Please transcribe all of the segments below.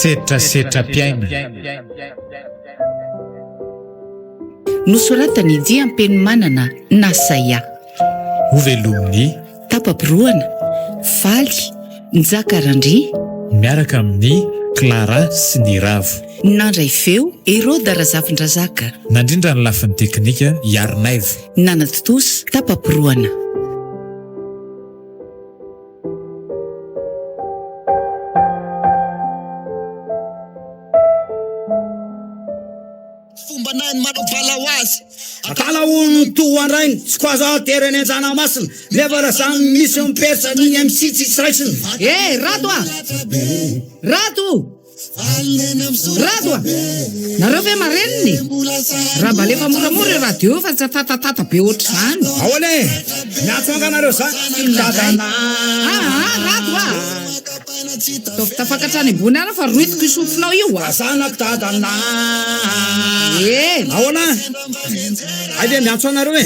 Setrasetra-piaina. Nosoratany ijy ampeny manana na saia. Ovelominy Tapaporoana, Faly, Njakarandry, miaraka amin'ny Clara sy ny Ravo. nandray feo Herode Razafindrazaka. Nandrindra ny lafin'ny teknika Yarnaive. Nanatotosa Tapaporoana. Akala olo toandrainy tsy koaza terany an-janamasina levara zany misy mipersa niny amin'ny sitsitsiraisiny. Rato a! Rato! Rato a! Nareo ve mareniny? Raha mba lefa moramora radio fa tsy tatatata be ohatr' izany. Ahoana e? Miatsonganareo zany. Tadana. Rato a! Taovy tafakatrany ambony ana fa roitiko isofinao io a. Asanako tadana. Ahoana? Aive miantso anareo e?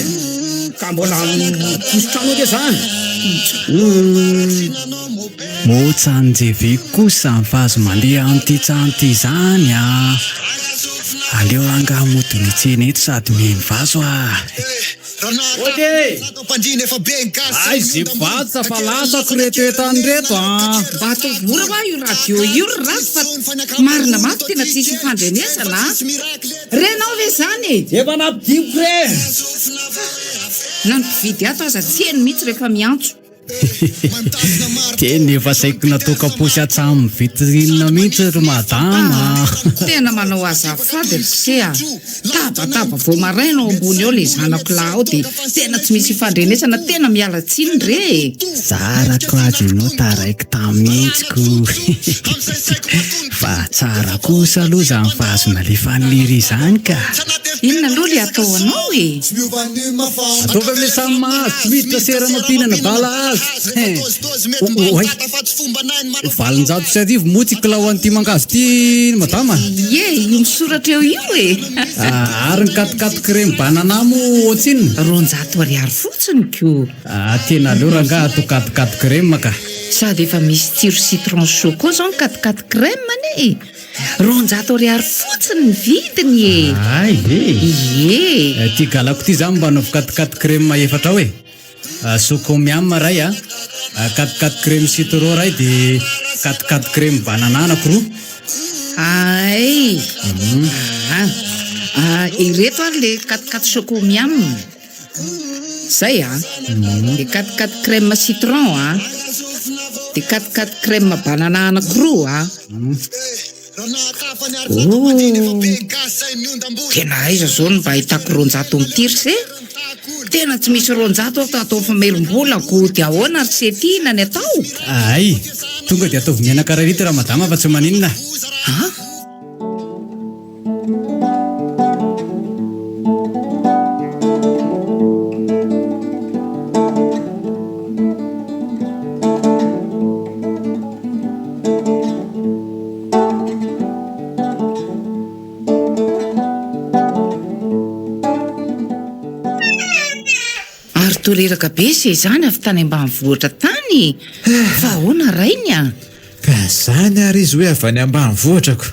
Ka mbola positrano ke zany. Motsanjevy kosa ny vazo mandeha anty-tsanty izany a. Aleo anga modiny tsena eto sady miheny vazo a. Ay zibatsa fa lasako reto etany reto a. Bato mora va io radio io rato fa marina mafy tena tsisy fandrenesana. Renao ve zany? Efa nampidimiko re. Nampividy ato aza tsy eny mihitsy rehefa miantso. Teny efa saiko natoka posy atsamin'ny vitrinina mihitsy ry madama. Tena manao azafady ry sea. Tabataba vao maraina ao ambony eo le zanako lahy ao dia tena tsy misy fandrenesana, tena miala tsiny re. Tsarako azy ianao taraiky tamihitsiko. Fa tsara kosa aloha izany vazona le faniliry izany ka. Inona aloha le atao anao e? Ataova le samy mahazo miditra seranam-pinana bala azy. Oay, valonjato sy arivo motsika la ho an'ity mangazo ty madama. Io misoratra eo io e. Ary ny katikatika reny banana mo ohatsinona. 200 fotsiny ko. Tena aleo ranga atao katikatika reny maka. Sady efa misy tsiro citron chaud koa zao ny katikaty crème ne. 200 fotsiny ny vidiny e. Ay ty galako ty zany mba naovy katikaty crème efatra hoe. Sokomiam ray a, katikaty crème citron ray de katikaty crème banana anankiroa. Ay. Ireto ary le katikaty chocomiam. Zay a. De katikaty crème citron a. De katikaty crème banana anankiroa a. Tena aiza zao no mba ahitako 200 mitiry se? Tena tsy misy 200 atao famelom-bolako dia ahoana ry se tina ny atao? Ay, tonga dia ataovy mianakara rity raha madama fa tsy maninona. Toreraka be se izany avy tany ambanivohitra tany. Fa ahoana rainy a? Ka zany ary izy hoe avy any ambanivohitrako.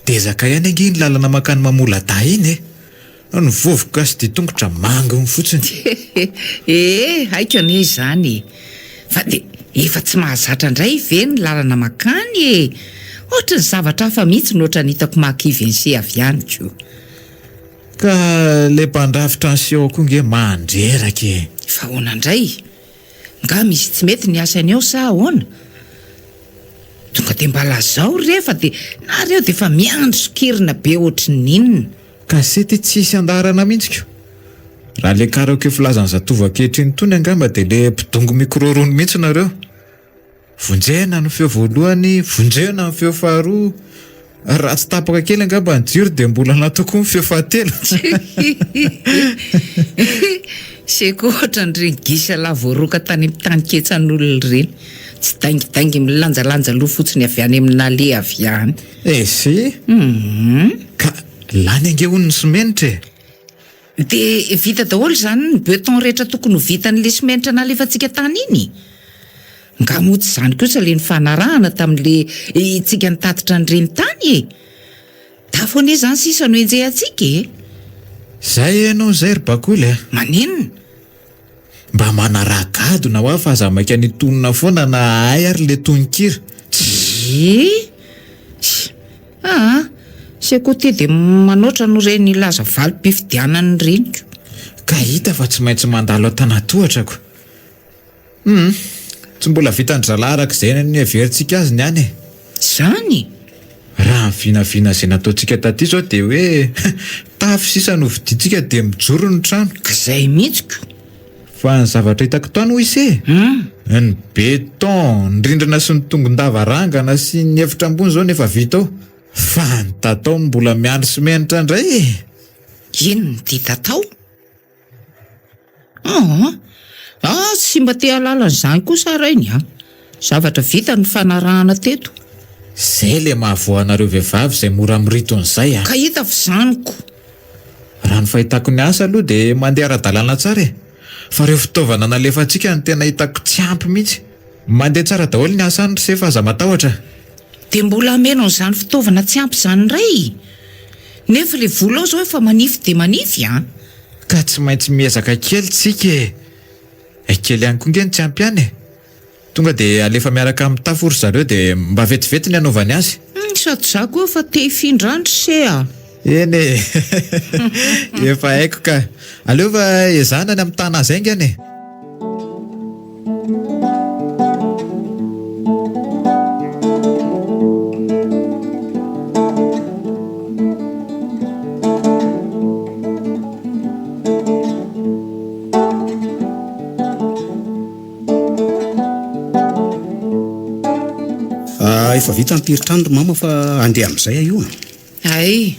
Dezaka ihany ange ny lalana makany Mamolada iny e. Ny vovoka sy dia tongotra manginy fotsiny. Haiko ane izany. Fa dia efa tsy mahazatra indray ve ny lalana makany e. Ohatra ny zavatra hafa mihitsy nohatra ny hitako mahakivy ny se avy ihany ko. Ka le mpandrafitra ny seho koa nge mandreraka e. Fa ahoana indray? Nga misy tsy mety ny asany eo sa ahoana? Tonga dia mba lazao rehefa dia nareo dia efa miandro sokirina be ohatry ninona. Kasety tsy hisy andarana mihitsy ko. Raha le karaoke filazan'ny zatovo ankehitriny tony angamba dia le mpidongo micro rony mihitsy nareo. Vonjena ny feo voalohany, vonjena ny feo faharoa. Raha tsy tapaka kely angamba ny jiro dia mbola nataoko ny feo fahatelo. Seko ohatra ny ringisa lavoroka tany amin'ny taniketsan'olona ireny. Tsy dangidangy milanjalanja loha fotsiny avy any amin'ny nale avy ihany. Si? Ka lany angehony ny simenitra e. Dia vita daholo izany ny beton rehetra tokony ho vitan'ilay simenitra nalefantsika tany iny. Nga moa tsy izany kosa ilay nifanarahana tamin'ilay tsika nitatitra nireny tany e. Tafone izany sisa no enjehantsika e. Zay ianao zay ry Bakoly e. Manenina? Mba manaragado na hoa fa aza maika nitonona foana na ay ary le tononkira. Sy koa dia manoatra no reny laza valim-pifidianany reniko. Ka hita fa tsy maintsy mandalo an-tanatohatrako. Tsy mbola vitany zalahy arak'izay ny averintsika azy niany e. Zany? Raha ny vinavina izay nataontsika taty zao dia hoe tafo sisa no vidintsika dia mijoro ny trano. Ka izay mihitsiko. Fa ny zavatra hitako tany ho isy ny beton, ny rindrina sy ny tongon-davarangana sy ny efitra ambony zao nefa vita ao. Fa ny tatao mbola miandry simenitra indray e. Ino ny ty tatao? Sy mba te halalan'izany kosa rainy a. Zavatra vita ny fanarahana teto. Zay le mahavoanareo vehivavy izay mora mirito an'izay a. Ka hita fizaniko. Raha ny fahitako ny asa aloha dia mandeha ara-dalàna tsara e. Fa ireo fitaovana nalefantsika ny tena hitako tsy ampy mihitsy. Mandeha tsara daholo ny asa ny rehefa aza matahotra. Dia mbola ameno n'izany fitaovana tsy ampy izany indray. Nefa ilay vola ao zao efa manify dia manify a. Ka tsy maintsy miezaka kely tsika e. Kely ihany koa ngeny tsy ampy ihany e. Tonga dia alefa miaraka amin'ny tafory zareo dia mba vetivety ny anaovany azy. Sady za koa efa te hifindrandro se a. Eny e. Efa haiko ka. Aleo fa ezahana ny amin'ny tana izay ngany e. Efa vita nypiritrano mama fa andeha amin'izay io. Ay,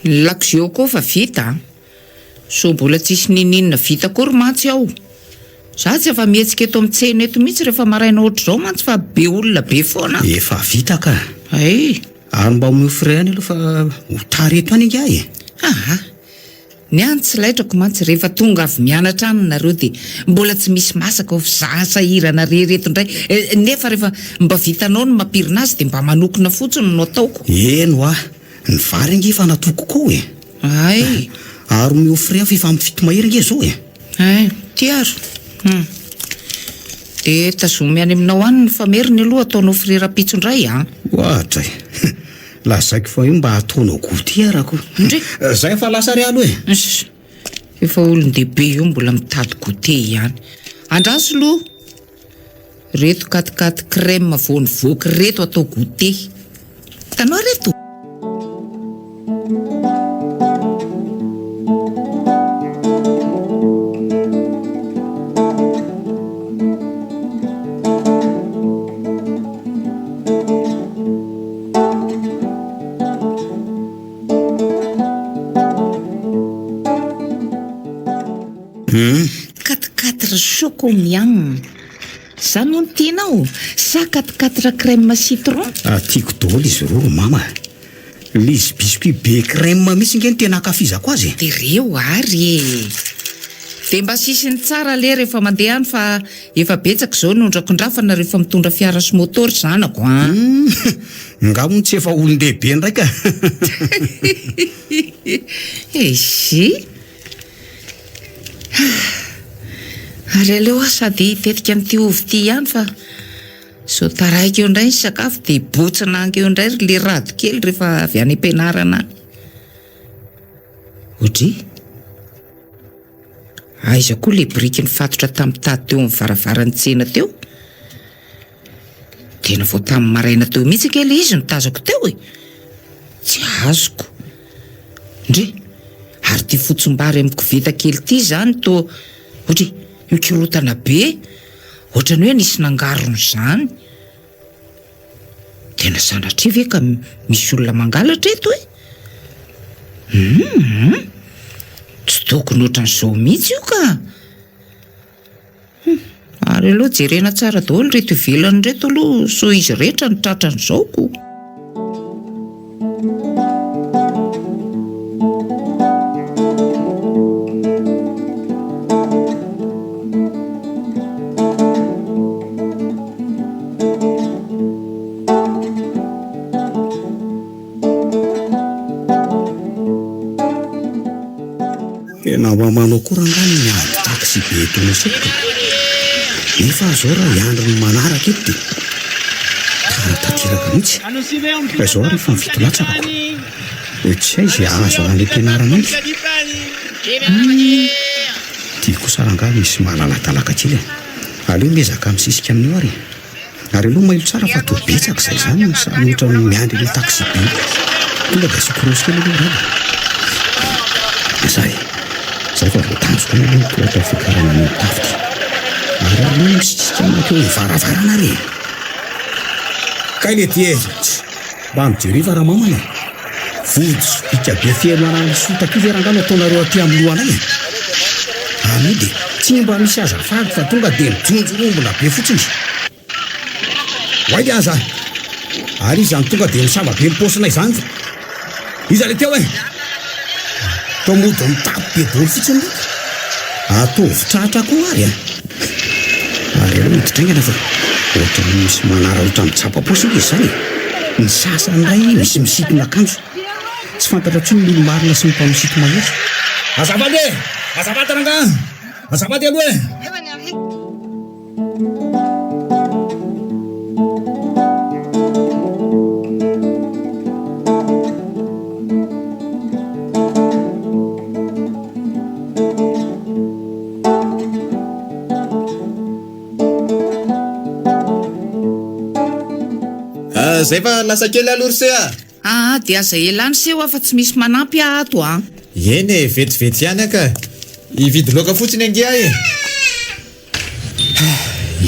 ny lakozio koa fa vita. So mbola tsisy nininona vita koa romantsy ao. Za tsy efa mihetsika eto amin'ny tsena eto mihitsy rehefa maraina ohatr'izao mantsy fa be olona be foana. Efa vita ka. Ay. Ary mba miofre any aloha fa ho tary eto any inga e. Ny any tsy laitrako mantsy rehefa tonga avy mianatra any nareo dia mbola tsy misy masaka ho fizahasahirana rehereto indray. Nefa rehefa mba vitanao ny mampirina azy dia mba manokona fotsiny no ataoko. Eno ny vary inge efa natoko koa e. Ay. Ary miofre fa efa mifito mahery inge zao e. Ay, tiaro. Dia tazomy any aminao any ny fameriny aloha ataonao frera-pitso indray a. Ohatra e. Lazaiko fa io mba ataonao goty arako. Ndre? Zay fa lasa ry aloha e. Efa olon-dehibe io mbola mitady gote ihany. Andraso aloha. Reto katikaty crème voany voky reto atao gote. Tanao reto? Quatre chocomian. Zany no tianao. Sa quatre crème citron. Tiako daholo izy roa mama. Lizy biscuit be crème mihitsy nge ny tena ankafizako azy. Dia reo ary e. Dia mba sisiny tsara le rehefa mandeha any fa efa betsaka izao no ndrakondrafana rehefa mitondra fiara sy motory zanako a. Nga moa tsy efa olon-dehibe ndraika. Ezy. Ary aleo sady tetika amin'ity ovy ity ihany fa so taraiko eo indray ny sakafo dia hibotsina ange eo indray le rado kely rehefa avy any am-pianarana. Ohatry? Aiza koa le briky nifatotra tamin'ny tady teo amin'ny varavaran'ny tsena teo. Tena vao tamin'ny maraina teo mihitsy kely izy no tazako teo e. Tsy azoko. Ndre? Ary ty fotsim-bary amin'ny koveta kely ity zany to ohatry mikorotana be. Ohatrany hoe nisy nangarony izany. Tena sanatria ve ka misy olona mangalatra eto e? Tsy tokony ohatran'izao mihitsy io ka. Ary aloha jerena tsara daholo reto ivelany reto aloha so izy rehetra ny tratran'izao ko. tena mba manao korangany miady taxi be tonosika nefa zao raha iandro ny manaraka eto dia taratanteraka mihitsy fa izao rehefa mivito latsakako hoe tsy hay izay azo an'ilay mpianarana izy tia kosa rangahy misy malalatalaka kely aleo mezaka misisika amin'io ary aloha mailo tsara fa toa betsaka izay zany samy ohatra miandry ilay taxi be tonga dia sikorosy kely aloha rava zay fa voatanjoko ny aloha toatra fikarana ny tafika ary aloha misisika aminakeo ivaravarana re kaile tiezatra mba mijery varamamana vojo pika be fianarana sotaka izy rangano ataonareo aty amin'ny lohanay amy dia tsy mba misy azafady fa tonga dia mijonjorombona be fotsiny oay aza ary izy zany tonga dia misamba be mipaosina izany fa izy ale teo tomody mitapy be dolo fotsiny atovy tratra koa ary ary aloha hiditraingana fa ohatra misy manara ohatra mitsapa-posy izy zany ny sasany ray misy misitona akanjo tsy fantatra tsy ny olo marina sy mimpamisito mahery azafady azafady ranga azafady aloha zay fa lasa kely alory dia aza elany seho afa tsy misy manampy ato eny vetivety ihany aka ividy loaka fotsiny angia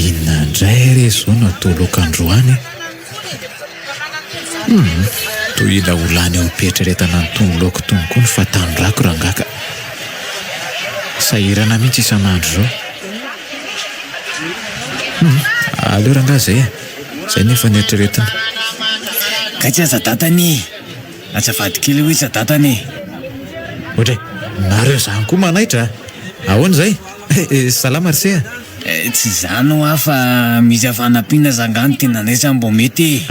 inona ndray re zao natao loakandroany toa ila olany eo petreretana ny tony loaka tony koa ny fatandrako rangaka sahirana mihitsy isan'andro zao aleo rangaha zay nefa nietreretina ka tsy aza datany atsafady kely hoe tsy datany ohatra nareo zany koa manaitra ahoana zay salama rse tsy zany ho afa misy afanampiana zangany tena ndraisa mbo mety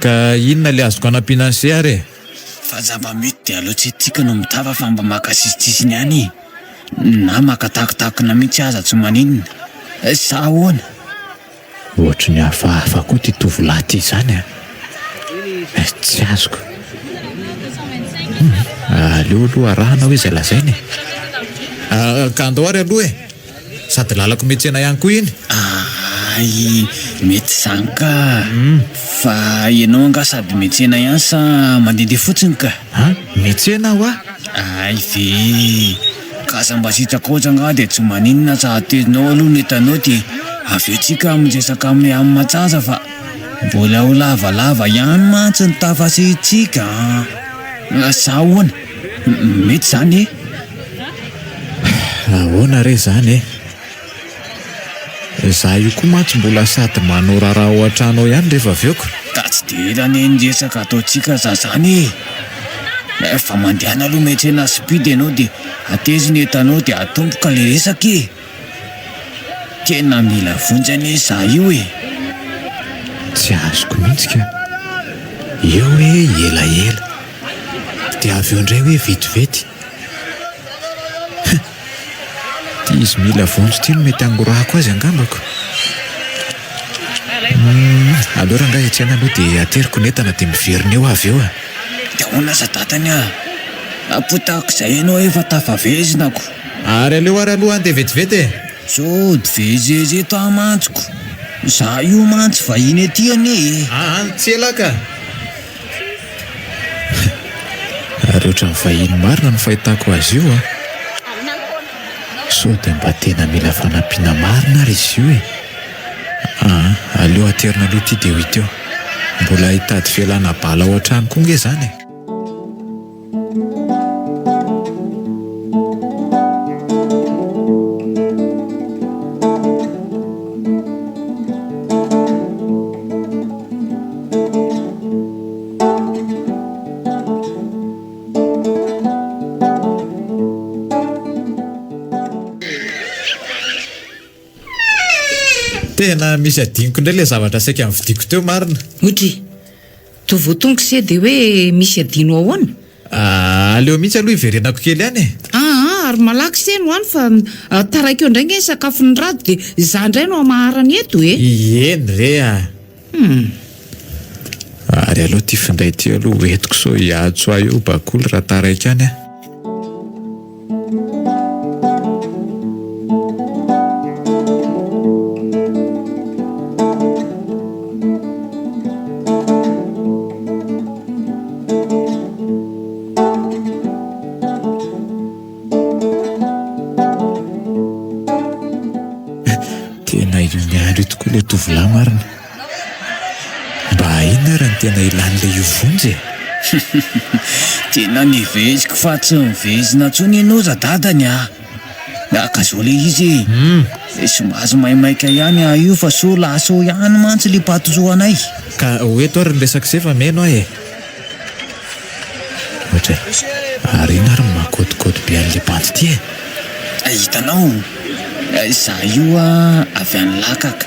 ka inona le azoko anampiana ny se ary fa zamba mety dia aloha tsy tika no mitava fa mba makasisitsisiny any na makatakotakona mihitsy aza tsy maninona sa ahoana ohatra ny hafahafa koa ty tovolahy ty zany tsy azoko aleo aloha arahana hoe zay lazainy ka andao ary aloha sady lalako metsena ihany koa iny ay mety zany ka fa ianao anga sady metsena ihany sa mandehandeha fotsiny ka metsena aho ay ve kasa mba sitraka oatra nga dia tsy maninona sahatezinao aloha netanao dia avy eo tsika miresaka amin'ny amin'ny matsaza fa mbola ho lavalava ihany mantsy ny tafasitsika sa ahoana mety zany ahoana re zany za io koa mantsy mbola sady manao raharaha ao an-trano ihany rehefa aveoko da tsy dia elany ny resaka ataontsika za zany fa mandehana aloha metsena spidy ianao dia ateziny etanao dia atomboka le resaka tena mila vonjany za io tsy azoko mihitsy ka eo hoe elaela dia avy eo indray hoe vetivety ty izy mila vonjo ty no mety angorahako azy angambako aleo raha ngahy etsena aloha dia ateriko netana dia miverina eo avy eo dia hoana za datany apotako izay ianao efa tafavezinako ary aleo ary aloha any dia vetivety sody vezezeto amantsiko za io mantsy vahiny etiany tsy elaka ary oatra ny vahiny marina no fahitako azy io so dia mba tena mila fanampiana marina ary izy io aleo aterina aloha ty dia ho ity eo mbola hitady fialana bala ao an-trano koa nge zany tena misy adiniko indray le zavatra saika amin'ny vidiko teo marina otry to voatongo se dia hoe misy adino ahoana aleo mihitsy aloha hiverenako kely ihany ary malaky seno any fa taraikeo indray nge ny sakafo ny rado dia za indray no maharany eto e. Eny re a. Ary aloha ty findray ty aloha entiko so hiatso ahy io bakoly raha taraiky any a. Tena ioniandro tokoa le tovolahy marina. Mba inona raha ny tena ilan'ilay io vonjy e? Tena niveziko fa tsy nivezina ntsony ianao zadadany a. Ka zao le izy somazy maimaika ihany ah io fa so lasa ihany mantsy le patozoanay. Ka hoeto ary ny resaka sefa meno ahy e. Ohatra ary ina ary makotikoti be an'le bandy ty e. Hitanao za io avy any lakaka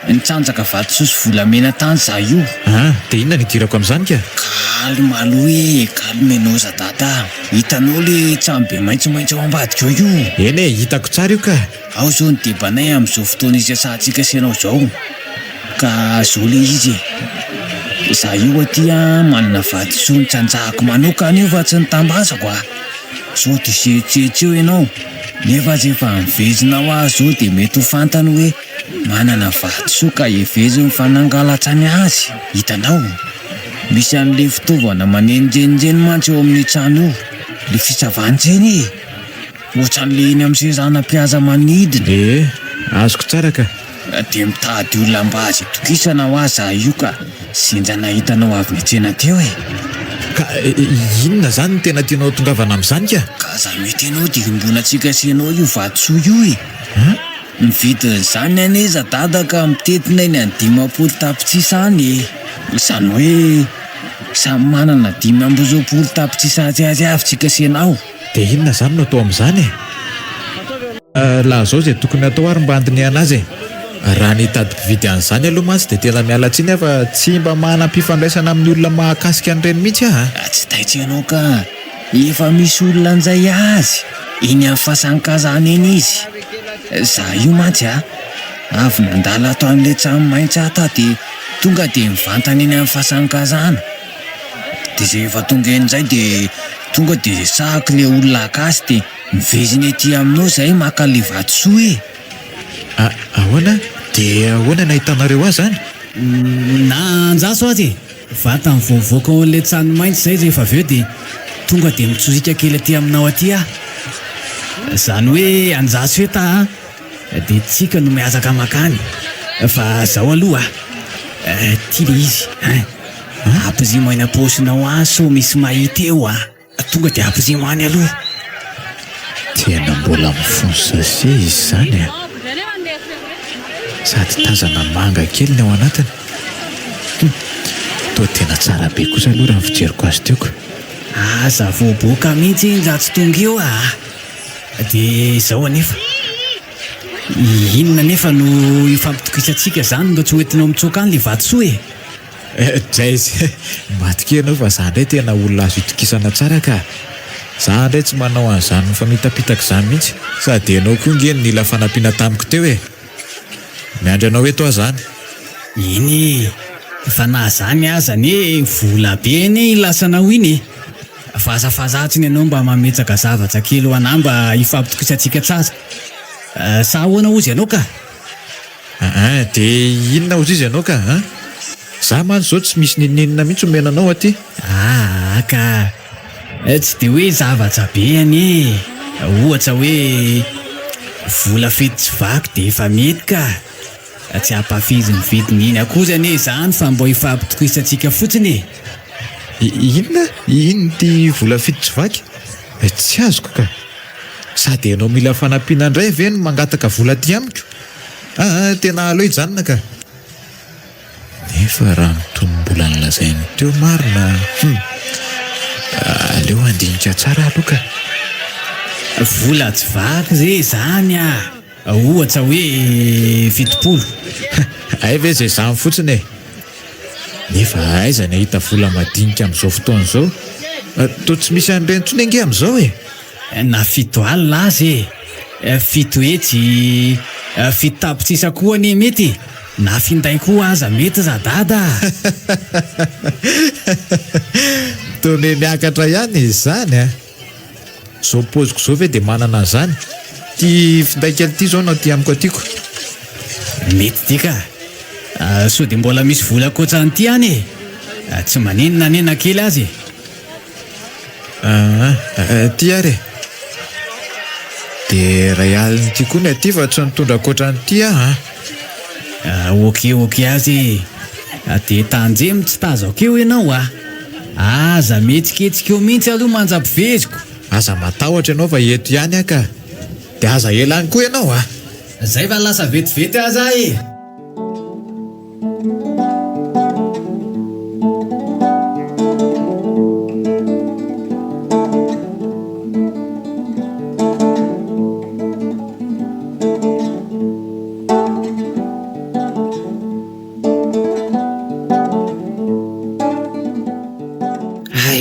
nitsanjaka vatososy volamena tany za io. Dia inona nidirako amin'izany ka? Kalma aloha e, kalma ianao zadada. Hitanao le trano be maitsomaitso ao ambadika io. Eny e, hitako tsara io ka. Ao zao ny debanay amin'izao fotoana izy asantsika senao zao. Ka zao le izy za io aty manana vatosoa nitsanjahako manokana io fa tsy nitambazako a. Zao dia seritseritra eo ianao. Nefa tsy efa mivezinao azy zao dia mety ho fantany hoe manana vatosoa ka eveziny fanangalatrany azy. Hitanao misy an'le fitaovana manenjenjeny mantsy eo amin'ny trano io. Le fitsavantseny e, ohatran'le eny amin'ny sezana-piaza manidina. Azoko tsara ka. Dia mitady olona mba azy itokisana ho azy io ka sinjana hitanao avy niantsena teo e. Ka inona zany no tena tianao tongavana amin'izany ka? Ka za mety ianao dia mbona tsika senao io vatosoa io e. Mividy zany ane zadada ka mitetina eny any 500 tapitrisa any e. Izany hoe samy manana 520 tapitrisa azy avy tsika senao. Dia inona zany no atao amin'izany e? Laha zao izay tokony atao ary mba handiniana azy e. Raha nitady mpividy an'izany aloha mantsy dia tena miala tsiny aho fa tsy mba manam-pifandraisana amin'ny olona mahakasika an'ireny mihitsy aho. Tsy taitsy ianao ka efa misy olona an'izay azy eny amin'ny fahasankazana eny izy. Za io mantsy avy nandala ato an'ilay trano maitso ato dia tonga dia mivantana eny amin'ny fahasankazana. Dia zay efa tonga en'izay dia tonga dia sahako ilay olona akasy dia miveziny ety aminao izay maka le vatosoa e. Ahoana? Dia ahoana nahitanareo azy zany? Na anjaso azy vata mivoavoaka ao an'ilay trano maitso izay rehefa avy eo dia tonga dia mitsorika kely aty aminao aty Zany hoe anjaso eta dia tsika no miazaka makany. Fa zaho aloha tia le izy ampizimo any am-paosinao so misy mahita eo tonga dia ampizimo any aloha. Tena mbola mifono sase izy zany sady tazana manga kely ny ao anatiny. Toa tena tsara be kosa aloha raha fijeriko azy teoko. Aza voaboaka mihitsy njatsy tonga eo dia izao anefa inona nefa no ifampitokisantsika zany mba tsy hoentinao mitsoka any le vatosoa e. Zay izy matika ianao fa za ndray tena olona azo itokisana tsara ka za ndray tsy manao an'izany fa mitapitaka izany mihitsy sady ianao koa nge nila fanampiana tamiko teo e. Miandry anao eto aho zany. Iny fa na zany azany e vola be eny lasanao iny fazafazatsiny ianao mba mametsaka zavatra kely ho anahy mba ifampitokisantsika tsara. Sa ahoana ozy ianao ka? Dia inona ozy izy ianao ka? Za mantsy zao tsy misy nininina mihitsy omenanao aty. Ka tsy dia hoe zavatra be any ohatra hoe vola fety tsy vaky dia efa mety ka tsy hampafizy ny vidiny iny akory zany zany fa mba ifampitokisantsika fotsiny. Inona? Ino ty vola fety tsy vaky? Tsy azoko ka. Sady ianao mila fanampiana indray ve no mangataka vola ty amiko? Tena aloha ijanona ka. Nefa raha mitombola nilazainy teo marina. Aleo andinika tsara aloha ka. Vola tsy vaky zay zany ohatra hoe 70. Ay ve zay zany fotsiny e. Nefa aiza ny ahita vola madinika amin'izao fotoana izao? Toa tsy misy an'ireny intsony ange amin'izao e. Na fito alina azy fito hetsy fito tapotsisa koa anie mety na finday koa aza mety za dada. Tony miakatra ihany izy zany a. Zao poziko zao ve dia manana an'izany. Ty finday kely ty zao no ty amiko atyko. Mety ty ka so dia mbola misy vola koatran'ity any tsy maninona nena kely azy. Ty ary dia ray aliny ty koa ny aty fa tsy nitondra koatran'ity Oke azy dia tanjemy tsy tazako eo ianao aza metsiketsika eo mihitsy aloha manjam-piveziko. Aza matahotra ianao fa eto ihany ka dia aza ela any koa ianao zay fa lasa vetivety aza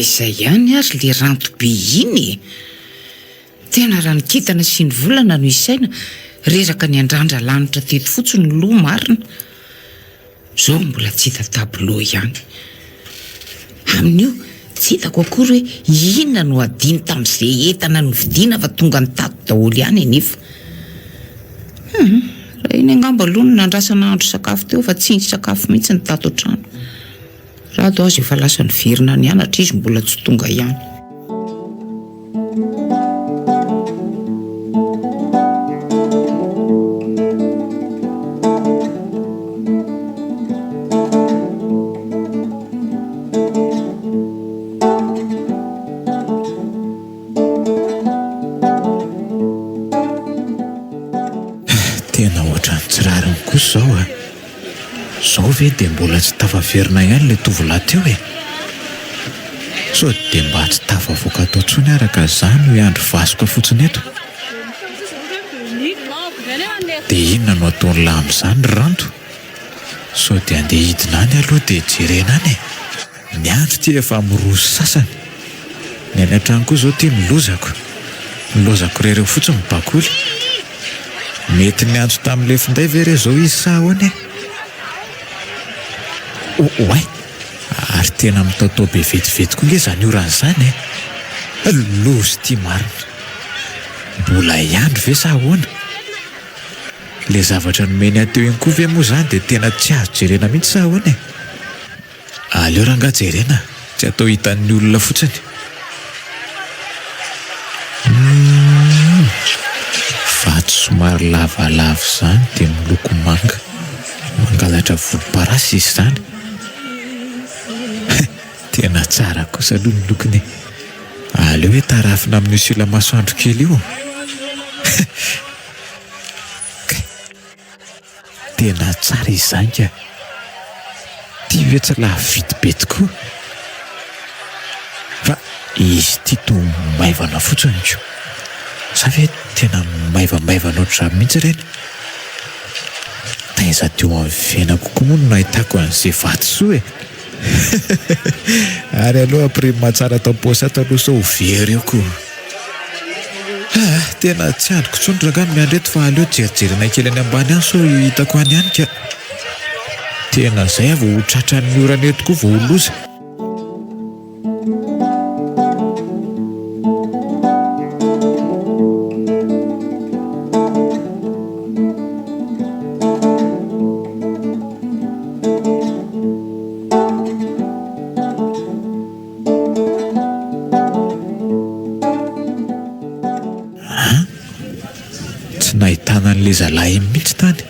Izay ihany ary le rantobe iny tena raha nikitana sy ny volana no isaina reraka ny andrandra lanitra teto fotsiny loha marina zao mbola tsy hita tablo ihany amin'io tsy hitako akory hoe inona no adiny tamin'izay entana no vidiana fa tonga ny tato daholo ihany anefa raha iny angamba aloha no nandrasana andro sakafo teo fa tsy ny sakafo mihitsy ny tato an-trano. Raha do azy efa lasa niverina ny anatra izy mbola tsy tonga ihany. Tena ohatran'ny tsy rariny kosa zao zao ve dia mbola tsy tafaverina ihany le tovolahy teo so dia mba tsy tafavoaka tao ntsony araka izany hoe andro vasoka fotsiny eto. Dia inona no ataony lahy amin'izany ranto so dia andeha hidina any aloha dia jerena any ny andro ty efa miroso sasany. Ny any an-trano koa zao ty nilozako rereo fotsiny bakoly. Mety ny andro tamin'le finday ve re zao izy sa ahoana oay ary tena mitaotao be vetivety koa nge zany oran'izany lozy ty marina. Mbola iandro ve sa ahoana le zavatra nomeny ateo iny koa ve moa zany dia tena tsy azo jerena mihitsy sa ahoana aleo raha nga jerena tsy atao hitan'ny olona fotsiny. Vato somary lavalava zany dia miloko manga mangalatra volomparasy izy zany. Tena tsara kosa aloha ny lokony. Aleo hoe tarafina amin'ny sila masoandro kely io. Tena tsara izany ka. Ty hoe tsy lavidy be tokoa. Fa izy ty to maivana fotsiny ko. Sa ve tena maivamaivana ohatr'izany mihitsy ireny. Taiza teo amin'ny venako koa moa no nahitako an'izay vato soa ary aloha aprimo tsara tao paosy ato aloha sao very eo koa. Tena tsy androko tsony rangano miandreto fa aleo jerijerena kely any ambany any so hitako any ihany ka. Tena zay avy ho tratran'ny orana eto koa vao ho loza. Nahitana an'le zalahy mihitsy tany.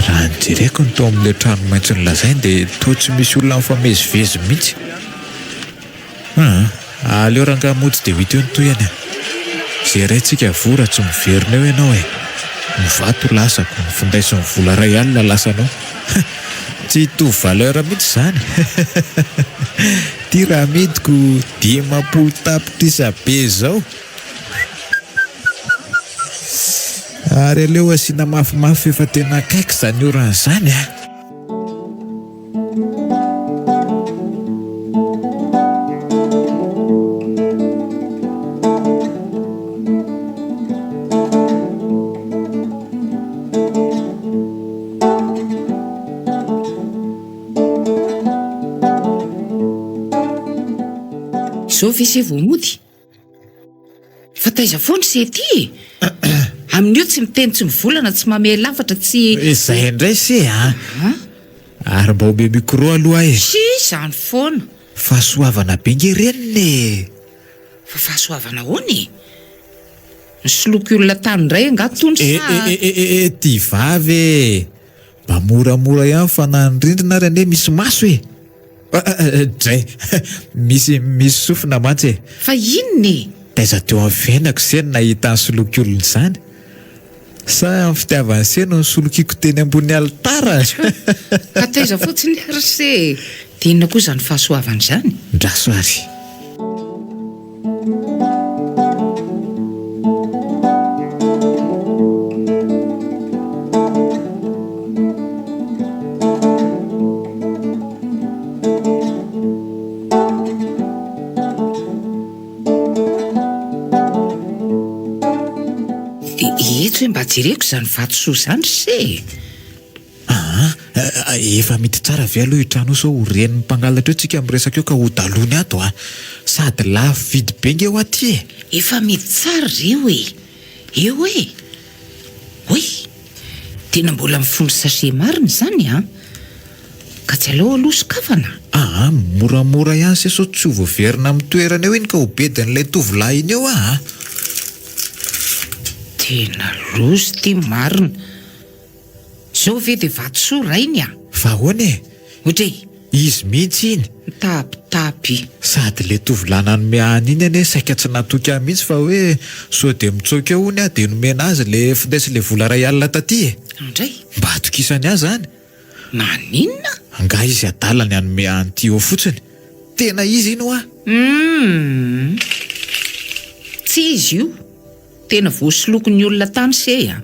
Raha nijereko ny tao amin'ilay trano maitso nilazainy dia toa tsy misy olona mifamezivezy mihitsy. Aleo ranga motsy dia ho hita eo ny toy any. Izay raintsika vora tsy miverina eo ianao ny vato lasako, ny finday sy ny vola ray alina lasanao. Tsy hitovy valeur mihitsy izany. Ty raha midiko 10 tapitrisa be zao. Ary aleo asiana mafimafy efa tena akaiky izany oran'izany Zao ve se vao mody? Fa taiza foana se ty. Amin'io tsy miteny tsy mivolana tsy mamey lafatra tsy... Izay indray se ary mba ho be micro aloha e. Sy izany foana. Fahasoavana be nge reniny. Fa fahasoavana hoany? Nisoloky olona tany indray angatony sa... Ty vavy e. Mba moramora ihany fanandrindrina ary ane misy maso e. Dray misy sofina mantsy e. Fa inony? Taiza teo amin'ny fiainako se no nahita ny soloky olona izany. Sa amin'ny fitiavany se no nisolokiko teny ambony alitara. Ka taiza fotsiny ary se. Dinona koa izany fahasoavana izany? Ndrasoary. Hoe mba jereko izany vatosoa izany se. Efa mety tsara ve aloha hitrano sao ho reniny mpangalatra eo tsika miresaka eo ka ho dalony ato sady lafo vidy be nge ho aty e. Efa mety tsara reo e. Eo e. Hoy, tena mbola mifono sachet marina izany ka tsy aleo aloha sokafana. Moramora ihany se sao tsy ho voaverina amin'ny toerana eo iny ka ho bedin'ilay tovolahy iny eo Tena lozy ty marina. Zao ve dia vatosoa rainy Fa hoana e? Ohatry Izy mihitsy iny. Mitapitapy. Sady le tovolahy nanome any iny ane saika tsy natoky ahy mihitsy fa hoe sao dia mitsoka eo ony dia nomena azy le findesy le vola ray alina taty e. Andray? Mba atokisany azy zany. Naninona? Anga izy adalany hanome an'ity eo fotsiny. Tena izy iny Tsy izy io. Tena voasoloko ny olona tany se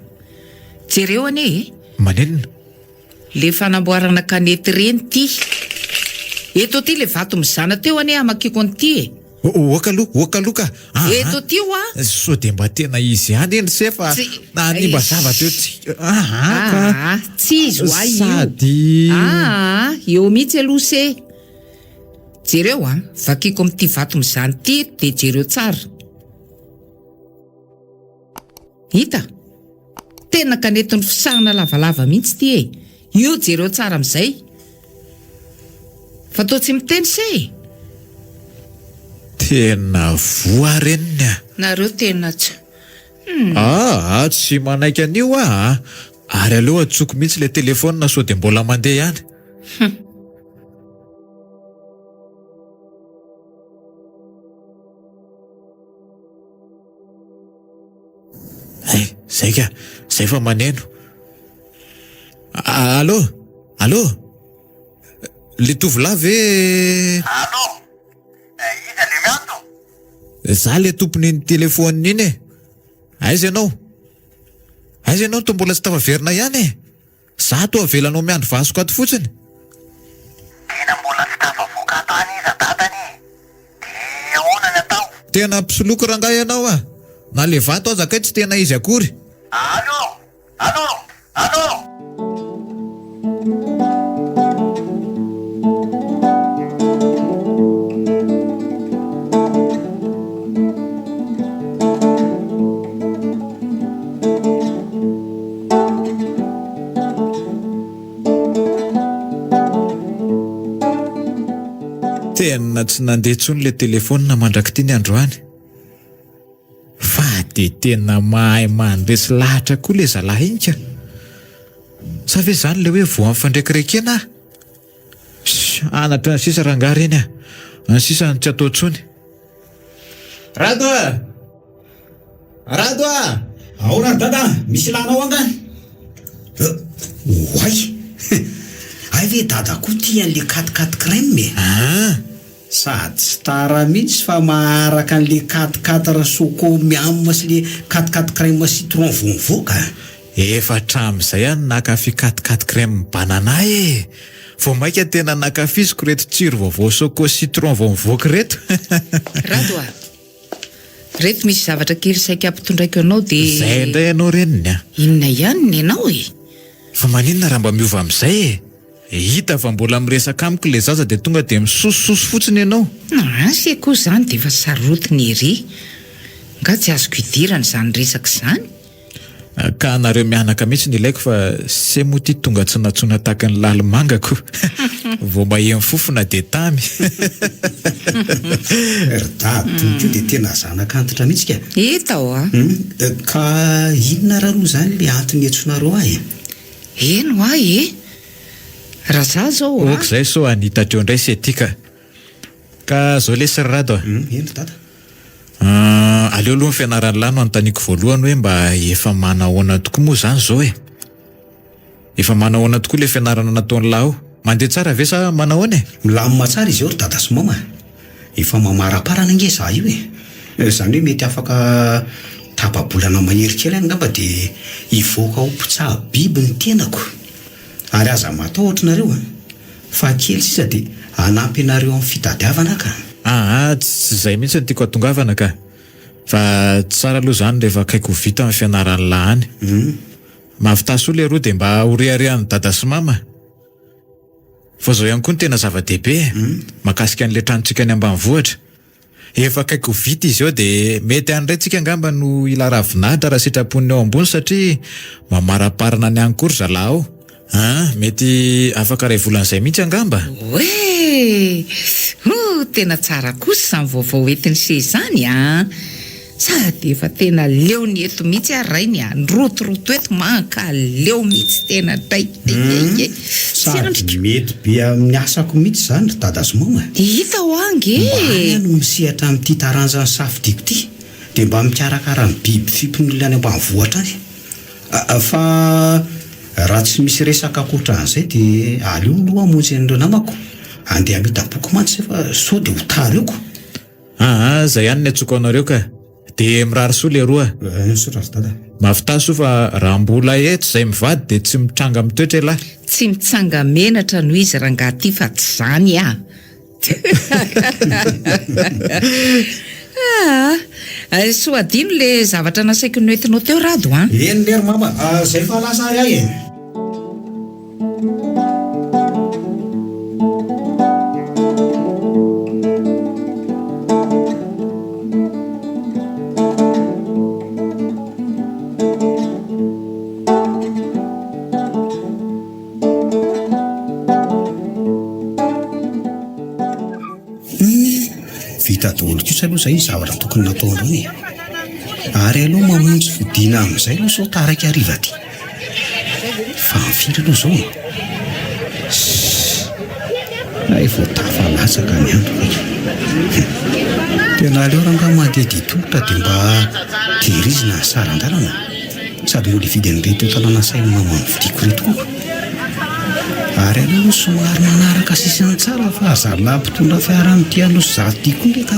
jereo ane Manenina? Le fanamboarana kanety reny ty. Eto ty le vato mizana teo ane amakiko an'ty Oka ka. Eto ty sao dia mba tena izy ihany eny se fa nanimba zavatra eo tsy. Tsy izy ho ahy io. Sady eo mihitsy aloha se. Jereo vakiko amin'ty vato mizana ty dia jereo tsara. Hita, tena kanetiny fisahana lavalava mihitsy ty io jereo tsara amin'izay. Fa toa tsy miteny se. Tena voa reniny Nareo tena tsy. Tsy manaiky an'io ary aleo atsoko mihitsy le telefona sao dia mbola mandeha ihany. Zay ka, zay fa maneno. Allô? Le tovolahy ve? Allô? Iza le mianto? Za le tompon'iny telefona iny e. Aiza ianao to mbola tsy tafaverina ihany e. Za to avelanao miandro vasoko ato fotsiny. Tena mbola tsy tafavoaka tany iza dadany. Dia ahoana ny atao? Tena mpisoloky rangahy ianao na le vato aza kay tsy tena izy akory. Allô? Tena tsy nandeha tsony le telefona mandraky ty ny androany. Fa dia tena mahay mandresy lahatra koa le zalahy iny ka. Sa ve zany le hoe voa amin'ny fandraikirekena anatra ny sisa rangahy reny ny sisa ny tsy atao tsony. Rado Ahora dada, misy lanao angany. Oay. Ay ve dada koa tia an'le 4-4 crème sady tsy tara mihitsy fa maharaka an'le 4-4 soko miamma sy le 4-4 crème citron voavoaka. Efa hatramin'izay any nakafy 4-4 crème banana vao maika tena nakafiziko reto tsiro vaovao soko citron vao mivoaka reto. Rado reto misy zavatra kely saika ampitondraiko anao dia zay indray ianao reniny inona ihany ny ianao fa maninona raha mba miova amin'izay hita fa mbola miresaka amiko le zaza dia tonga dia misosososo fotsiny ianao. Asy koa izany dia efa sarotiny ery. Nga tsy azoko idirana izany resaka izany. Ka anareo mianaka mihitsy ny ilaiko fa se moa ty tonga tsy natsona tahaka ny lalomangako. Vao maheno fofona dia tamy. Rdadoko dia tena zanak'antitra mihitsy ka. Hita ao a. Ka inona raha roa izany le antony entsonareo ahy? Eno ahy e. Raha za zao Ok izay so anitatreo indray sy aty ka zao le sirrado eno dada. Aleo aloha ny fianarany lahy no anontaniako voalohany hoe mba efa manahoana tokoa moa izany zao e. Efa manahoana tokoa le fianarana nataony lahy. Mandeha tsara ve sa manahoana e? Milamina tsara izy eo ry dada sy mama. Efa mamaraparana nge za io e. Izany hoe mety afaka tapabolana mahery kely any ngamba dia hivoaka ho mpitsaha biby ny tenako. Ary aza matahotra nareo fa kely sisa dia hanampy anareo amin'ny fitadiavana ka. Tsy izay mihitsy ny tiako atongavana ka. Fa tsara aloha izany rehefa akaiko vita amin'ny fianarany lahy any. Mahavitaso le roa dia mba horeharehan'ny dada sy mama. Fa zao ihany koa ny tena zava-dehibe makasika an'ilay tranontsika any ambanivohitra. Efa akaiko vita izy eo dia mety an'indray tsika angamba no ila ravinahitra raha sitrapon'ny ao ambony satria mamaraparana ny ankory zalahy ao. Mety afaka ray volan'izay mihitsy angamba. Oe! Tena tsara kosa izany vaovao entiny se izany a. Sady efa tena leo ny eto mihitsy arainy a. Nirotoroto eto manka leo mihitsy tena draiky. Sady mety be amin'ny asako mihitsy izany dada sy mama. Hita ho ange. Mba no misehatra amin'ity taranjany safidiako ity dia mba mikarakara ny biby fimpon'olona any ambanivohitra any. Fa raha tsy misy resaka ankoatran'izay dia aleo aloha hamonjy an'ireo namako. Andeha hamita boky mantsy fa sao dia ho tareoko. Zay ihany ny atsoko anareo ka. Dia mirary soa le roa. Sotra sy dada. Mahavitaso fa raha mbola eto izay mivady dia tsy mitranga mitoetra lahy. Tsy mitsanga menatra no izy rangahy fa tsy izany a. Soadino le zavatra nasaiko noentinao teo rado a. Eny lery mama, izay fa lasa ahy e. Vita daholo kosa aloha izay zavatra tokony natao androny. Ary aloha mamonjy fodiana amin'izay aloha sao taraka hariva ty. Fa mifiry aloha izao. Ay vao tafalatsaka ny andro. Tena aleo raha nga mandeha tongotra dia mba tehirizina ny saran-dalana. Sady mbola hividy an'ireny teo tanàna say mamany vidiako reto koa. Ary aloha somary manaraka sisiny tsara fa zalahy mpitondra fiara amin'ity aloha sy zato ty koa ndraika.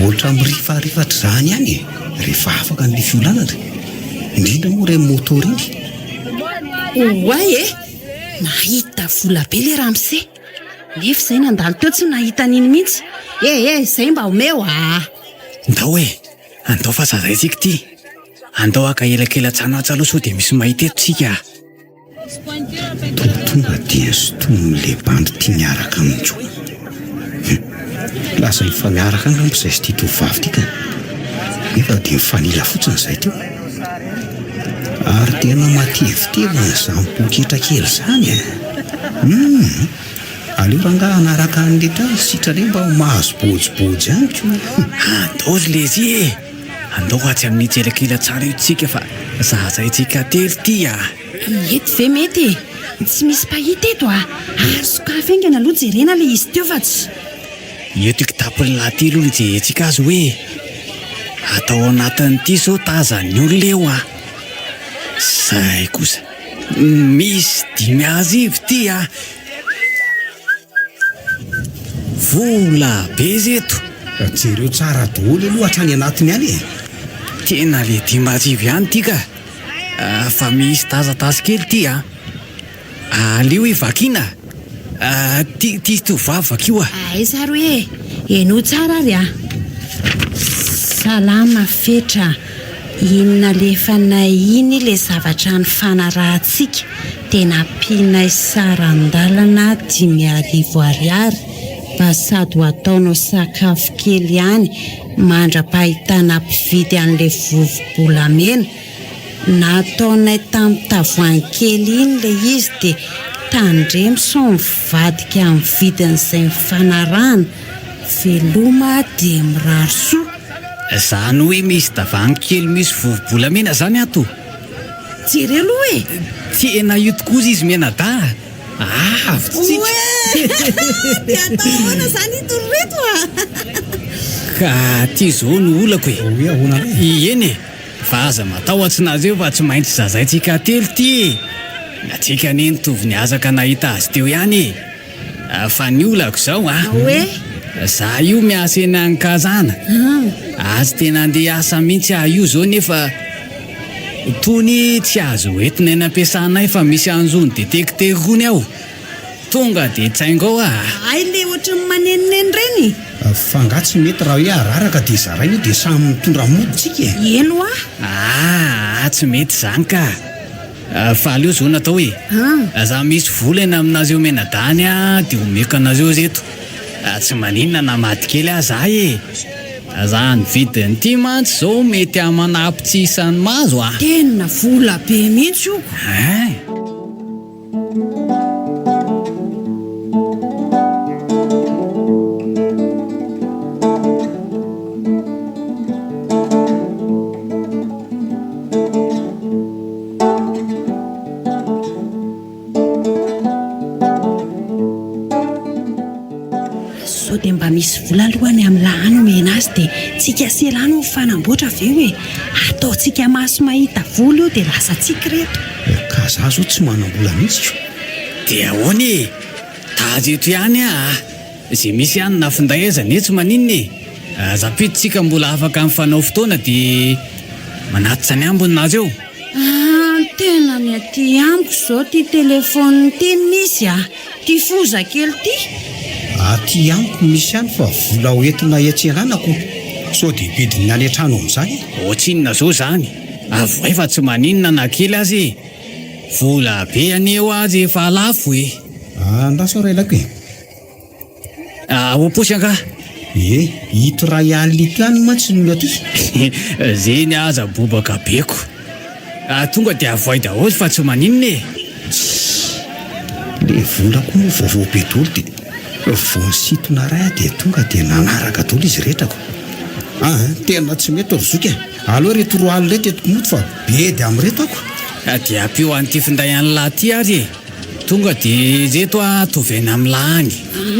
Ohatra mirifarifatry izany ihany rehefa afaka n'ilay fiolanana. Indrindra moa ireny motora iny. Oay e, nahita vola be le ramose. Nefa izay nandalo teo tsy nahita n'iny mihitsy. Izay mba omeo Ndao e, andao fa zazay tsika ty. Andao aka elakelatsanatsy aloha sao dia misy mahita eto tsika. Tonga dia sotomy le bandy tia miaraka amin'jo. Lasa efa miaraka angamba izay sy tia tovavy tika. Nefa dia mifanila fotsiny izay teo. Ary tena matevitevina izany poketra kely izany aleo ranga anaraka an'le trano sitra le mba mahazo bojibojy ihany koa. Andao lezy e, andao atsy amin'ny tselakela tsara io tsika fa zazay tsika telo ty Eto ve mety tsy misy pahita eto azoko afaingana aloha jerena le izy teo fa tsy. Eto ikitapon'ny lahy aloha ny jerentsika azy hoe atao anatin'ity sao tazan'ny olona eo Zay kosa misy 5,000 ty vola be zeto. Jereo tsara daholo aloha hatrany anatiny any Tena le 5,000 ihany ty ka. Fa misy tazatazy kely ty aleo hoe vakina. Ty tovavy vakio Aiza ro eno tsara ry Salama fetra. Inona le fanahiny le zavatra ny fanarahantsika tena pinay sarandalana 5,000 ariary mba sady ho ataonao sakafo kely ihany mandra-pahitana mpividy an'ilay vovo-bolamena. Nataonay tamin'ny tavoahangy kely iny ilay izy dia tandremo so mivadika amin'ny vidin'izay mifanarahana, veloma dia mirary soa. Zany hoe misy tavoahangy kely misy vovo-bolamena zany ato? Jery aloha e! Tena io tokoa izy menada. Avitsika dia atao ahoana zany itony reto a? ka ty zao no olako e. Hoe ahoana re? Eny e, fa aza matahotra anazy eo fa tsy maintsy zazaitsika telo ty. Atsika ne nitovy ny azaka nahita azy teo ihany e. Fa ny olako zao Hoe? za io miasa eny ankazana. Azy tena andeha asa mihitsy io zao nefa tony tsy azo entina eny ampiasanay fa misy anjony detekterony ao. Tonga de tsaingo ao Ay le ohatran'ny manenoneny reny. Fangatsy mety raha hoe araraka dia zarainy dia samy mitondra moditsika e. Eno tsy mety zany ka. Fa aleo zao natao hoe za misy volana aminazy eo menadany dia omeko anazy eo zeto. Tsy maninona na maty kely za e. Za ny vidiny ty mantsy zao mety amanampy tsy isan'ny mazo Tena vola be mihitsy io. Dia mba misy vola alohany amin'ny lahany omena azy dia tsika selano fanamboatra avy eo e. Ataontsika maso mahita vola io dia lasa tsika reto. Ka za zao tsy manam-bola mihitsy. Dia ahoana e, tazy eto ihany zay misy ihany nafindaezana tsy maninona e. Zapiditsika mbola afaka mifanao fotoana dia manatitra ny amboninazy eo. Tena ny aty amiko zao ty telefôny ty misy ty foza kely ty. Aty amiko misy ihany fa vola hoentina iatselanako. So dia bidiny any an-trano amin'izany. Tsinona zao zany, avoay fa tsy maninona na kely azy e. Vola be aneo azy efa lafo e. Andasa ray lako e. Oposy anga. Ito raha ialito ihany mantsy no aty. Zeny aza bobaka beko. Tonga dia avoay daholo fa tsy maninona e. Le vola koa moa vaovao be daholo dia voasitona ray dia tonga dia nanaraka daholo izy rehetrako. Tena tsy mety rozoka e. Aloha reto roa alina reto etoko moto fa be dia amin'reto ako. Dia ampio an'ity finday an'ny lahy ty ary e. Tonga dia zeto toveny amin'ny lahany.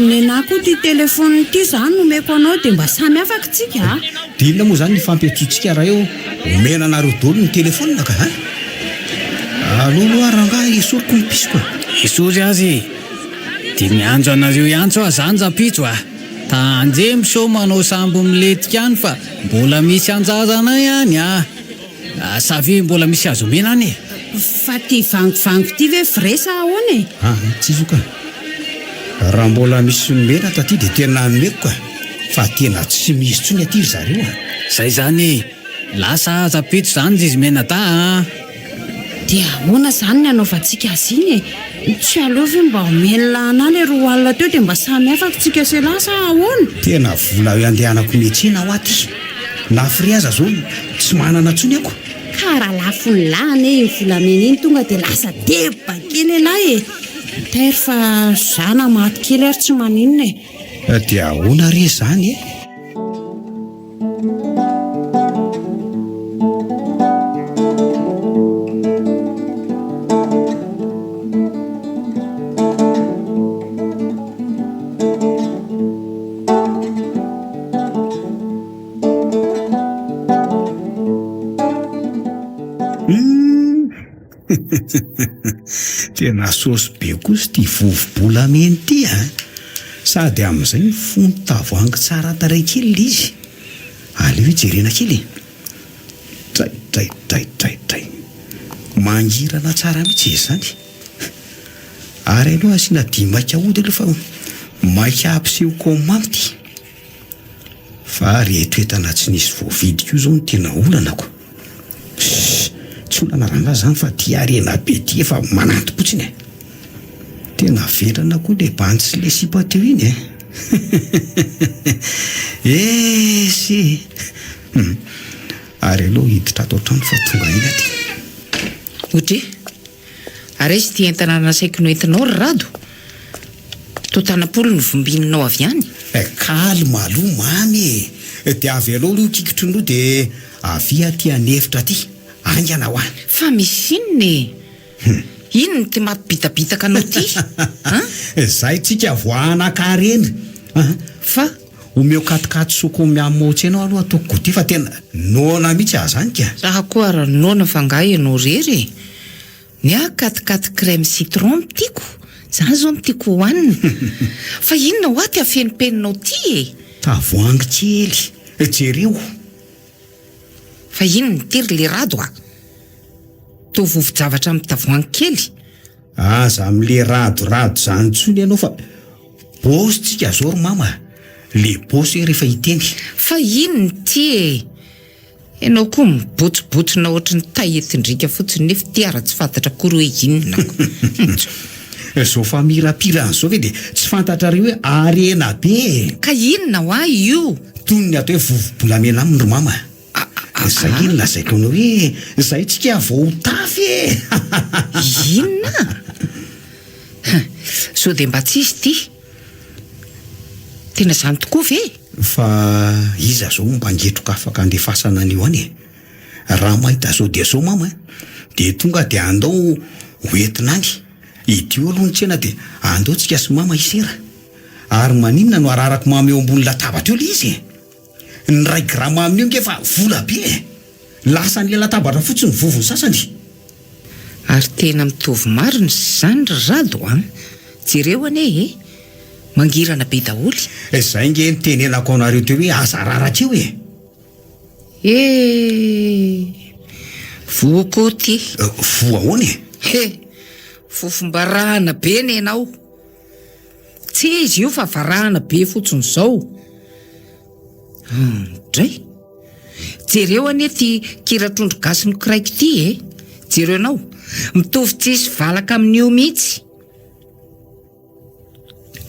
Nenahy koa ty telefôny ty zany nomeko anao dia mba samy afaka tsika. Dia inona moa zany ny fampiatsotsika raha eo omena anareo daholo ny telefônina ka aloha rangahy isoriko ny pisoko. Isory azy dia mianjo anareo iantso zany zapitso tanjemy so manao sambo miletika any fa mbola misy anjazana ihany savy mbola misy azo omena any e. Fa ty vangivango ty ve fresa ahoana e? Tsy izo ka. Raha mbola misy omena taty dia tena nomeko ka. Fa tena tsy misy tsony aty zareo Zay zany lasa zapitso zany izy menata Dia ahoana zany ny anaovantsika azy iny e? Tsy aleova mba omenina ana le roa alina teo dia mba samy afaka tsika selasa ahoana? Tena vola hoe andehanako metsina ho aty. Na fri aza zao tsy manana tsony ako. Ka raha lafo ny lahany iny volamena iny tonga dia lasa deba kely lahy e. Tery fa zana maty kely ary tsy maninona e. Dia ahoana re zany e? Tena sosy be kosa ty vovo-bolamena ty sady amin'izay fony tavoahangy tsara taray kely izy. Aleo hijerena kely tray mangirana tsara mihitsy izy zany. Ary aloha asiana dimaika ody aloha fa maika ampiseho komamy ty. Fa reto entana tsy nisy voavidiko io zao no tena olanako. tsy olana rangahy zany fa tia arena be ty efa mananty potsiny tena verana koa le bandy sy le sipa teo iny esy ary aloha hiditra ato trano fa tonga iny aty ohatry ary izy ty entana nasaiko no entinao ry rado to tanam-polo no vombininao avy any kalma aloha mamy de avy aloha aloha kikitry noa de avy aty anefitra aty angana ho any fa misy ino no ty mampibitabitaka anao ty zay tsika voanakarena fa omeo katikaty soko miamotsy anao aloha ataoko goty fa tena nona mihitsy azany ka raha koa raha nona fangah ianao rery ny akatikaty crème citron mitiako zany zao mitiako hohanina fa inona ho aty afenipeninao ty tavoangy kely jereo fa ino ny tiry le rado to vovon-javatra amin'ny tavoangy kely aza am'le radorado zany tsony ianao fa bosy tsika zao ry mama le bosy rehefa hiteny fa ino ny ty ianao koa mibotsibotsina ohatry ny taetindrika fotsiny nefa ty ara-tsy fantatra kory hoe inona zao fa mirapiran'zao ve de tsy fantatrareo hoe arena be ka inona ho ahy io toy ny atao hoe vovobolamena aminy ry mama zay inona zaiko anao hoe zay tsika vao tafy inona so de mba tsisy ty tena zany tokoa ve fa iza zao mba ngetroka afaka andefasana an'io any raha mahita zao de zao mama de tonga de andao hoentina any idio aloha ny tsena de andao tsika sy mama isera ary maninona no ararako mamy eo ambony latabatra eo le izy ny ray grama amin'io ngefa vola be lasa ny latabatra fotsiny vovony sasany ary tena mitovy marina zany rado jereo ane mangirana be daholy zay nge nitenenako anareo teo hoe aza raratra eo voako ty voa ahoany fofombarahana be ny ianao tsy izy io fa varahana be fotsiny zao dray jereo ane ty kiratrondro gasy no kiraiky ty jereo anao mitovy tsisy valaka amin'io mihitsy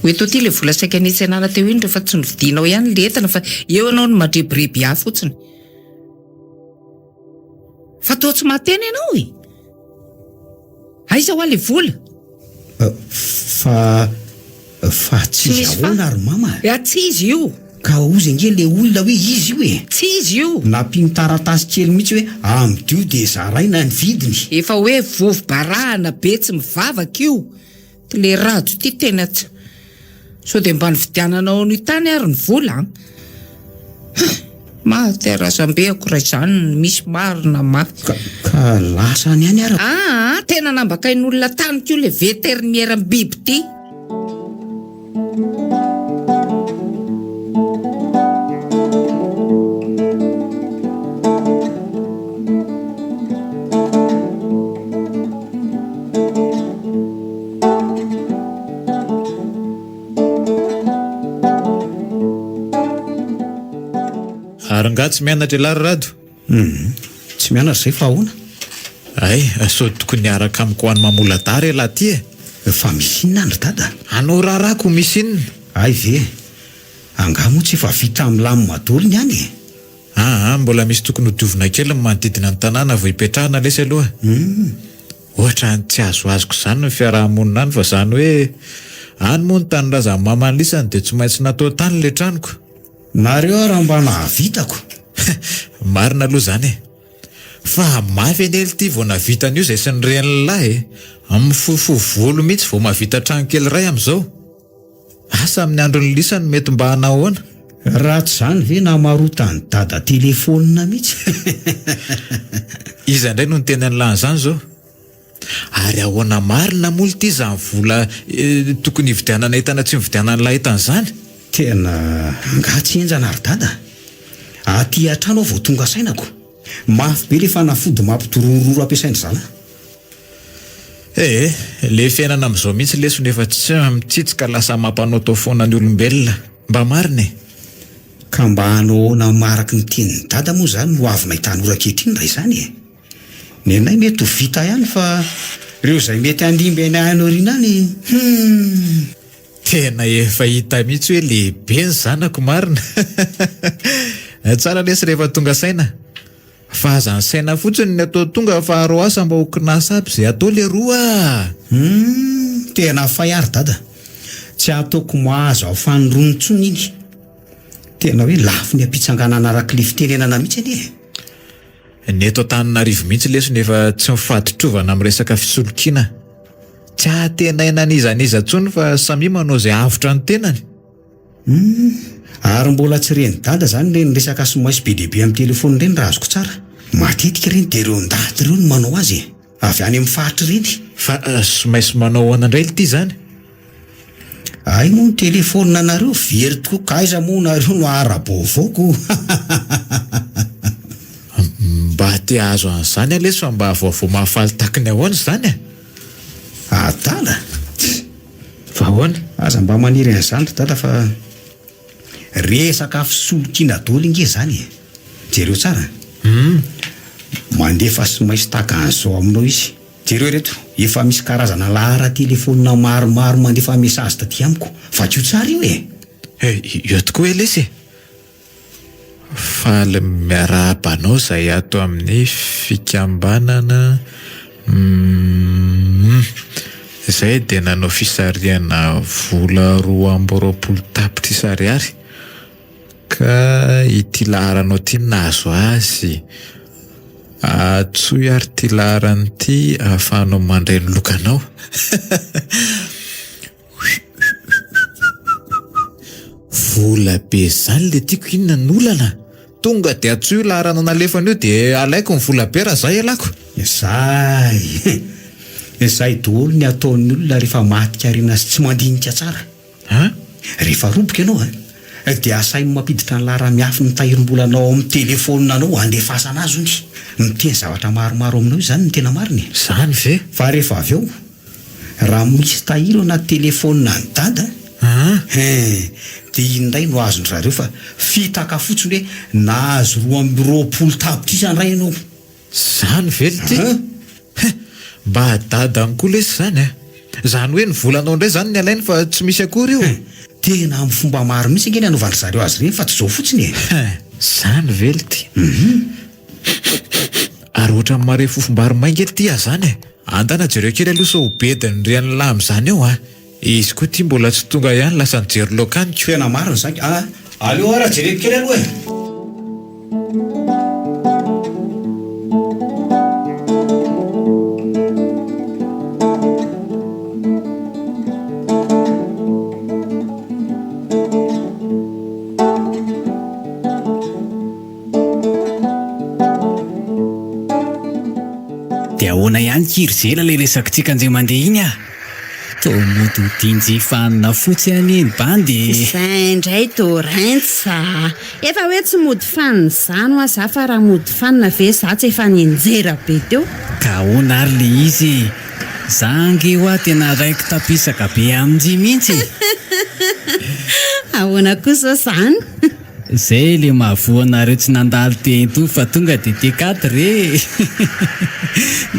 oeto ty le vola saika nitsy anana teo iny rehefa tsy novidinao ihany le entana fa eo anao no madrebirebi ah fotsiny fa toa tsy mateny ianao aiza ho a le vola fa tsy izy ahoana ry mama tsy izy io ka ozy nge le olona hoe izy io tsy izy io nampino taratasy kely mihitsy hoe amdio de zaraina ny vidiny efa hoe vovo-barahana be tsy mivavaka io ty le rado ty tena tsy so de mba nividiananao ny tany ary ny vola materazam-be akoray zany misy marina ka lasany any ara tena nambakain'olona tany kio le veteriniera ny biby ty ary nga tsy mianatra lary rado tsy mianatra zay fa ahoana ay so tokony araka amiko hoany mamoladary laha ty fa misy inona andry dada anao raharako misy inona ay ve anga moa tsy efa vita amin'ny lamy madoliny any mbola misy tokony hodovina kely ny manodidina ny tanàna vao hipetrahana lesy aloha ohatra ny tsy azoazoko zany ny fiarahamonina any fa zany hoe any moa ny tany razany mamanlisany de tsy maintsy natao tany le tranoko nareo raha mba nahavitako marina aloha zany fa mafy enely ty vao navitan'io zay sy nyren'ny lahy amin'ny fofovolo mihitsy vao mahavita trano kely ray am'izao asa amin'ny androny lisany mety mba hanao ahoana raha tsy zany ve namarotany dada telefonina mihitsy iza indray no ny tenany lany zany zao ary ahoana marina moly ty zany vola tokony hividianana entana tsy mividianany lahy entana zany tena ngatsy enjana ary dada aty atrano ao vao tonga sainako mafy be le fanafody mampitorororo ampiasainy zana le fiainana am'izao mihitsy lesony efa tsy mitsitsika lasa mampanao tao foana ny olombelona mba marina ka mba hanao na maraky ny teniny dada moa zany no avy nahitany ora-kehitriny ray zany ny anay mety ho vita ihany fa ireo izay mety andimby anay anoriana any tena efa hita mihitsy hoe lehibe ny zanako marina. Tsara lesy rehefa tonga saina fa aza ny saina fotsiny ny atao tonga fa aro asa mba ho kinasa aby izay atao le roa. Tena fayary dada, tsy ataoko mahazo ao fanondronontsony iny. Tena hoe lafo ny ampitsanganana araky le fitenenana mihitsy anie. Ny eto Antananarivo mihitsy lesy nefa tsy mifahatotrovana amin'ny resaka fisolokiana. Tsy ahatenaina nizaniza tsony fa samy manao izay avotra ny tenany. Ary mbola tsy reny dada zany le ny resaka somaisy be dehibe amin'ny telefony ireny raha azoko tsara. Matetika ireny dia ireo ndaty ireo no manao azy avy any amin'ny fahatry ireny. Fa somaisy manao anandray ity zany? Ay moa ny telefônina anareo very tokoa ka aiza moa nareo no ara-baovaoko. Mba te azo an'izany aleso fa mba vaovao mahafaly takiny ahoana izany Atala fa ahoana? Aza mba maniry an'izany dada fa resaka fisolokiana daholo inge zany. Jereo tsara. Mandefa somaisy tahaka an'izao aminao izy. Jereo reto efa misy karazana lahara telefonina maromaro mandefa mesazy taty amiko. Vakio tsara io io tokoa lesy. Faly miarabanao izay ato amin'ny fikambanana izay dia nanao fisariana vola 2 tapitra isariary ka ity laharanao ity nahazo azy atsoy ary ty laharany ity ahafahanao mandray ny lokanao. Vola be zany le tiako inona ny olana. Tonga dia atsoy laharana nalefana io dia alaiko ny vola be raha zay alako. Izay daholo ny ataon'ny olona rehefa matika ariana sy tsy mandinika tsara. Rehefa roboka ianao dia asainy mampiditra ny lahara miafy ny tahirim-bolanao amin'ny telefôninanao andefasana azy ony. Miteny zavatra maromaro aminao izany ny tena mariny. Zany ve? Fa rehefa avy eo raha misy tahiro anaty telefônina ny dada dia indray no azony zareo fa fitaka fotsiny hoe nahazo 20 tapitra isandray ianao. Zany ve ity? Mba dada any koa lesy zany zany hoe ny volanao indray zany ny alainy fa tsy misy akory io. Tena amin'ny fomba maro mihitsy nge ny anaovan'ny zareo azy ireny fa tsy zao fotsiny zany ve ity? Ary ohatra ny mare fofom-bary mainga ety zany andana jereo kely aloha so ho bediny rian'ny lamy zany eo izy koa ty mbola tsy tonga ihany lasa ny jery lokaniko. Tena mariny zany. Aleo raha jereko kely aloha dia ahoana ihany kirizela le resakitsika anjay mandeha iny mody dinjifanina fotsiny iny bandy. Izay indray dorentsa efa hoe tsy mody fanina izany aza fa raha mody fanina ve za tsy efa ninjera be teo. Ka ahoana ary le izy zangy hoa tena raiky tapisaka be amin'zy mihitsy. Ahoana kosa izany? Zay le mahavoanareo tsy nandalo tento fa tonga dia T4 re.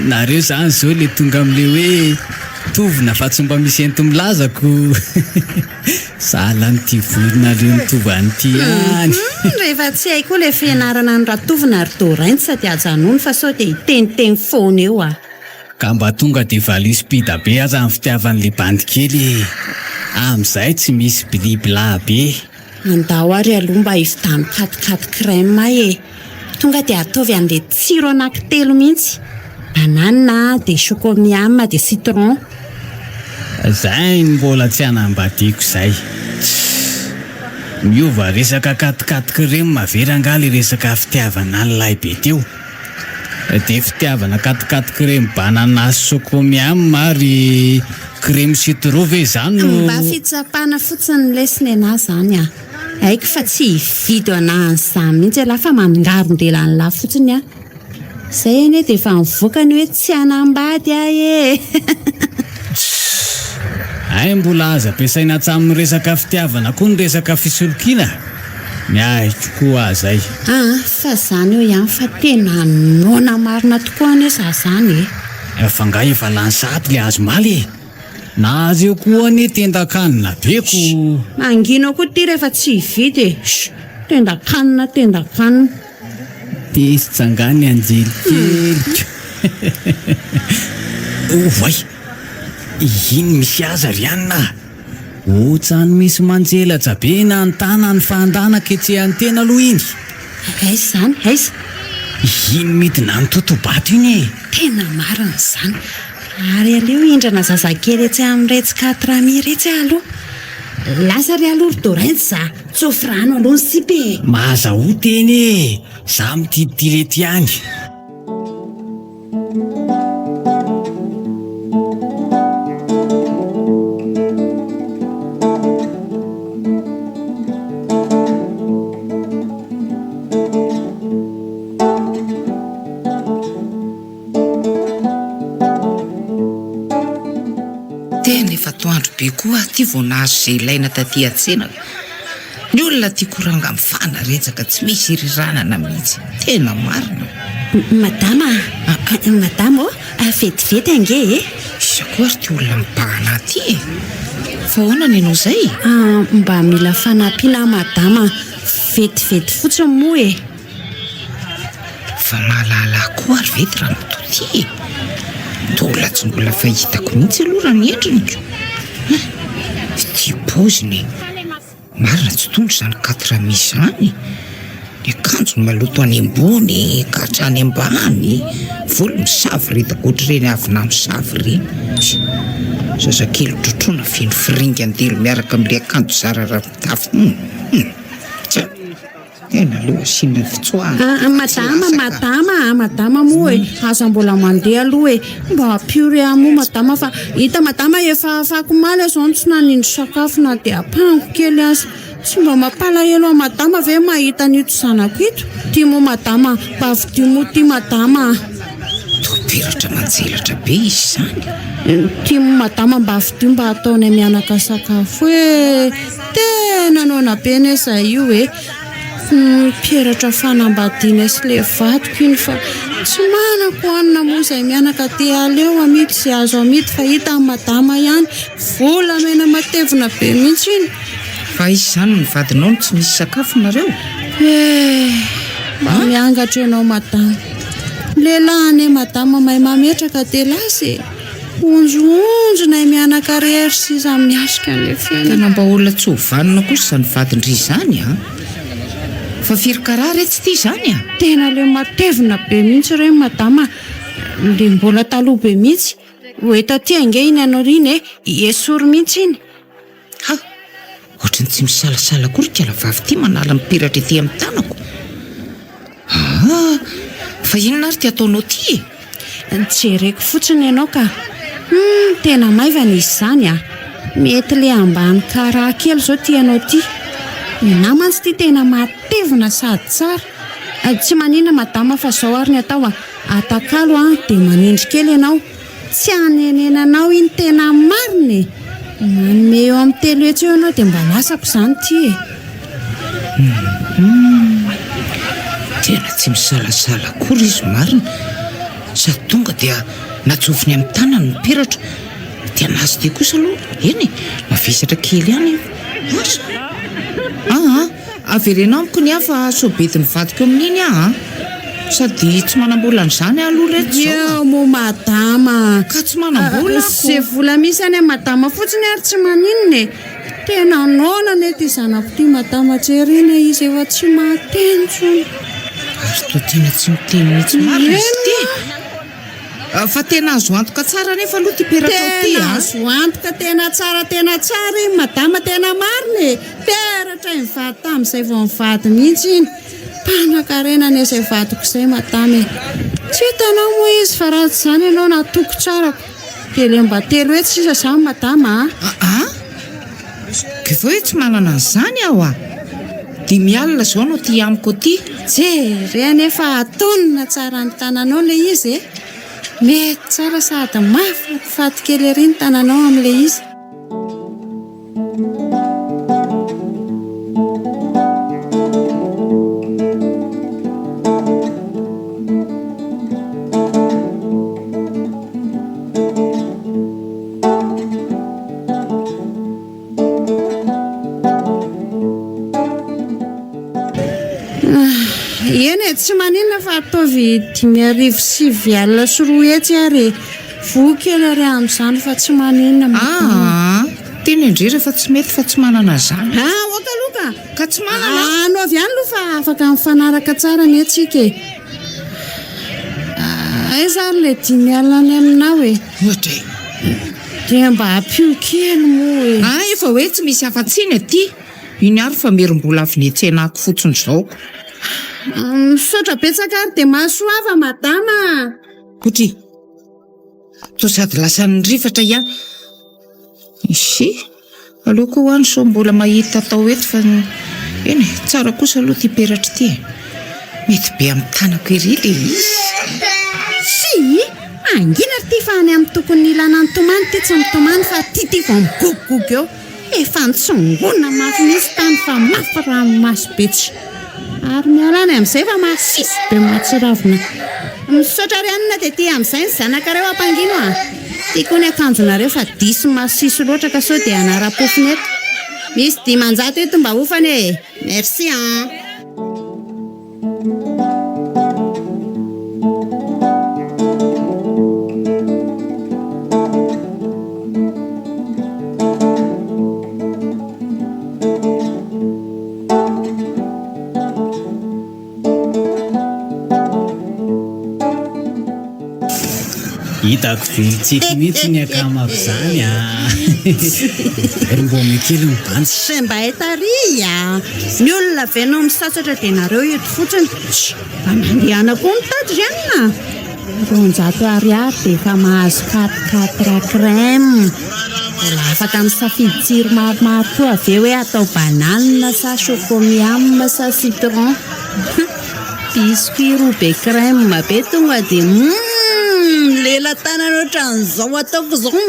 Nareo zany zao le tonga amin'le hoe tovina fa tsy mba misy ento milazako. Sahala nyty vorinareo nitovy an'ity any. Rehefa tsy hay koa le fianarana ny ratovina ry dorentsa dia ajanony fa sao dia hiteniteny foana eo Ka mba tonga dia valiso pida be aza amin'ny fitiavan'le bandy kely. Amin'izay tsy misy bilibila be. Andao ary aloha mba hivita mikatikati crème tonga dia ataovy an'le tsiro anankitelo mihitsy. Banana, dia chocomiam, dia citron. Zay mbola tsy anambadiako izay. Miova resaka katikati crème maveranga le resaka fitiavana an'ilay be teo. Dia fitiavana katikati crème banana chocomiam ary crème citron ve zany no mba fitsapana fotsiny lesiny ana zany haiko fa tsy hividy an'izany mihitsy laha fa mangaron-delany lahy fotsiny Zay ane dia efa nivoaka ny hoe tsy anambady Ay mbola aza ampiasaina hatramin'ny resaka fitiavana koa ny resaka fisolokiana. miaiko koa zay. Fa zany eo ihany fa tena nona marina tokoa anesa zany Efa nga efa lansaty le azo maly e. Na azy eo koa ne tendakanina beko. mangino koa ty rehefa tsy hividy e. Tendakanina Ty sy tsangany anjely keliko. Ovay, iny misy aza ry anina. Ohatrany misy manjelatra be na antana ny fandana ketsehan'ny tena aloha iny. aiza zany aiza Iny midina ny totobato iny e. tena marina zany ary aleo indrana zazakely etsy amin'ny retsy 4 mi retsy aloha lasa ry alorodorainsy za tsofy rano aloha ny sipe Maza ho teny e. Za mitidity rety ihany. Tena efa toandro be koa ty vao nahazo izay ilaina taty an-tsena. Ny olona tia koranga mifana retsaka tsy misy riranana mihitsy. Tena marina. madama madama vetivety ange e Isako ary ty olona mibahana ty e. Fa ahoana ny ianao zay? mba mila fanampiana madama vetivety fotsiny moa e Fa mahalala koa ary vety raha mitoty e. Tola tsy mbola fahitako mihitsy aloha raha ny endriniko. Ty paoziny marina tsy tondro izany 4 mi izany. Ny akanjony maloto any ambony ka hatrany ambany. Volo misavy retako ohatr'ireny avy na misavy ireny. Zazakely trotrona feno firinga andelo miaraka amin'ilay akanjo zara raha mitafy. Tena aloha asiana fitsoahana. madama moa e aza mbola mandeha aloha e mba ampiory moa madama fa hita madama efa afako maly azao tsy nanindro sakafo na dia apango kely azy tsy mba mampalahelo madama ve mahita nito zanako ito ty moa madama bavy moa ty madama Topiratra manjelatra be izy zany. ty moa madama bavy mba ataony mianaka sakafo e tena nona be nesa io e Pieratra fanambadiana sy le vadiko iny fa tsy manako anina moa izay mianaka ty aleo amity sy azo amity fa hita amin'ny madama ihany volamena matevina be mihitsy iny Fa izy zany ny vadinao no tsy misy sakafo nareo. mba miangatra ianao madama lelahany madama mahay mametraka dia lasy onjonjonjona mianaka rehery sy izy amin'ny asika le fiainana Tena mba olona tsy hovanona kosa izany vadindry izany a. Fa firy karaha retsy ty izany a. tena le matevina be mihitsy ireny madama le mbola taloha be mihitsy hoeta ty ange iny anao riny esory mihitsy iny Ha, ohatrany tsy misalasala kory ty alavavy ty manala mipiratra ety amin'ny tanako. Fa inona ary ty ataonao ty e? jereko fotsiny ianao ka tena maivana izy zany a mety le ambany karaha kely zao ty ianao ty namantsy ty tena matevina sady tsara tsy manina madama fa zao ary ny atao atakalo dia manindry kely ianao tsy anenenanao iny tena marina e manome eo amin'ny telo etsy eo ianao dia mba lasako zany ty e Tena tsy misalasala kory izy marina. Sady tonga dia natsofiny amin'ny tanany ny piratra. Dia nazy ty kosa aloha. Eny e, mavesatra kely ihany asa. Averenao amiko ny hafa sobediny vadiko amin'iny sady tsy manambola an'izany aloha reto zao. eo mo madama Ka tsy manambola ako. se vola misy any madama fotsiny ary tsy maninona e tena nona nety zanako ty madama jerena izy efa tsy matentsony Ary to tena tsy miteny mihitsy marina izy ty. Fa tena azo antoka tsara nefa aloha ty piratra ty tena azo antoka tena tsara iny madama tena marina e peratra mivady tamin'izay vao mivady mihitsy iny mpanakarena n'izay vadiko izay madama e tsy hitanao moa izy fa raha tsy izany ianao natoko tsarako dia le mba telo etsy sisa izany madama Kivao hoe tsy manana an'izany aho a. 5 alina zao no ty amiko ty. jereny efa atonina tsara ny tananao le izy e mety tsara sady mafaty kely ery ny tananao amin'le izy Eny tsy maninona fa ataovy 5,7 sy 2 hetsy ary vokely ary amin'izany fa tsy maninona. Teny indrira fa tsy mety fa tsy manana zany. Oka loka Ka tsy manana. anao avy ihany aloha fa afaka mifanaraka tsara ny atsika e. Ay zary le 5 alina any aminao e. Ohatra Dia mba ampio kely moa e. efa hoe tsy misy afa-tsiny aty. Iny ary fa merim-bola avy niantsenako fotsiny zao. Misaotra betsaka ary dia mahasoava madama. Otry. To sady lasa nirifatra ihany. Isy. Aleoko hoany so mbola mahita tao eto fa eny tsara kosa aloha ty peratra ty. Mety be amin'ny tanako ery le izy. Angina ty fa any amin'ny tokony ilana ny tomany ty tsy mitomany fa ty vao migogogogo eo. Efa nitsongona mafy misy tany fa mafy ranomasy betsy. Ary mialana amin'izay fa masisy be matsiravina. Misaotra ry anina dia ty amin'izay ny zanakareo ampangino tiako ny akanjonareo fa diso masisy loatra ka sao dia anara-pofiny eto. Misy 500 eto mba hofany e. Merci hitako velitsika mihitsy ny akamako zany Ry mbo mikely mibantsy. Sy mba etary ny olona venao misasatra dia nareo eto fotsiny. Mba mandehana koa mitady ianina. 200 ariary dia efa mahazo 4 crème. Mbola afaka misafidy tsiro maromaro koa avy eo hoe atao banane sa chocomiam sa citron. Biscuit robe crème be tonga dia lela tanana ohatran'izao ataoko zao.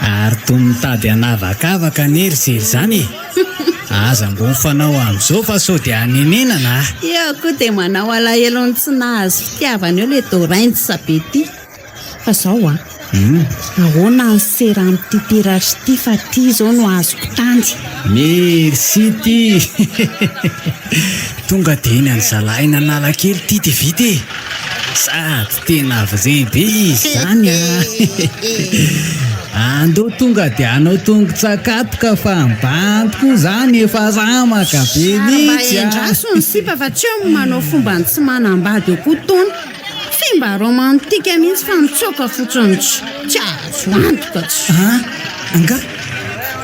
Ary toy mitady anavakavaka nery sery zany. Aza mbo mifanao amin'izao fa sao dia hanenenana. Eo koa dia manao alahelo tsy nahazo fitiavana eo le Doraintsa be ty. Fa zao ahoana ny sera amin'ity peratra ity fa ty zao no azoko tandy. Merci ty. Tonga dia eny any zalaina analakely ty dia vita e. Sady tena avy izay be izy zany andao tonga dia anao tongo tsakatoka fa mibantoko zany efa zamaka be mihitsy endraso ny sipa fa tsy eo manao fomba ny tsy manambady eo koa tony. Tsy mba romantika mihitsy fa mitsoka fotsiny tsy azo antoka tsy.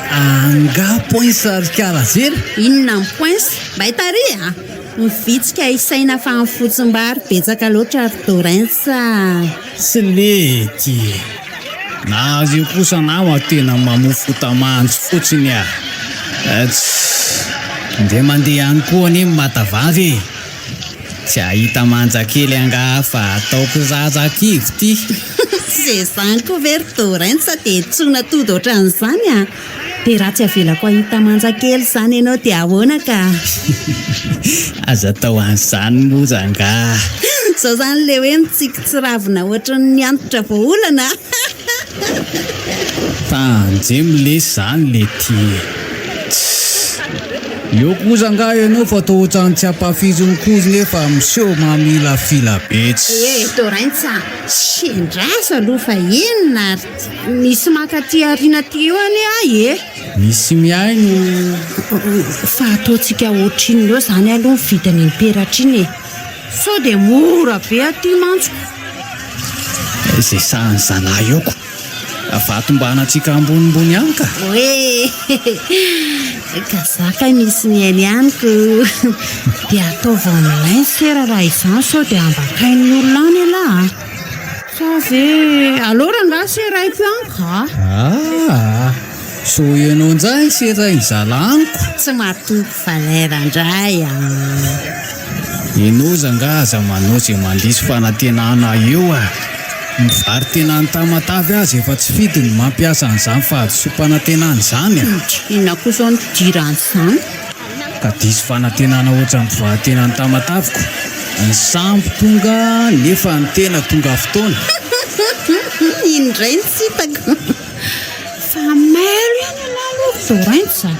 Anga poinsa rikala zera. Inona ny poinsa? Mba hitary mivitsika isaina fa ny fotsim-bary betsaka loatra ry Doraintsa. Sy lety. Na azy io kosa nama tena mamofo tamanjo fotsiny Nde mandeha ihany koa any matavavy. Tsy ahita manjakely anga fa ataoko zazakivy ty. Zay zany koa ve ry Doraintsa dia tsona tody ohatran'izany dia raha tsy avelako ahita manjakely zany ianao dia ahoana ka? Aza tao an'izany moa zanga. Zao zany le hoe mitsiky tsy ravina ohatran'ny antitra voaolana. Tanjemy lesy zany le ty. Io kosa nga ianao fa atao ohatrany tsy hampafizony kozy nefa miseho mamila fila betsy. Doraintsa tsy endrasa aloha fa inona misy makaty ariana ty eo any misy miaino fa ataontsika ohatriny leo zany aloha ny vidiny ny peratra iny sao dia mora be aty mantsoko. Izay sahany zanahy ioko afatombanantsika ambonimbony ihany ka. Ka zaka misy miainy ihanyko dia ataovy online sera raha izany sao dia ambakain'ny olona any alahy. Sa ve alora nga seraiko ihany ka? So ianao ndray serainy zalaniko. Tsy mahatompo valera ndray Ianao zanga aza manao izay mandisy fanantenana eo mivary tena ny tamatavy azy efa tsy fidy ny mampiasa an'izany fahadisom-panantenana izany Inona kosa ny diran'izany? Ka diso fanantenana ohatra mivary tena ny tamataviko. Ny sambo tonga nefa ny tena tonga fotoana. Indray ny sitako. Fa mailo ihany aloha Doraintsa.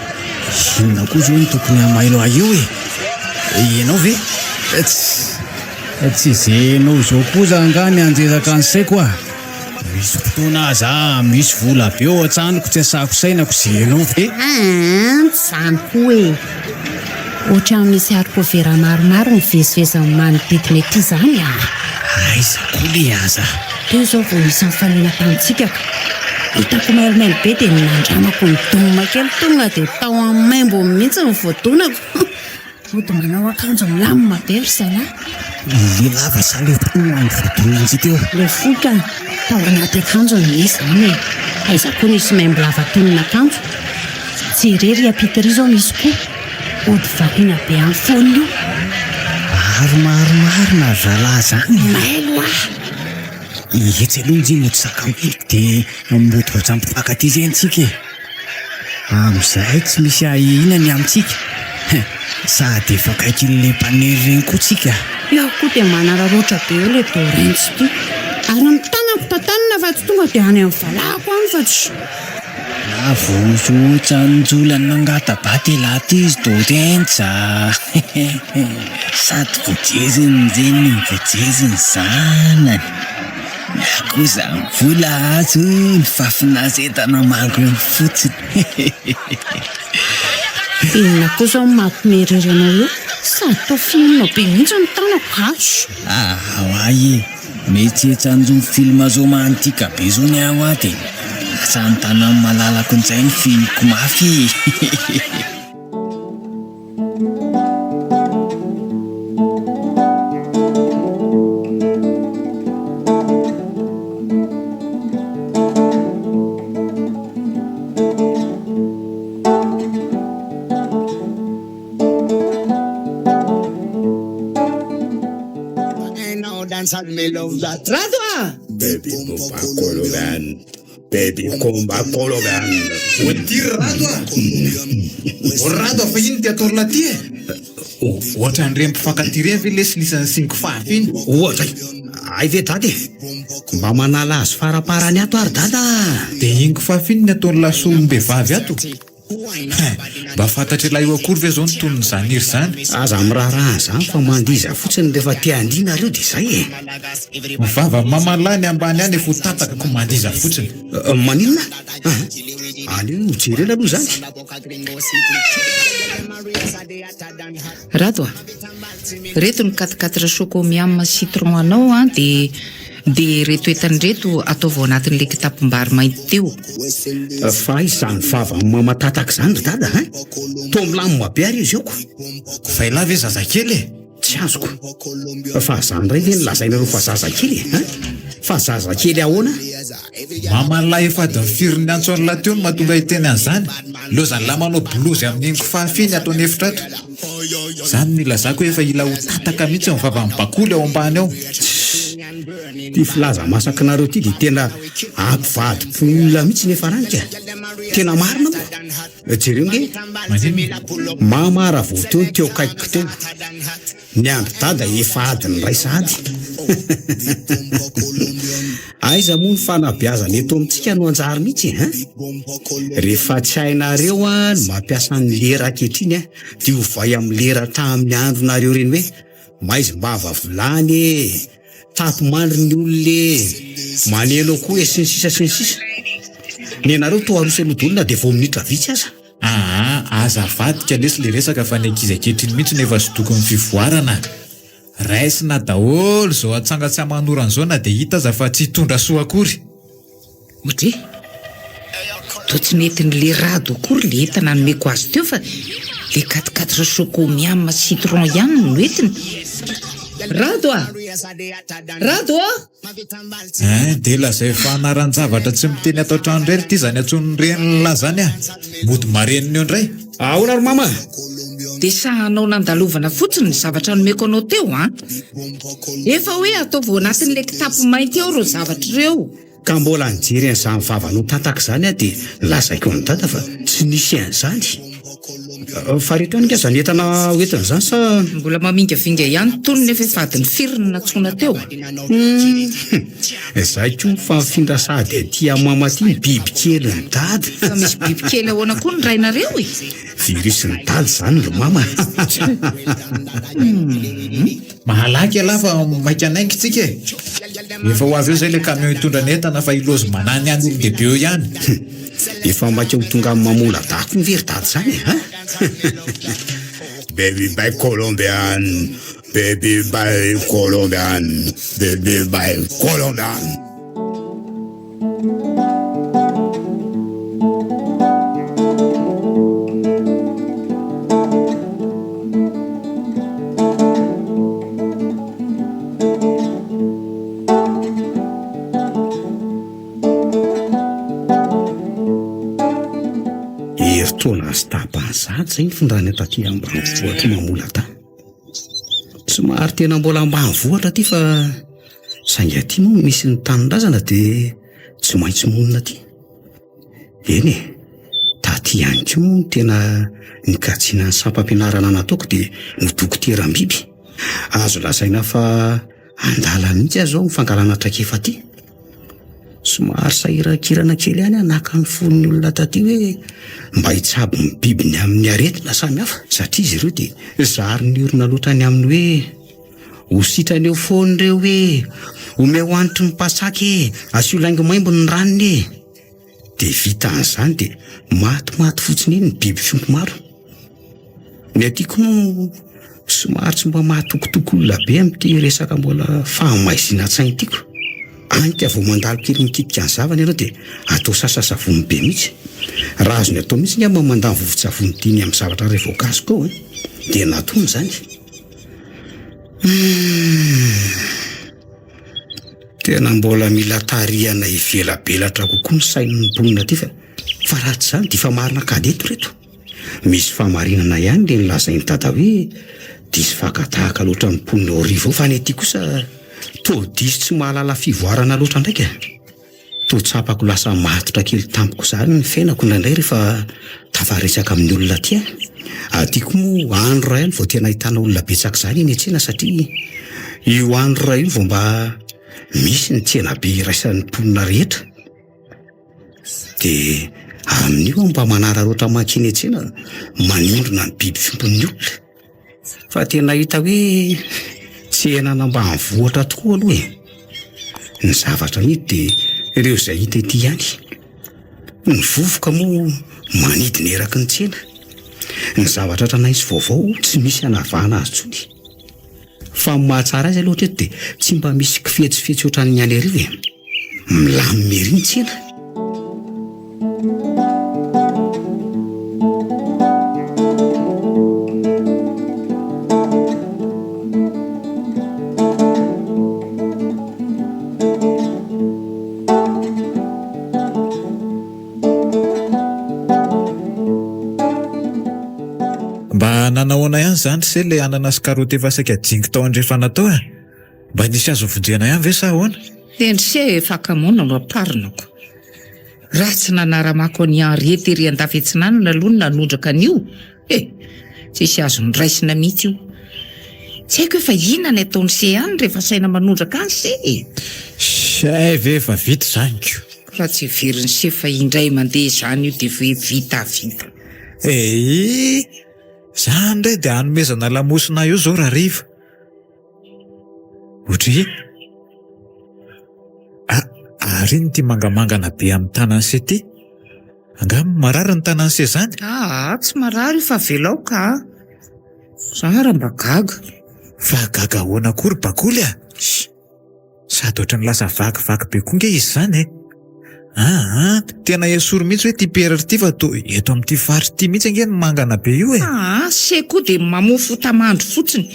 Inona koa zao ny tokony hamailo ahy io ianao ve tsy zenao zao koza angany anjezaka ny saiko a. Misy fotoana za misy vola be ao an-tranoko tsy asako sainako zenao ve. Zany koa hoe ohatra misy arikovera maromaro mivezivezy amin'ny manodidina ety izany a. Aiza koa le aza. Teo izao vao misy mifanena tamintsika ka hitako mailomailo be dia nandramako ny donoma kely tonga dia tao amin'ny maimbo mihitsy ny voadonako. Mody manao akanjo milamina be ry zalahy. Le lava sa le tonga ny voadonantsika eo. Le foka tao anaty akanjo ny izany. Aiza koa nisy maimbo lava tonina akanjo. Jerery apitry izao misy koa. Ody variana be amin'ny foana io. Ary maromaro zalahy zany. Mailo ah. Etsy aloha njeny tsy sakambeloko dia mboto tsampifakaty zay antsika e. Amin'izay tsy misy ahinany amintsika. Sady efa kaikin'le mpanery reny koa tsika. Iaho koa dia manararoatra be eo le dorentsy ty. Ary ny tanako tantanina fa tsy tonga dia any amin'ny valako any fa tsy. Na vozotra njolany nangatabaty laty izy dorenja. Sady vojeziny njeny vojeziny zanany. Koza vola azo ny fafinazetana mango ny fotsiny. Inona koa izao mampimery anao io? Sady tao fihinana be mihitsy ny tanako gasy. Ahy mety etsanjo film romantika be zao ny aho aty. Sany tana malalako an'izay ny filmiko mafy. Rado ah! Baby Komba Kologan. Baby Komba Kologan. Otiry rado a. O rado fa iny ty atao laty e. Ohatra andreny mpifankaty ve lesilisan'ny 5 fafy iny. Ohatra ay ve dady mba manala azy faraparany ato ary dada. Dia iny fafy iny ny ataon'ny lasolom-behivavy ato. Mba fantatry ilay io akory ve zao ny tonony izany iry izany. Aza miraharaha izany fa mandiza fotsiny rehefa te andina reo dia izay e. Mivava mamalany ambany any efa ho tatakako mandiza fotsiny. Maninona? Any io jerena aloha zany. Rado ah, reto ny 4 choco miam citron anao a dia reto entany reto ataovao anatin'le kitapom-bary mainty teo. Fa izany vava mamatataka izany ry dada ha? Toa milamina be ary izy eoko. Fa ilay ve zazakely e? Tsy azoko. Fa izany ray ve nilazainareo fa zazakely ha? Fa zazakely ahoana? Mamalahy efa adiny firiny antso any laty eo no mahatonga hiteny an'izany. Lozany lahy manao blozy amin'ny ingo fafy iny ataony efitratra. Izany no ilazako efa ila ho tataka mihitsy mivava amin'ny bakoly ao ambany ao. Ty filaza masakinareo ty dia tena ampivady-polona mihitsy nefa ranika. Tena marina moa. Jereo nge mamara vao teo ny teo kaikiko teo. Ny andro dada efa adiny ray sady. Aiza moa ny fanabeazana eto amintsika no anjary mihitsy ha? Rehefa tsy hainareo a no mampiasa ny lera ankehitriny a dia hovay amin'ny lera tamin'ny andronareo reny hoe maizimbava vilany e, tapomandry ny olona maneno koa e sy ny sisa. Ny anareo toa arosa lodolona dia vao minitra vitsy aza. Azavadika lesy le resaka fa ny ankizy ankehitriny mihitsy nefa sy tokony fivoarana. Raisina daholo zao atsangatsy amanoran zao na dia hita aza fa tsy hitondra soa akory. Ohatry toa tsy netin'le rado akory le entana nomeko azy teo fa le 4 choco miam citron ihany no entiny. Rado ah! Rado ah! Dia lazay fa anaran-javatra tsy miteny atao trano iray ty zany antsony reniny lahy zany a. Mody mareniny eo indray. Ahoana ry mama? Dia sahanao nandalovana fotsiny ny zavatra nomeko anao teo a. Efa hoe ataovao anatin'le kitapo mainty eo reo zavatra ireo. Ka mbola nijery an'izany vava no tataka izany a dia lazaiko ny dada fa tsy nisy an'izany. Fa reto ihany nga zany entana hoentina izany sa mbola mamingavinga ihany tony nefa efadiny firiny natsoina teo. Zahay koa fa findrasady aty amamaty biby kely ny dady. Fa misy biby kely ahoana koa ny rainareo e. Virus ny dady zany ro mama. Mahalaky ala fa maikanaingy tsika e. Efa ho avy eo zay le camion hitondra n'entana fa ilozy manany anjy ny debe eo ihany. Efa maika ho tonga amin'ny mamola dako ny very dady zany e. Baby by Colombian, baby by Colombian, baby by Colombian. Eritaona sy tapan'izady zay ny fondrany taty ambanivohitra mamola ta. Somary tena mbola ambanivohitra aty fa saingy aty moa misy ny tanindrazana dia tsy maintsy monina aty. Eny e, taty ihany koa moa tena nikajiana ny sampam-pianarana nataoko dia ny dokoteram-biby. Azo lazaina fa andala mihitsy aho zao mifangalana traikefa aty. Somary sahirakirana kely ihany naka ny fon'ny olona taty hoe mba hitsabo ny bibiny amin'ny aretina samy hafa satria izy ireo dia zary ny orona loatra ny amin'ny hoe ho sitrany eo foany ireo hoe omeo antony ny pasaky asio laingo maimbo ny ranony e. Dia vita an'izany dia matimaty fotsiny iny ny biby fiompy maro. Ny aty koa moa somary tsy mba mahatokotoko olona be amin'ity resaka mbola fahamaizina an-tsainy tiako. Anka vao mandalo kely mikitika ny zavany ianao dia atao sasasavony be mihitsy. Raha azony atao mihitsy ny mandany vovon-tsavony diny amin'ny zavatra rehefa voankazo koa dia natony izany. Tena mbola mila tarihana ivelabelatra kokoa ny sain'ny mponina aty fa ratsy izany dia fa marina kadeto reto. Misy fahamarinana ihany dia nilazainy dada hoe diso fakatahaka loatra ny mponina orivo fa ny aty kosa to diso tsy mahalala fivoarana loatra ndraika. To tsapako lasa matotra kely tampoko izany ny fiainako indraindray rehefa tafaresaka amin'ny olona aty. Aty koa moa andro iray vao tena ahitana olona betsaka izany eny an-tsena satria io andro iray io vao mba misy ny tsena be iraisan'ny mponina rehetra. Dia amin'io mba manararoatra makeny an-tsena maniondrona ny biby fiompin'ny olona. Fa tena hita hoe tsena ambanivohitra tokoa aloha e. Ny zavatra hita dia ireo izay hita ety ihany. Ny vovoka moa manidina eraky ny tsena. Ny zavatra tranaisy vaovao tsy misy hanavahana azy tsony. Fa mahatsara azy aloha eto dia tsy mba misy kifetsifetsy ohatran'ny any arivo e. Milamy ery ny tsena. Mba nanahoana ihany zany se le anana sy karoty efa saika jingy tao andrefa natao e. Mba nisy azo vonjena ihany ve sa ahoana? Tendrise fakamoana no aparinako. Ratsy nanaramako ny arety ery andafetsinanana aloha nanondraka an'io. Tsisy azo niraisina mihitsy io. Tsy haiko efa inona ny ataony se ihany rehefa saina manondraka any se. Say ve efa vita zany ko. Raha tsy veriny se fa indray mandeha izany io dia vita. Zany ndray dia hanomezana lamosina io zao raha riva. Ohatry ary ny ty mangamangana be amin'ny tananse ty. Angamba marary ny tananse zany. Tsy marary fa velao ka. Sara mba gaga. Fa gaga ahoana kory bakoly a? Sady ohatran'ny lasa vakivaky be koa nge izy zany e. Tena esory mihitsy hoe ty peratra ty fa to eto amin'ty faritra ty mihitsy ange ny mangana be io e. Se koa dia mamofo tamandro fotsiny.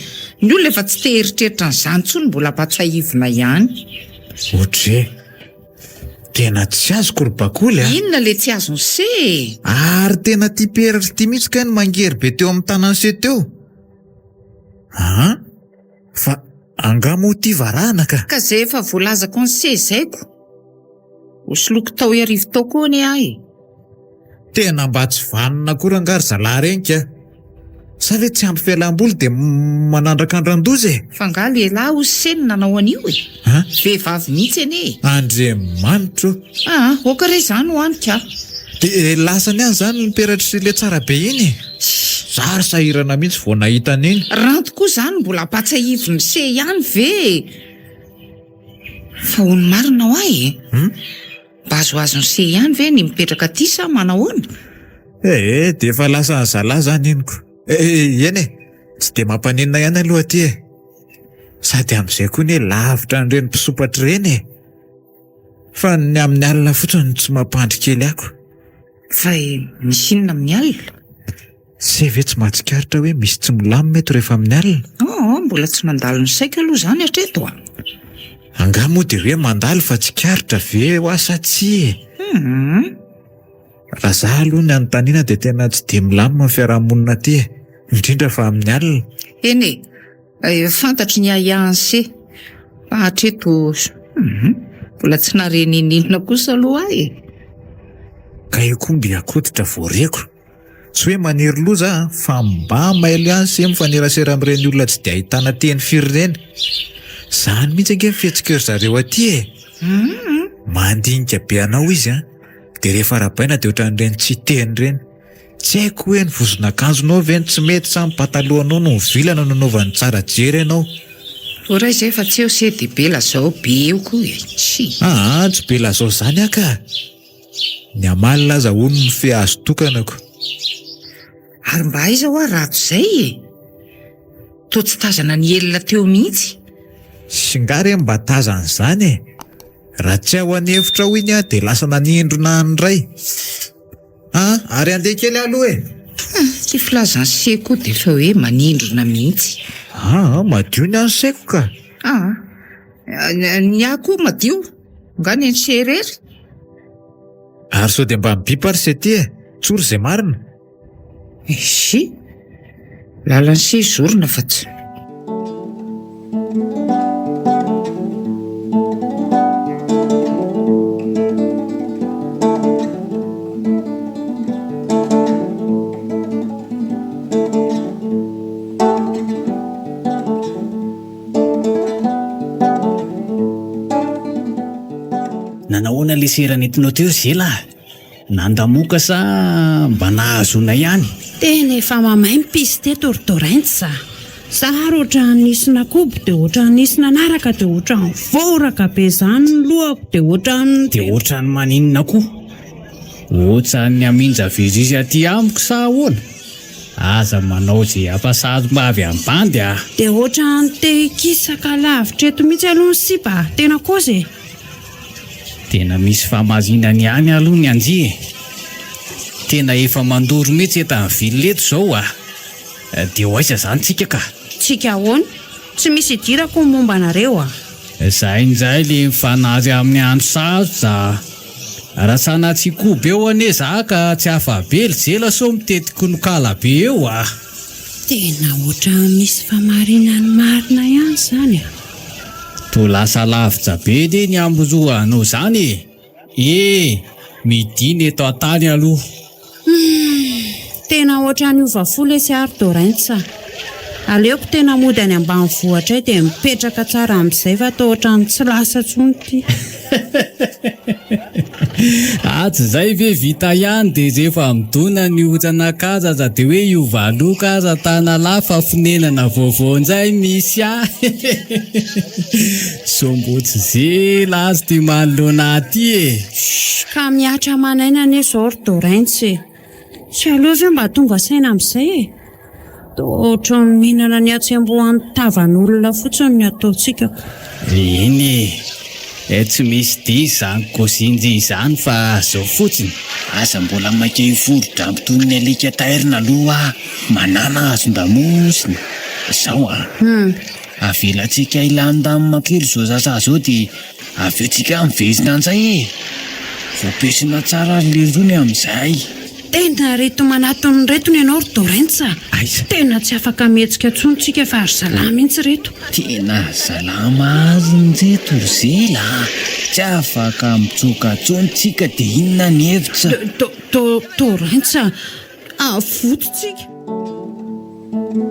Ny olona efa tsy te eritreritra n'izany tsony mbola ampatsahivina ihany. Ohatry tena tsy azoko ry bakoly a. Inona le tsy azony se? Ary tena ty peratra ty mihitsy ka ny mangery be teo amin'ny tananse teo. Fa angamo ty varahana ka. Ka zay efa voalazako ny se zaiko. Hosoloko tao arivo tao koa ny ahy. Tena mba tsy vanona kory angary zalahy reny ka. Sa ve tsy ampy fialam-boly dia manandraka andran-doza e? Fa nga lehilahy ho seny nanao an'io e. Ha? Vehivavy mihitsy anie e. Andriamanitra. Oka re zany hoanika. Dia lasany ihany zany ny peratra le tsara be iny. Zary sahirana mihitsy vao nahita an'iny. Ranto koa zany mbola patsahivy ny se ihany ve. Fa ho ny marina ho ahy e. Mba azoazo ny se ihany ve ny mipetraka aty sa manahoana? Dia efa lasa ny zalahy zany iniko. Eny e, tsy dia mampanina ihany aloha aty e. Sady amin'izay koa ny lavitra n'ireny mpisopatra ireny e. Fa ny amin'ny alina fotsiny tsy mampandry kely ako. Fa misy inona amin'ny alina? Tsy ve tsy mahatsikaritra hoe misy tsy milamy mety rehefa amin'ny alina? Mbola tsy nandalo ny saika aloha zany hatreto a. Anga moa dia hoe mandalo fa tsy karitra ve ho asa tsy e. Raha za aloha ny anontaniana dia tena tsy dia milamina ny fiarahamonina aty e, indrindra fa amin'ny alina. Eny e, fantatry ny ahihany se. Fa hatreto mbola tsy narenin'inona kosa aloha ahy e. Ka io koa mby akoditra voareko. Tsy hoe maniry loza fa mba mailo ihany se mifanerasera amin'ireny olona tsy dia ahitana teny firy ireny. Zany mihitsy ange fihetsika zareo aty e. Mandinika be anao izy dia rehefa rabaina dia ohatran'ireny tsy teny ireny. Tsy haiko hoe ny vozon'akanjonao ve tsy mety sa ny patalohanao no vilana nanaovany tsara jery ianao. Ora izay fa tsy eo se dia be lazao be eo koa e. Tsy be lazao zany aka. Ny amalina aza hono ny fe azo tokanako. Ary mba aiza ho rato izay e. To tsy tazana ny elona teo mihitsy. Singary mba tazana izany e. Raha tsy ao any hevitra ho iny dia lasa nanindrona an'iray. Ary andeha kely aloha e. Tsy filazany se koa dia efa hoe manindrona mihitsy. Madio ny ansaiko ka. Ny ahy koa madio. Nga ny serery. Ary sao dia mba mibipary se ty e. Tsory izay marina. Lalany se zorona fa tsy. Nanahoana le serana entinao teo zela? Nandamoka sa mba nahazona ihany? Tena efa mamay mpisy teto Dorentsa. Sahary ohatran'ny nisina kobo dia ohatran'ny nisina naraka dia ohatran'ny voraka be zany ny lohako dia ohatran'ny maninona koa? Ohatran'ny aminja vizizy aty amiko sa ahoana? Aza manao izay ampasady mba avy am-bandy a. Dia ohatran'ny te-kisaka lavitra eto mihitsy aloha ny sipa. Tena koza e. Tena misy fahamazinany ihany aloha ny anjy. Tena efa mandoro mihitsy eto amin'ny villeto izao a. Dia ho aiza zany tsika ka? Tsika ahoana? Tsy misy idirako ny momba anareo a. Izay indray le mifanazy amin'ny andro sarotra. Raha sanatsy koba eo ane za ka tsy afabely zela so mitetiko nokala be eo a. Tena ohatran'ny misy famarinany marina ihany zany a. To lasa lavitra be de ny amboroanao zany e. Midiny eto an-tany aloha. Tena ohatran'ny ovafolo sy ary Dorentsa. Aleoko tena mody any ambanivohitra dia mipetraka tsara amin'izay fa toa ohatran'ny tsy lasa tsony ty. Tsy zay ve vita ihany dia rehefa midona ny otranakaza aza dia hoe iovaloka aza tana lafa fonenana vaovao indray misy sombotsy zela azy ty manoloana aty e. Ka miatra manaina ane zao Dorentsa. Tsy aleova ve mba tonga saina amin'izay e. Ohatran'ny mihinana ny atsembohan'ny tavan'olona fotsiny ny ataontsika. Iny tsy misy dia izany kosinjy izany fa zao fotsiny. Aza mbola maika hivoro-drambo toy ny alika tairina aloha manana azon-damosina. Zao avelantsika ilan-damy makely zao zasa zao dia avy eo tsika mivezina an'izay e. Voapesina tsara le rony amin'izay. Tena reto manatony retony ianao Dorentsa. Tena tsy afaka mihetsika tsontsika fa ary salama mihitsy reto. Tena salama azy ny reto zela. Tsy afaka mitsoka tsontsika dia inona ny hevitra. Dorentsa, avototsika. Inona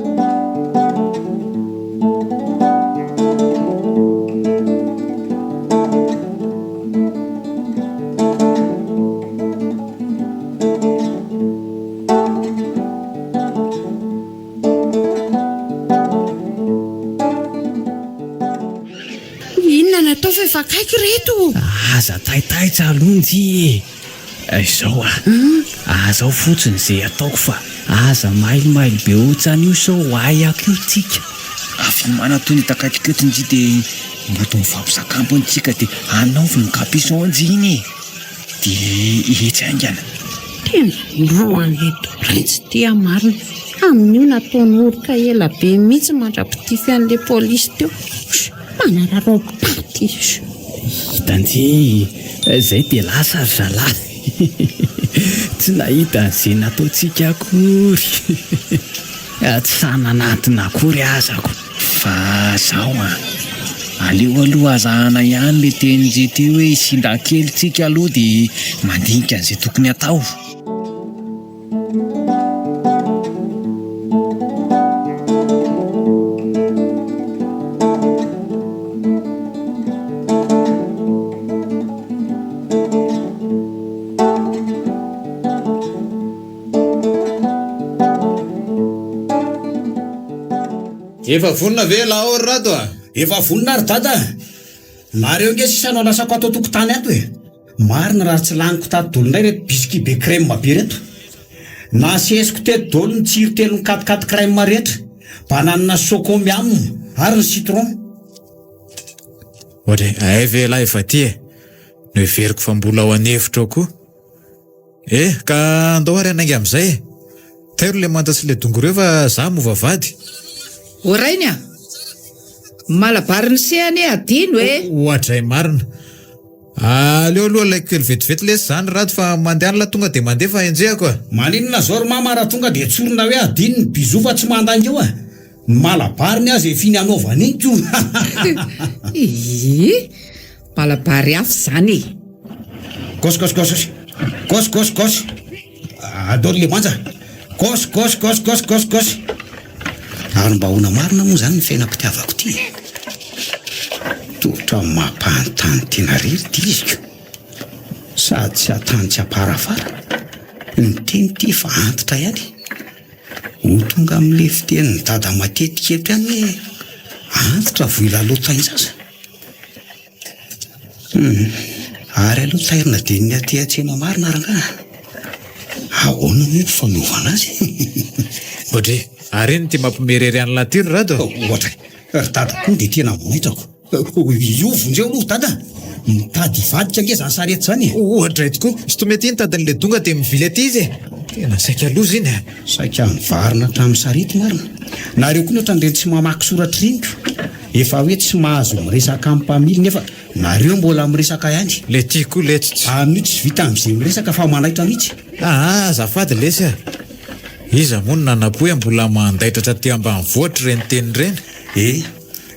natao vehivakaiky reto? Aza taitaitra alonjy izao azao fotsiny izay ataoko fa aza mailomailo be ohatrany io sao ahiako io tsika avy manatony hitakaikiketiny dia mba to mifampisakamponytsika dia anaovy ny kapison anjiny dia ihetsy aingana tena lohan'leto raitsy tia marina amin'io nataony oroka ela be mihitsy mandrapitify an'le polisy teo manararao paty izy hitanjy izay dia lasa ry zalahy tsy nahita an'izay nataontsika akory tsy sananatina akory azako fa zao aleo aloha azahana ihany le tenin'izay teo hoe isinda kelyntsika aloha dia mandinika an'izay tokony atao efa vonina ve lahory rato efa vonina ary dada nareo nge sisanao lasako atao tokotany ato marina raha tsy laniko tady-dolonay reto bisky be crème be reto nasesiko teto dolo ny tsiro telo ny katikaty crème rehetra bananina socomi aminy ary ny citron ohatra ay ve lahy efa ty no heveriko fa mbola ao anevitra ao koa ka andao ary anaingy am'izay tairo le mantasy le dongoreo fa za movavady orainy malabariny sehany adino ohatra marina aleo aloha laiko kely vetivety lesy zany rato fa mandeha la tonga dia mandeha fa enjehako maninona zao ry mamara tonga dia tsorina hoe adino ny bizo fa tsy mandangeo malabariny azy efiny anaovaniko malabary afy zany kosy adao le manja kosy ary mba hona marina moa zany ny fiainam-pitiavako ty totra mampahantany tena rery ty iziko sady tsy atany tsy aparafara ny teny ty fa antitra ihany ho tonga amin'le fiteniny dada matetiketry any hoe antitra voilalotaizaza ary aloha tairina dia ny aty atsena marina aranga ahoana hoe fanaovana azy ohatra ary iny ty mampimerery any latiry rato ohatra ry dada koa dia tena manaitako iovonzeo aloha dada mitady vadika nge zany sarety zany ohatra tokoa sy to mety iny tadan'le donga dia mivily aty izy tena saika loza iny saika mivarina hatramin'ny sarety marina nareo koa ny ohatran'ireny tsy mamaky soratra riniko efa hoe tsy mahazo miresaka amin'ny mpamily nefa nareo mbola miresaka ihany le tia koa letsy amin'io tsy vita amin'izay miresaka fa manaitra mihitsy zafady lesy iza mono nanapoe mbola mandaitra ty ambany voatra reny teny reny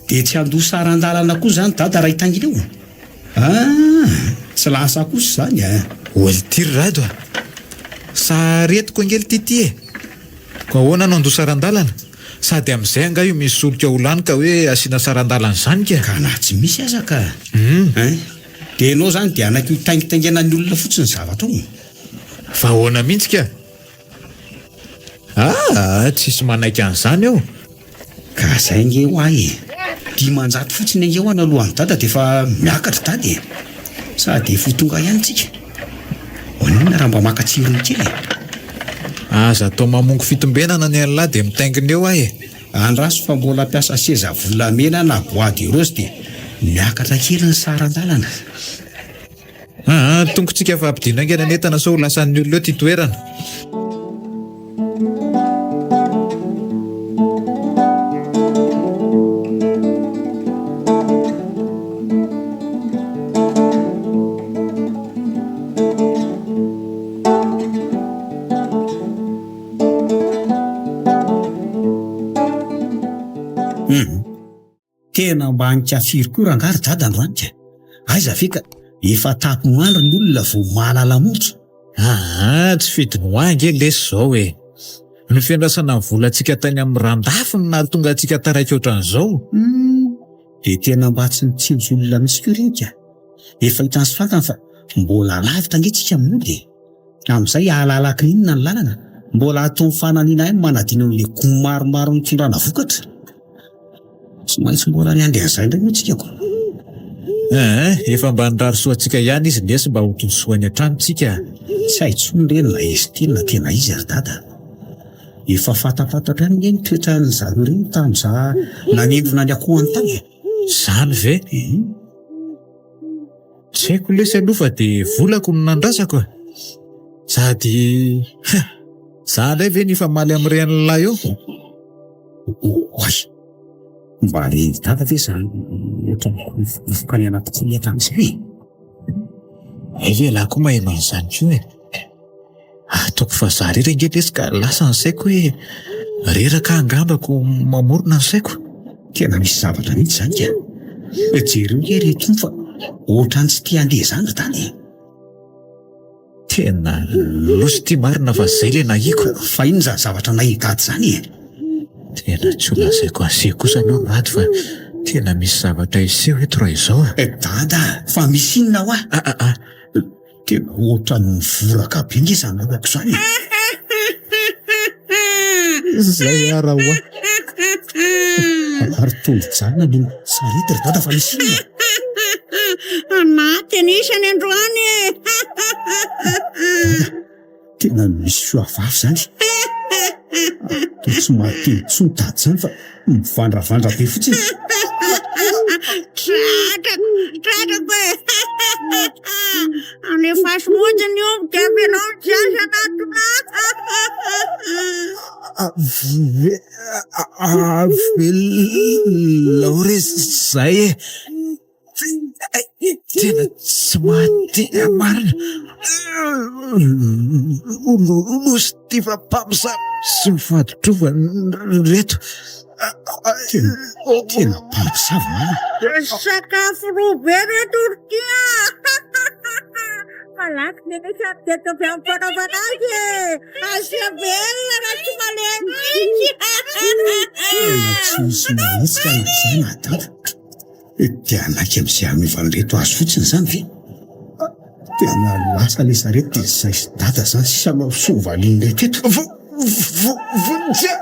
dia tsy andoha sarandalana koa zany dada raha hitangina eo tsy lasa kosa zany oltiry rato saretiko angely tity ko ahoana no andoha sarandalana sady amin'izay anga io misy solika olany ka hoe asiana sarandalana zany ka na tsy misy aza ka dia anao zany dia anaiky taingitaingena ny olona fotsiny zavatra ao fa ahoana mihitsy ka tsisy manaiky an'izany eo ka zay nge ho ahy dimanjato fotsiny ange ho ana alohan'ny dada dia efa miakatra dady sady efa tonga ihany tsika hoanina raha mba makatsirony kely aza atao mamongo fitombenana ny an'lahy dia mitaingina eo ahy andraso fa mbola mpiasa seza volamena na boady rosy dia miakatra kely ny sarandalana tongotsika fa ampidinangena netana sao lasan'ny olona eo ty toerana tena mba hanikafiry koa rangary dada androanyka aiza fika efa tapo andro ny olona vo mahalala motso tsy fidiny ho ange lesy zao ny fiandrasana ny volantsika tany amin'ny randafo no nahatonga antsika taraiky ohatran'izao. Dia tena mba tsy nitsitsy olona misy korinka. Efa hitany sy fantany fa mbola lavitra angetrika amin'olo. Amin'izay ahalalaky inona ny lalana, mbola atao fananiana ihany manadina amin'ilay gomo maromaro mitondrana vokatra. Tsy maintsy mbola ny andehan'izay indray moa tsika ko. Efa mba nirary soantsika ihany izy nesy mba ho tonsoany an-tranontsika. Tsy haintsony ireny na izy teny na tena izy ary dada. Efa fantapantatra ihany ny toetrany zareo ireny tamin'izaho nanindrona ny akoho an-tany. Zany ve? Tsy haiko lesy aloha fa dia volako no nandrasako. Sady za indray ve ny famaly amin'ireny lahy eo? Oay, mba reny dada ve zany vokany anaty ny hatramin'izay? Ve lahy koa mahay man'izany koa ataoko fa za rery ange lesy ka lasa ny saiko hoe reraka angambako mamorona ny saiko. Tena misy zavatra mihitsy zany ka. Jereo ke reto fa ohatrany tsy tia andeha zany tany. Tena losy tia marina fa zay le nahiko. Fa ino zany zavatra nahitady zany? Tena tsy ho lazaiko aseho kosa aloha maty fa tena misy zavatra iseho eto raha izao. Dada, fa misy inona ho tena ohatrany mivoraka be nge zany lavako zany. Zay ara hoa. Ary tondrojana no sarety ry dada fa misy inona? Anaty anisany androany. Tena misy soavavy zany. Tsy mahateny tsy mitady zany fa mivandravandra be fotsiny. Tratrako e. Any fasimojiny io migabenao mijaza anatona. Laure zay e. Tena tsy mahateny marina. Nosy tia fampamosavy sy mifatotrova reto. Tena mpamosavy marina. Sakafo robe reto tia. Malaky nene teto avy amin'ny fanaovana azy e. Asia velona raha tsy malemy mihitsy. Tsy misy mahitsy ka izay nadada. Dia anaky amin'izay amivany reto azo fotsiny zany ve? Tena lasa le zareo dia izay sy dada zany sisa maosovaliany reto eto. Vonjea!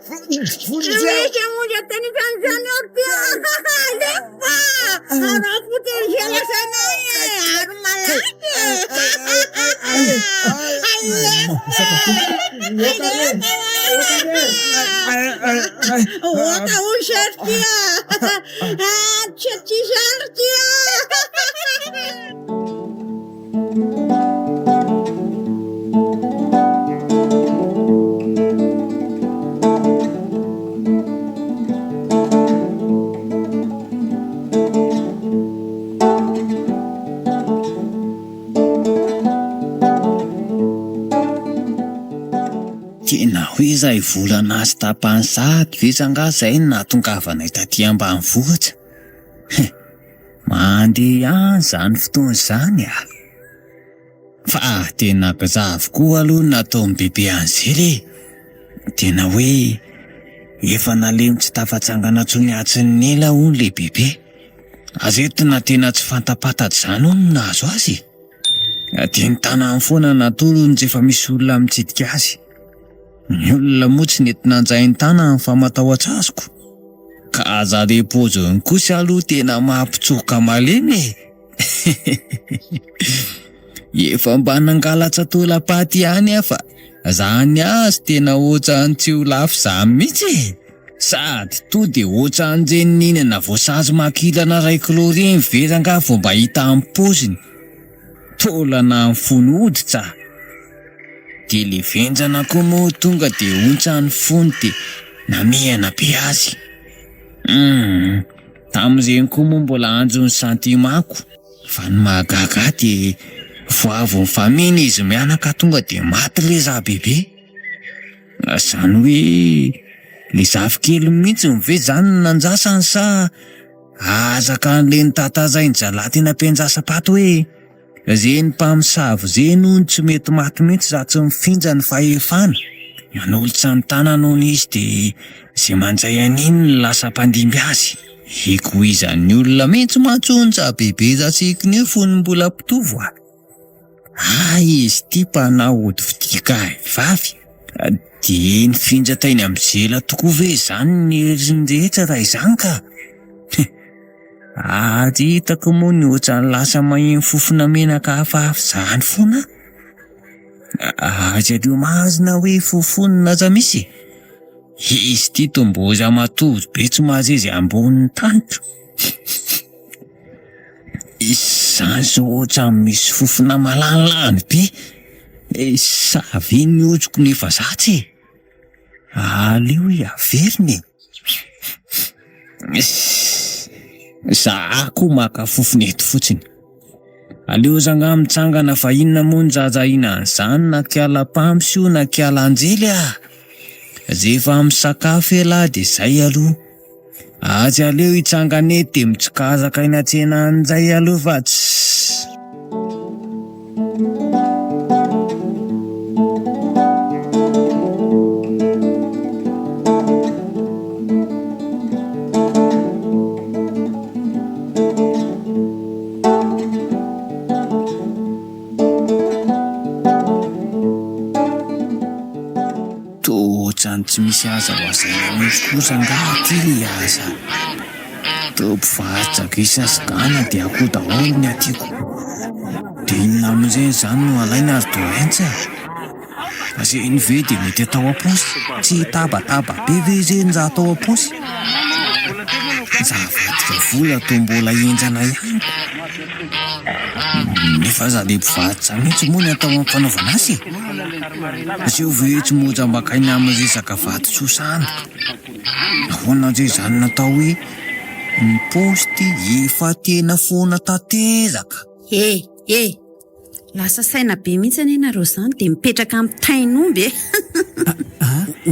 Tsy misy amonjy ateny izany tia. Lefa! Raha fotsiny izay lasanay e. Ary malaky. Oka ushar tia. Chachishar tia. Tena hoe izay volana azy tapany sady vesanga zay nahatongavanay taty ambanivohitra. Mandeha any zany fotoana izany fa tena gazavo koa aloha natao ny bebe an'izay le. Tena hoe efa nalemy tsy tafatsangana tsony atsiny ela hono le bebe. Azetina tena tsy fantapatatra zany hono nahazo azy. Dia ny tanany foana natolo ny efa misy olona mitsidika azy. Ny olona moa tsy nentina anjay ny tanany fa matahotra azoko. Ka aza repozony kosa aloha tena mampitsoka malemy. Efa mba nangalatra tola-paty ihany fa zany azy tena ohatrany tsy ho lafo zany mihitsy. Sady to dia ohatrany jeninina voasazy makilana 1 kilao reny veranga vao mba hita amin'ny poziny. Tolana ny fony hoditra. Dia le venjana koa moa tonga dia ontsa ny fony dia namehana be azy. Tamin'ireny koa moa mbola anjony santimako. Fa ny mahagaga dia voavo ny faminy izy mianaka tonga dia maty le zabebe. Zany hoe le zafikely mihitsy ny ve zany nanjasany sa azaka an'le nitatazay ny jalady nampianjasa-pato hoe zeny mpamosavy zeny hono tsy mety maty mihitsy za tsy mifinja ny fahefana. Manolotra ny tananao izy dia izay mandray an'iny lasa mpandimby azy. Ikoizan'ny olona mihitsy matsonja bebe zasikiny io fony mbola mpitovo a. Izy ty mpanahody vidika vavy. Dia ny findratainy amin'izela tokoa ve izany ny herinrehetra raha izany ka? Hitako moa ny ohatrany lasa maheno fofona menaka hafahafa izany foana. Zareo mahazina hoe fofonina aza misy. Izy ty tomboza matory be tsy mahazezy ambonin'ny tanitro. Izany zao ohatrany misy fofona malanilany be. Savy ny otroko nefa zatsy. Aleo averiny. Zahako maka fofona eto fotsiny. Aleo zanga mitsangana fa inona moa ny jajaina an'izany na kiala pamsy io na kiala anjely a. Rehefa misakafo ela dia zay aloha. Azy aleo hitsangana eto dia mitsikazaka eny an-tsena an'izay aloha fa tsy. Tsy misy aza ho azaina mihitsy kosa angaty le aza. Tompivarotra gisa sy gana dia akoho daholo ny atiako. Dia inona amin'izay izany no alaina ary doentsa. Izay ny ve dia mety atao am-posy. Tsy tabataba be ve izay ny atao am-posy. Zavadika vola atao mbola enjana ihany. Nefa za le mpivarotra mihitsy moa ny atao amin'ny fanaovana azy. Izay ve tsy moja mbakaina amin'ny resaka vatosoa ahoana izay izany natao hoe ny posty efa tena foana tanteraka. Lasa saina be mihitsy ianareo izany dia mipetraka amin'ny tainomby.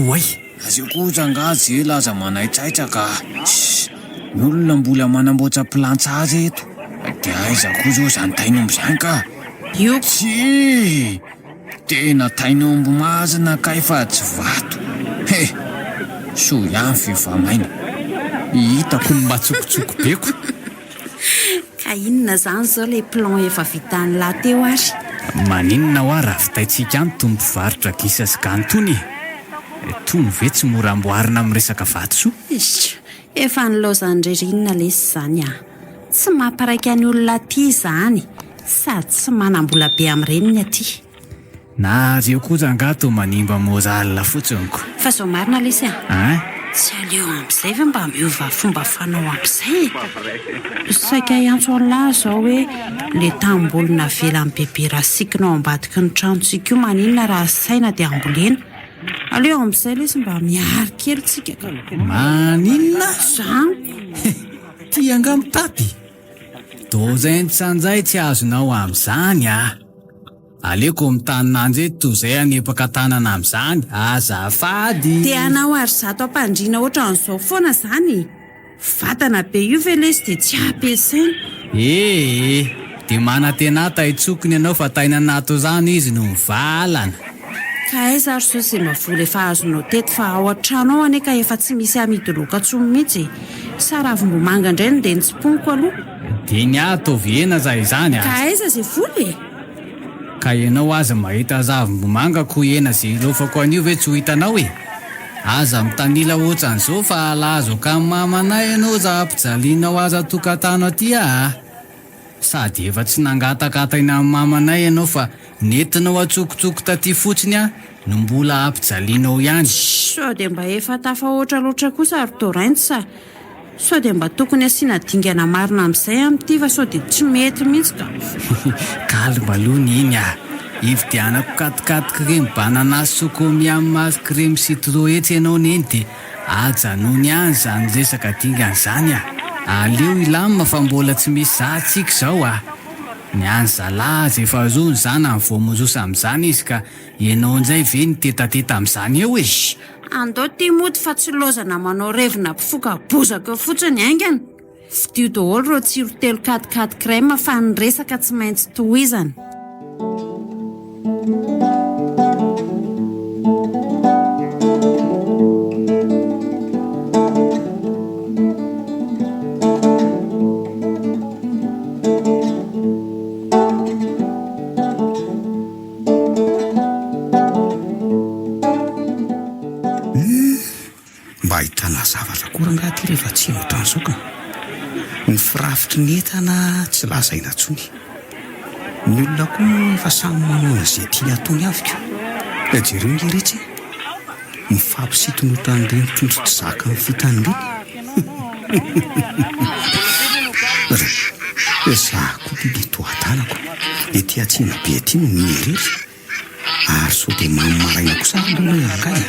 Oay, azio kosa angazy laza manaitsaitsaka. Ny olona mbola manamboatra plantsa azy eto. Dia aiza koa zao izany tainomby izany ka? Io tsy tena tainomby mazina ka efa tsy vato. So ihany fivamaina. hitako ny matsokotsoko beko. Ka inona izany zao ilay plan efa vitan'ny lahateo ary? Maninona ho raha vitaitsika any tombovarotra gisa sy gana tony. Tony ve tsy mora amboarina amin'ny resaka vatosoa? Efa nilaozan'ny ririnina lesy izany a. Tsy mamparaika ny olona aty izany sady tsy manam-bola be amin'ireniny aty. Na reo kosa angato manimba mozalina fotsiny. Fa zao marina lesy a. Tsy aleo amin'izay fa mba miova fomba fanao amin'izay. Saika iantso an'lahy zao hoe le tambolina velan'ny bebe raha sikinao ambadiky ny tranontsika io maninona raha saina dia ambolena. Aleo amin'izay lesy mba miaro kely tsika. Maninona? Zaniko. Ty angam taty. Dozay ny sanjay tsy azonao amin'izany a. Aleko mitanananjy eto zay anepaka tanana amin'izany. Azafady. Dia anao ary zato ampandriana oatra an'izao foana izany. Vatana be io ve lesy dia tsy ampiasaina. Dia manantenata itsokony ianao fa tainanato izany izy no mivalana. Ka aiza ary zao izay mavola efa azonao teto fa ao an-trano ao aneka efa tsy misy amidy-loka tsony mihitsy. Saravom-bomanga indray no dia nitsipongoko aloha. Dia ny ataoviena za izany a. Ka aiza izay vola e? Ka ianao aza mahita zavom-bomanga ko hena zay lofako an'io ve tsy ho hitanao e? Aza mitanila ohatran'izao fa alazo ka mamanay ianao za ampijalianao aza tokantano aty a. Sady efa tsy nangatakataina amin'ny mamanay ianao fa nentinao atsokotsoko taty fotsiny a no mbola ampijalianao ihany. Sao dia mba efa tafahoatra loatra kosa ary torainty sa sao dia mba tokony asiana dingana marina amin'izay amin'ity fa sao dia tsy mety mihitsy ka. Kalma aloha iny a. Ividianako katikaty kremy banana sokomi amin'ny masy kremy citron etsy ianao neny dia ajanony ihany izany resaka dingan'izany a. Aleo ilamina fa mbola tsy misy zahantsika izao a. Ny any zalahy efa zony izany amin'ny voamonjosa amin'izany izy ka ianao indray ve ny tetateta amin'izany eo e. Andao ty mody fa tsy lozana manao revina mpifoka bozaka fotsiny aingana. Fidio daholo reo tsiro telo katikaty krema fa ny resaka tsy maintsy tohizana. mahita na zavatra koranga ty rehefa tsy notanzokana. Ny firafitry ny entana tsy lazaina intsony. Ny olona koa efa samy manao an'izay tiany ataony avy ko. Jereo ny rehetra mifampisitona ohatran'ireny tondrotry zaka amin'ny fitan'ireny. Zaho koa ty dia toatanako ety atsina be ty no miherery. Ary so dia mamaraina kosa aloha hoe angay.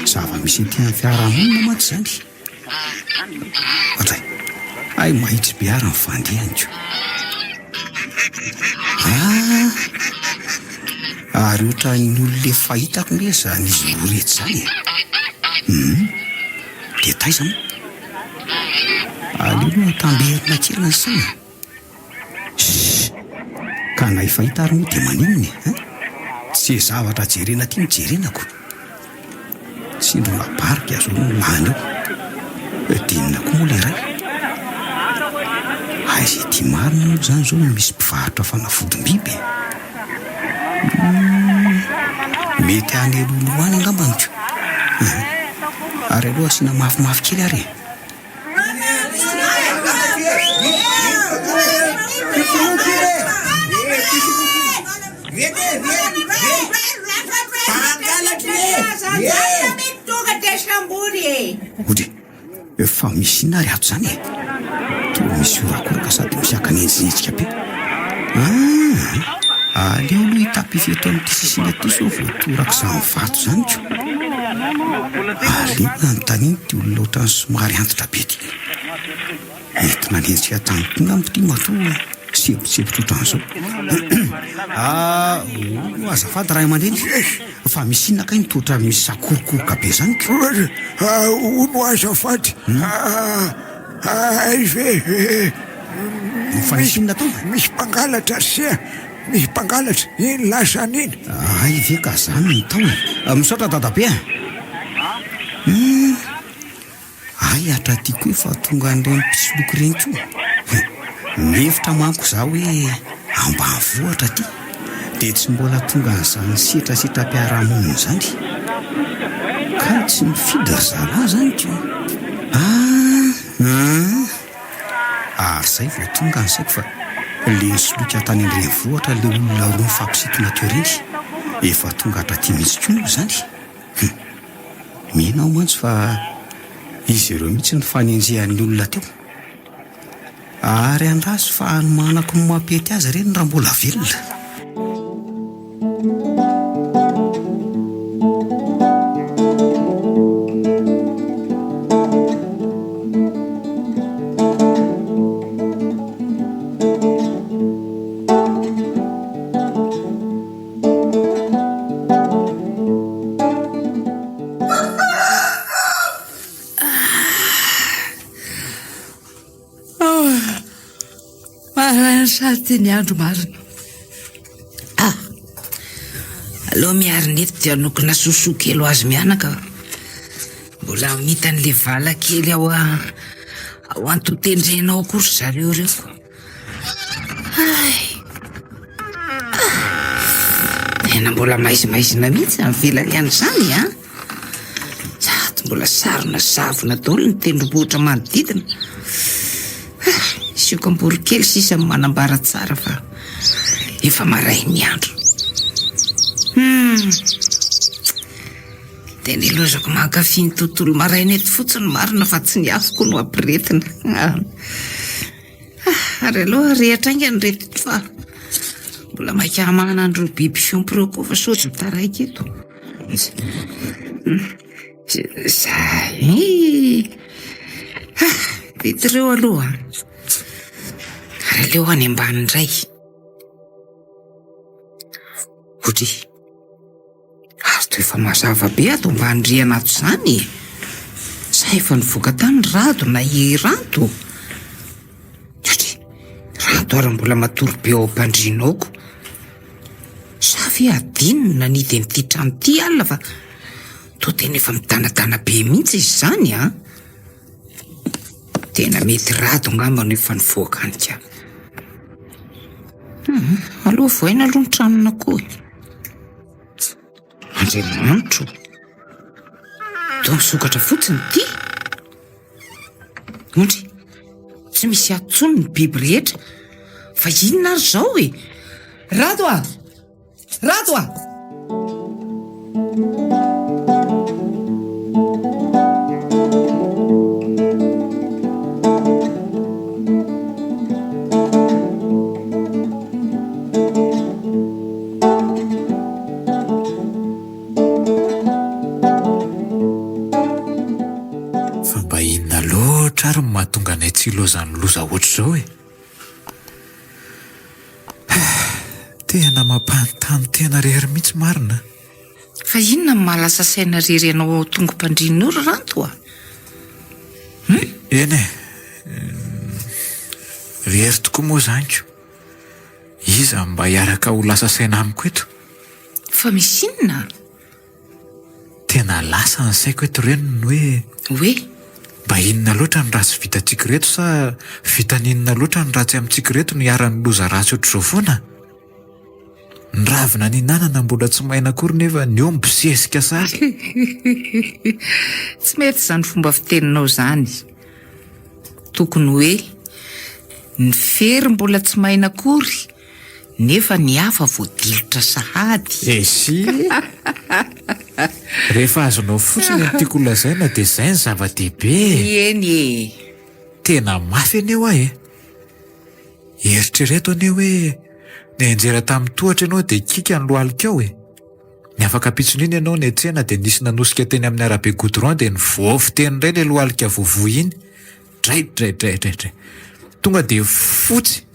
Zava-misy ety amin'ny fiarahamonina mantsy zany. Ohatray, ay mahitsy be ary ny fandehany. Ary ohatra ny olona fahitako hoe zany izy orety zany. Dia taiza moa? Aleo no tamberina kely ny saina. Ka na fahita ary moa dia maninony. Tsy zavatra jerena ty mijerenako. Sindrona barika azo no lany eo. Dinina koa moa le ray. Izay ty marina moa zany zao misy mpivarotra fanafodim-biby. Mety any alolo any angambany. Ary aloha asiana mafimafy kely ary. Ody, efa misy inona ary ato zany e. Toa misy orakoraka sady misy akanenjinetsika be. Aleo aloha hitapify eto amin'ity sisiny aty so voatoraka izany vato zany ko. Aleo anontaniany ty olona ohatrany somary antitra be ty. Mety nanenjika tamiko ngambo ty matoa sebotsebotra ohatran'izao. Azafady ray aman-dreny, fa misy inona kay nitoatra misy sakorokoroka be zany ko. Ono azafady. Fa misy inona tao? Misy mpangalatra sia. Misy mpangalatra iny lasany iny. Ay ve ka zany ny tao. Misaotra dadabe. Ay hatraty koa efa tonga an'ireny mpisoloky ireny koa. Mihevitra manko zaho hoe ambanivohitra ty dia tsy mbola tonga an'izany setrasetra-piarahamonina zany. Ka tsy mifidy ry zalahy zany ko. Ary izay vao tonga an'saiko fa le nisoloky tany an-drenivohitra le olona roa mifampisitona teo ireny efa tonga hatraty mihitsy koa moa zany. Mihena aho mantsy fa izy ireo mihitsy ny fanenjehan'ny olona teo. Ary andraso fa anomanako ny mampety azy ireny raha mbola velona. Sady ny andro marina. Aloha miarinety dia nokona sosoa kely ho azy mianaka. Mbola mitan'le vala kely ao antotendrenao kory zareo reo. Tena mbola maizimaizina mihitsy amin'ny velany zany sady mbola sarona savona daholo ny tendrombohitra manodidina. Sioko ambory kely sisa manambara tsara fa efa maray ny andro. Tena ilozako mankafy ny tontolo maraina eto fotsiny marina fa tsy ny afoko no ampiretina. Ary aloha rehetra inga ny retito fa mbola maika manandro biby fiompy reo koa fa sotro taraika eto. Vitreo aloha. Ary aleo any ambany indray. Ody, azo to efa mazava be ato ambany riana ato zany. Sa efa nivoaka tany rado na ranto. Ody, ranto ary mbola matory be ao am-pandrianaoko. Sa fe adinina nidiny ity trano ity alina fa to tena efa mitanatana be mihitsy izy zany Tena mety rado ngamba no efa nivoaka anika. Aloha voaina aloha ny tranona koa. Andriamanitro. To atao misokatra fotsiny ty ondry tsy misy atsony ny biby rehetra fa inona ary zao e rato a Ary mahatonga anay tsy ilozany loza ohatr' zao e. Tena mampanontany tena rery mihitsy marina. fa inona ny mahalasa saina rery ianao tongom-pandrinina oro ranto a Eny e, rery tokoa moa zaniko. Iza mba hiaraka ho lasa saina amiko eto? fa misy inona Tena lasa ny saiko eto reniny hoe mba inona loatra ny ratsy vitantsika reto sa vitaninona loatra ny ratsy amintsika reto no hiara-ny loza ratsy ohatr'izao foana? Ny ravina ny nanana mbola tsy maina akory nefa ny eo mibosesika sary. tsy mety zany fomba fiteninao zany tokony hoe ny fery mbola tsy maina akory nefa ny hafa voadilotra sahady Esy rehefa azonao fotsiny ny tiako lazaina dia izay ny zava-dehibe. eny e Tena mafy aneo aho e. Eritrereto aneo hoe ny anjera tamin'ny tohatra ianao dia kika ny lohalika ao e. Ny afaka pitson'iny ianao ny antsena dia nisy nanosika teny amin'ny arabe goudron dia ny voafy teny indray ilay lohalika voavoy iny. Dray. Tonga dia fotsy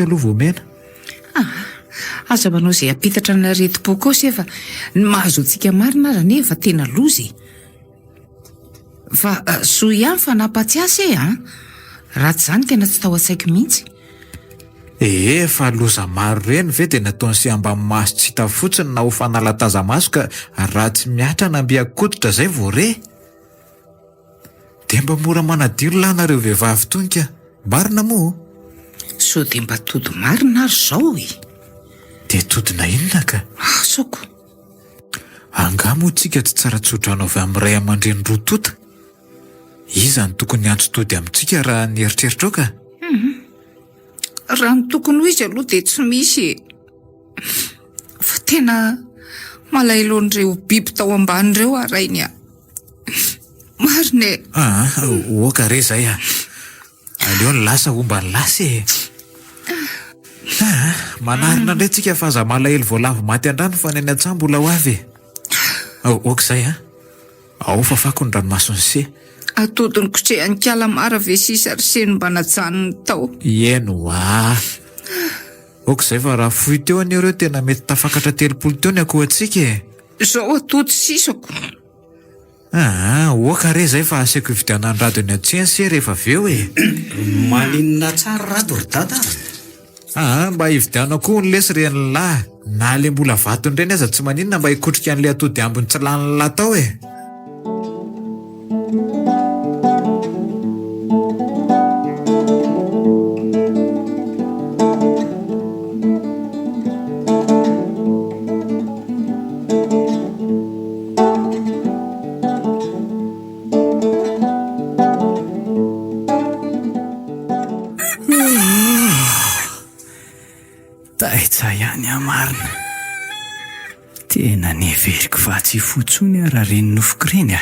aloha voamena. aza manao izay apitatra ny areti-pokosy efa ny mahazo antsika marina ara nefa tena lozy fa soa ihany fa nampatsiasy ratsy zany tena tsy tao an-tsaiko mihitsy. Fa loza maro reny ve dia nataony sy amba maso tsy hita fotsiny na ho fanalataza maso ka ratsy miatra na mbiakototra zay vo re. Dia mba mora manadio lahy nareo vehivavy tonika marina moa. so dia mba todo marina ary zao e. Dia todina inona ka? Soko Angamo tsika tsy tsara tsodrano avy amin'ny ray aman-dreny roa tota. Iza ny tokony antso-tody amintsika raha ny eritreritra ao ka? raha ny tokony ho izy aloha dia tsy misy fa tena malailon'ireo biby tao amban'ireo arainy marina e. Oka re zay aleo ny lasa omba ny lasa e. Manarina indray tsika fa aza malahelo voalavo maty andrano fa ny any an-tsaha mbola ho avy e. Oka zay ao fafako ny ranomasony se. atodiny kotrehan'ny kalamara ve sisa ry seno mba najanony tao. Ieno oka zay fa raha fohy teo an'ireo tena mety tafakatra 30 teo ny akoho antsika e. Zao atody sisako. Oka re zay fa aseko hividiana ny rado ny an-tsena se rehefa aveo e. Maninona tsara rado ry dada? Mba hividiana koa ny lesy reny lahy na le mbola vatony reny aza tsy maninona mba hikotrika an'le atody ambony tsy lany lahy tao e. Taitsa ihany marina. Tena neveriko fa tsy fotsony raha reny nofoko reny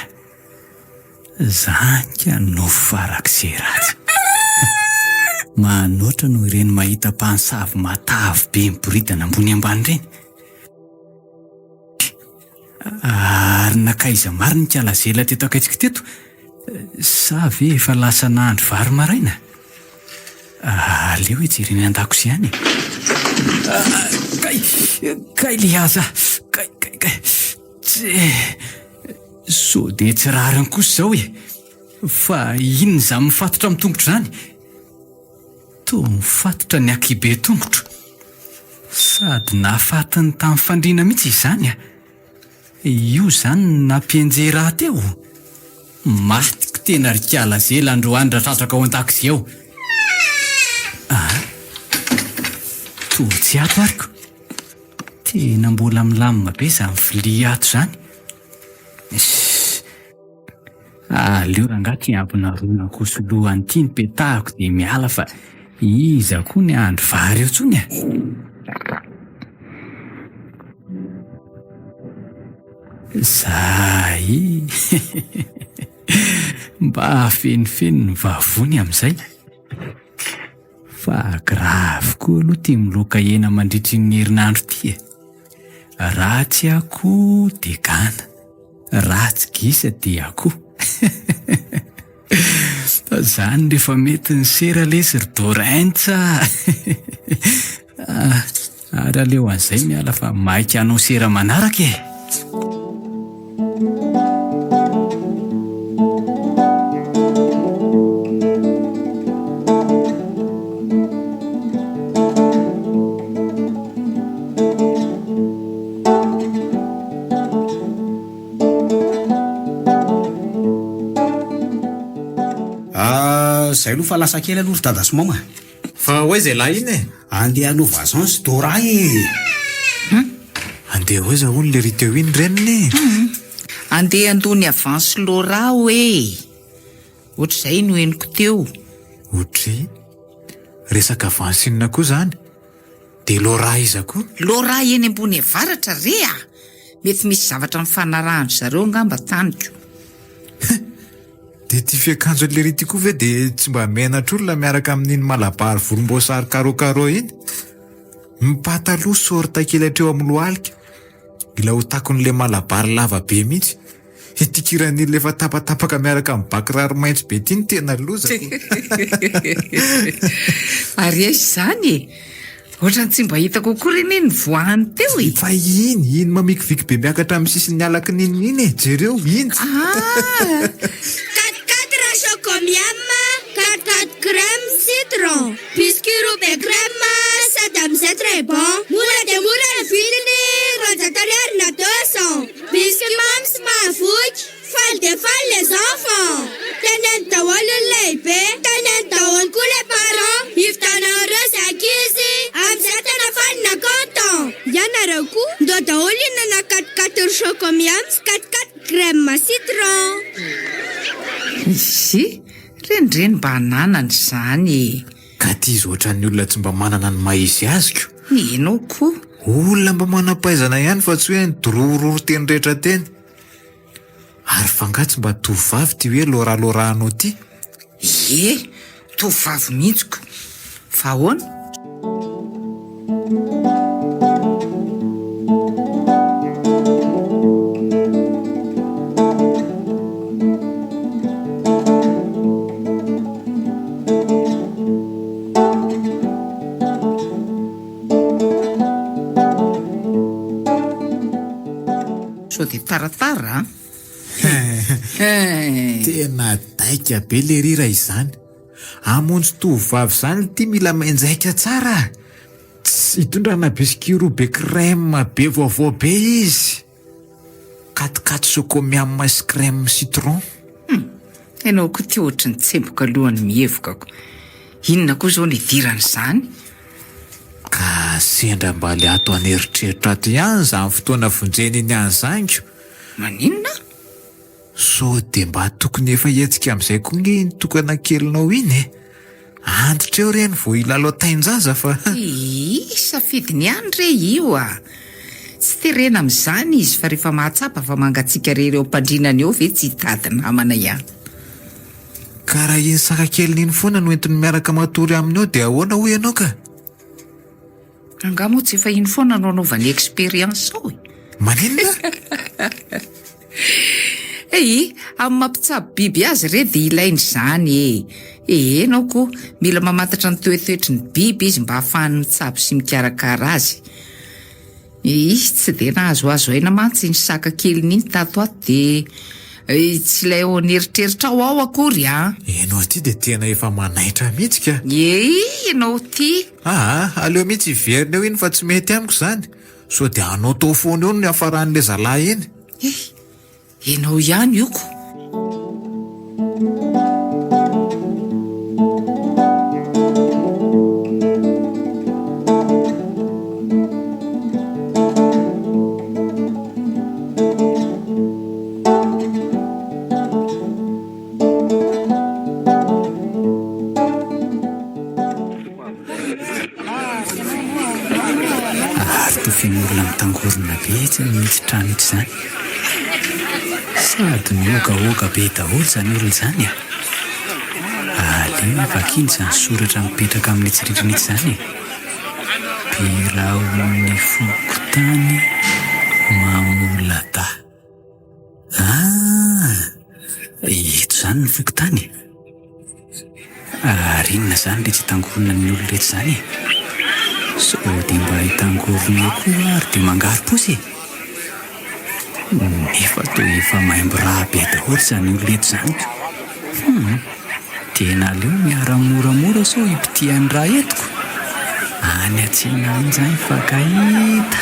zanka nofo farak'izay ratsy. Manoatra no ireny mahita mpansavy matavy be miboridana ambony ambany reny. Ary nakaiza marina ny kalazela teto akaitsika teto sa ve efa lasa nahandro vary maraina? Aleo hijereny an-dakozia any. Kay le aza kay so dia tsy rariny kosa zao e. Fa inona za mifatotra amin'ny tongotra zany? To mifatotra ny akibe tongotra sady nahafatiny tamin'ny fandriana mihitsy izany io zany nampienje raha teo. Matiko tena ry kalazela androany raha tratraka ao an-dakozia ao. Tsy ato ariko. Tena mbola milamina be izany vilia ato izany. Aleo rangaty ampinarona kosolohan'ny ty ny petahako dia miala fa iza koa ny andro vary eo tsony a. Zay mba fenifeny ny vavony amin'izay fa gravy koa aloha ty miloka hena mandritry ny herinandro ty e. Ratsy akoho dia gana, ratsy gisa dia akoho. Zany rehefa mety ny sera lesy ridorentsa. Ary aleo an'izay miala fa maika anao sera manaraka e. Zay aloha fa lasa kely aloha ry dada sy mama. Fa hoaiza lahy iny e? Andeha hanova vacances dora e. Andeha hoaiza hono le ry teo iny reniny? Andeha andony avance Laura hoe. Ohatr'izay no henoko teo. Ohatry? Resaka avance inona koa zany? De Laura iza koa? Laura eny ambony avaratra rea. Mety misy zavatra mifanarahany zareo ngamba taniko. De ty fiakanjo le ry ty koa ve de tsy mba menatr'olona miaraka amin'iny malabary volomboasary carreau iny? Mipataloha sorta kely hatreo amin'ny lohalika. Ila ho takon'le malabary lava be mihitsy. Ity kiran'iny lefa tapatapaka miaraka amin'ny bakiraro maitso be ty ny tena loza. Ary aiza izany e? Ohatrany tsy mba hitako koa reny ny voahany teo e. Fa iny mamikiviky be miakatra amin'ny sisin'ny alaky iny e. Jereo iny. Chocomiam, 4 crème citron, biscuit roube crème, sady amin'izay très bon. Mora dia mora ny vidiny, 200 biscuit mams mahavoky, faly dia faly les enfants. Teneny daholo ny lehibe, teneny daholo koa les parents. Ividianareo izay ankizy, amin'izay tena faly na content. Ianareo koa ndao daholo inana 4 chocomiams, 4 crème citron. Izy renireny mba hananany izany. Ka ty izy ohatran'ny olona tsy mba manana ny maizy aziko. Enao koa. Olona mba manam-pahaizana ihany fa tsy hoe ny dorororo teny rehetra teny. Ary fanga tsy mba tovavy ty hoe Laura anao ty. Ie, tovavy mihitsiko. Fa ahoana? Dia taratara tena daika be le rira izany. Amonjy tovavy zany ty mila menjaika tsara. Tsy hitondrana biscuit roube crème be vaovao be izy. 4 chocomiam sy crème citron. Enao koa ty ohatry ny tsemboka alohan'ny mihevokako. Inona koa zao ny idiran'izany? Ka sendra mba le ato aneritreritra ato ihany zany fotoana vonjeny iny any zango. Maninona? So de mba tokony efa hetsika amin'izay koa nge ny tokana kelinao iny e. Antitra eo reny vao ilalao tain-jaza fa safidiny ihany re io a. Tsy terena amin'izany izy fa rehefa mahatsapa fa mangatsika rereo mpandrinany eo ve tsy hitady namana ihany. Ka raha iny saka keliny iny foana no entiny miaraka matory aminy eo dia ahoana hoy ianao ka? Angamo tsy efa iny foana no anaovany expérience ao e. Maninona? Amin'ny mampitsabo biby azy re dia ilainy izany e. Enao koa mila mamantatra ny toetoetry ny biby izy mba ahafahany mitsabo sy mikarakara azy. Izy tsy dia nahazoazo aina mantsy ny saka keliny iny tato ato dia tsy ilay ao aneritreritra ao akory a. Enao ty dia tena efa manaitra mihitsy ka. Enao ty. Aleo mihitsy iverina eo iny fa tsy mety amiko zany. So dia anao tao foana eo no ny hafaran'le zalahy iny. Enao ihany io ko. tangorona be tsy mihitsy tranitra izany. Sady miogaoga be daholo izany olona izany a. Aleo vakiny izany soratra mipetraka amin'ny tsiririn'ity izany. Biraon'ny fokotany mamolada. Ito izany ny fokotany. Rinona izany le tsy tangorona ny olona rehetra izany. Sao dia mba hitangorona eo koa ary dia mangary posy. Nefa toa efa maimbo raha be daholo izany olona rehetra izany. Tena aleo miara-moramora sao ipitian'ny raha entiko. Any atsina any izany fakahita.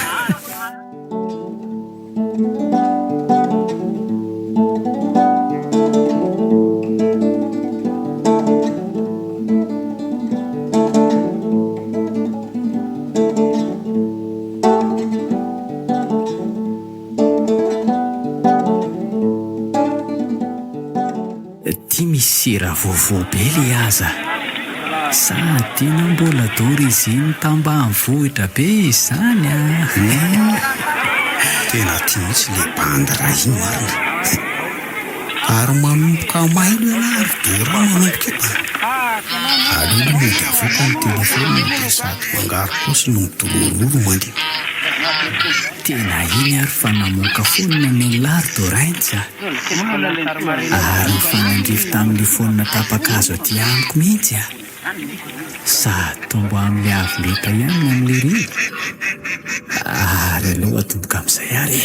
Sira vovo be le aza. Sa tena mbola d'origine tambanivohitra be izany a. Tena tia mihitsy le bandra iny marina. Ary manomboka mailo ianary dia raha manomboka eto. Alio mody avoaka ny telefona dia sady mangary posy no mitorororo mandeha. Tena iny ary fa namoaka fonina ny lary doraintsa. Ary ny fanandrify tamin'le fonina tapakazo aty amiko mihitsy a. Sady tombo amin'le avo leta ihany amin'le rino. Ary aloha atomboka amin'izay ary.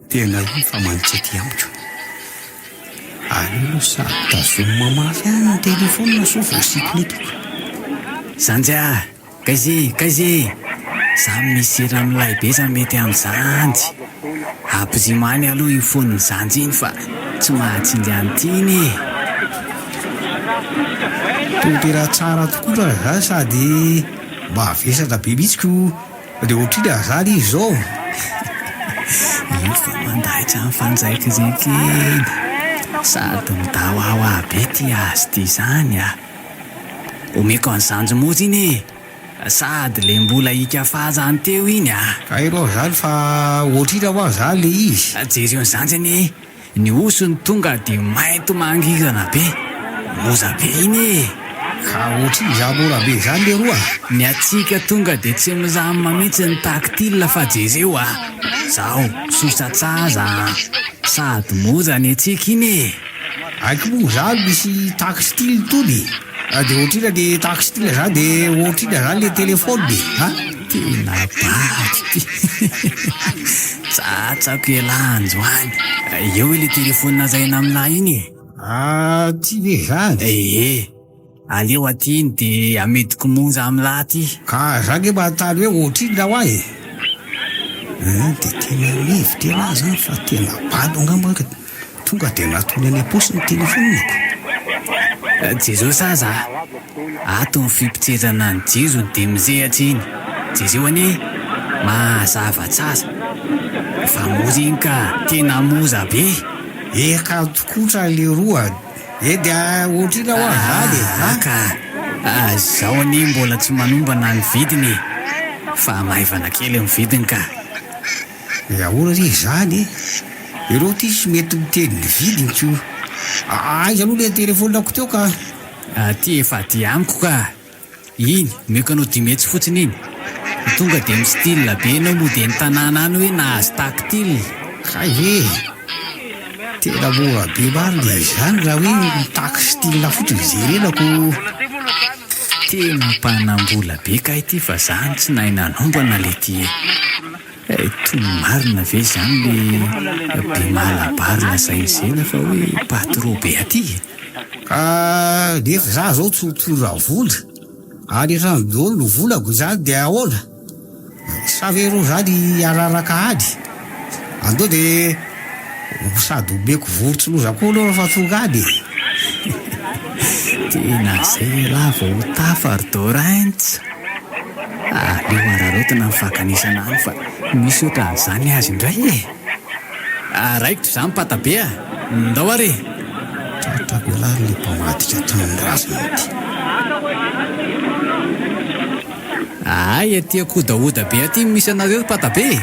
Tena iny fa manitsy aty amiko. Ary io sady tazoma mafy ihany ny telefona so voasikina itoko. Sanjy kaizy. Samy misy ramilay be sa mety amin'izanjy. Ampizimany aloha io foniny zanjy iny fa tsy mahatsinjy an'tiny. Totera tsara tokoa raha zany sady mba avesatra be mihitsiko dia ohatriny azany izy izao. Io fa mandahitra amin'ny fanjaikazaiky eny. Sady midahoahoa be ty azy ty izany a. Omeko an'izanjy mozy iny e. Sady le mbola hika-fahazany teo iny a. Ka ireo zany fa ohatrina ho zany le izy. Jereo n'izany zany ny osony tonga dia mainto mangirana be. Moza be iny e. Ka ohatriny za mora be zany le roa. Ny atsika tonga dia tsy mizama mihitsy ny tactile fa jereo a. Zao sosatsaza. Sady moza ny atsika iny e. Aiko moa zany misy tactile tony. Dia ohatrina dia tactile zany dia ohatrina zany le telefony. Tena baty. Tsatsako elanjo any. Eo le telefona zaina aminahy iny. Ty ve zany? Aleo aty iny dia amediko monja amin'lahy aty. Ka zany mba hatany hoe ohatrina ho ahy. Dia tena mihevitra anahy zany fa tena bado angamba tonga dia natony any am-posy ny telefoniko. Jezo saza ato ny fipitserana ny jezo dia mizehatra iny. Jezeo anie mazava-tsaza. Fa mozy iny ka tena moza be. Eka tokotra le roa. Dia ohatrina ho azany. Ka zao anie mbola tsy manombana ny vidiny. Fa maivana kely amin'ny vidiny ka. Ahoana re zany? Ireo ty sy mety miteny ny vidiny ko. Aiza aloha le telefonako teo ka. Ty efa ty amiko ka. Iny meko anao dimetsy fotsiny iny. Tonga dia amin'ny style be anao moa dia ny tanàna any hoe nahazo tactile. Ka ve tena mora be marina izany raha hoe mitaky style fotsiny zerenako. Tena mpanambola be ka ity fa zany tsy nahay nanombana le ty. To marina ve zany le be malabarina saizena fa hoe patro be aty. Ka nefa za zao tsotora vola. Ary efa dolo no volako zany dia ahoana? Savero zany araraka ady. Andao dia sady omeko vorotsolozako koa aloha fa tonga any. Tena zay lava ho tafardoraintsa. Leo ararotana ny fakanisana any fa misy ohatran'izany azy indray e. Raikitro izany patabe a. Ndao are. Tratrako lary le mpamadika tamin'ny razana ty. Ay, aty akodaoda be aty misy anareo patabe.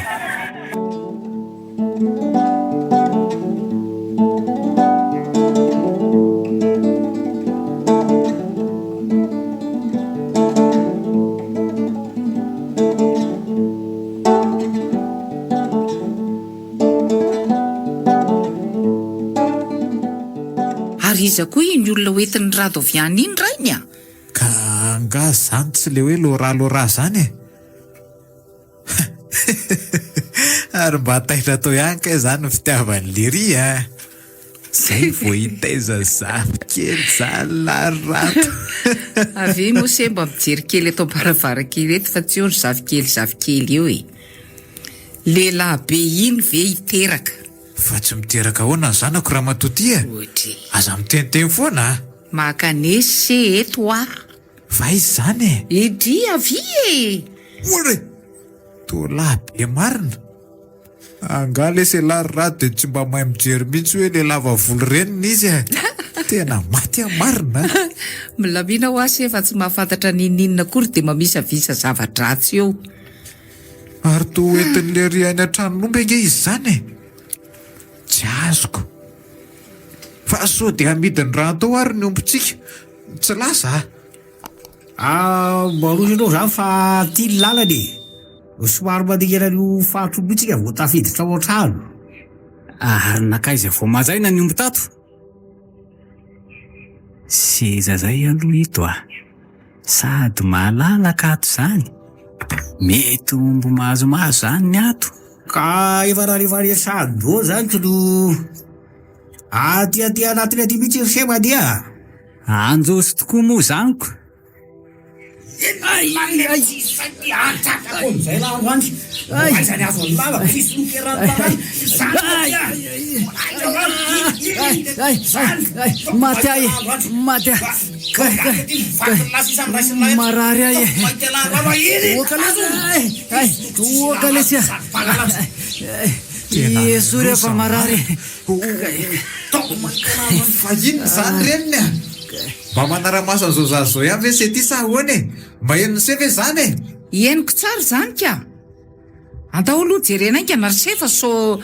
Ary iza koa iny olona hoentin'ny Radoviany iny rainy a? Ka nga zany tsy le hoe loralora zany e. Ary mba taitra tao ihany ka zany ny fitiavany Lery a. Zay vao hitaiza zafikely zany larato. Avy mose mba mijery kely eto am-baravarakely eto fa tsy eo ny zafikely eo e. Lehilahy be iny ve hiteraka? Fa tsy miteraka hoana ny zanako raha matotia. Ohatry. Aza miteniteny foana. Makanesy se eto a. Fa izy zany e. Edy avy e. Ore, to lahy be marina. Anga lese larato dia tsy mba mahay mijery mihitsy hoe le lava volo reniny izy e. Tena maty marina. Milamina ho asy efa tsy mahafantatra ninina akory dia mamisavisa zava-dratsy eo. Ary to hoentin'ny Lery any an-tranon'omby ange izy zany e. Tsy azoko. Fa so dia amidiny raha tao ary ny ombontsika. Tsy lasa. Mba rosinao zany fa tia lalany somary mandigana no fahatrobitsika vao tafiditra ao an-trano. Ary nakaiza vao mazaina ny omby tato. Seza zay aloha ito a. Sady malalaka ato zany. Mety omby mahazomahazo zany ny ato. Ka efa rarivary sady eo zany no aty anatiny aty mihitsy se mandeha. Anjosy tokoa moa zaniko. Maty ahy, maty ahy. Marary ahy. Oakalesy Yesory afa marary. Fa ino zany reniny a? Mba manara-maso an'izao zazy zao ihany ve se ty sa ahoana e? Mba henony se ve zany e? Henoko tsara zany ka. Andao aloha jerenainga narysefa so...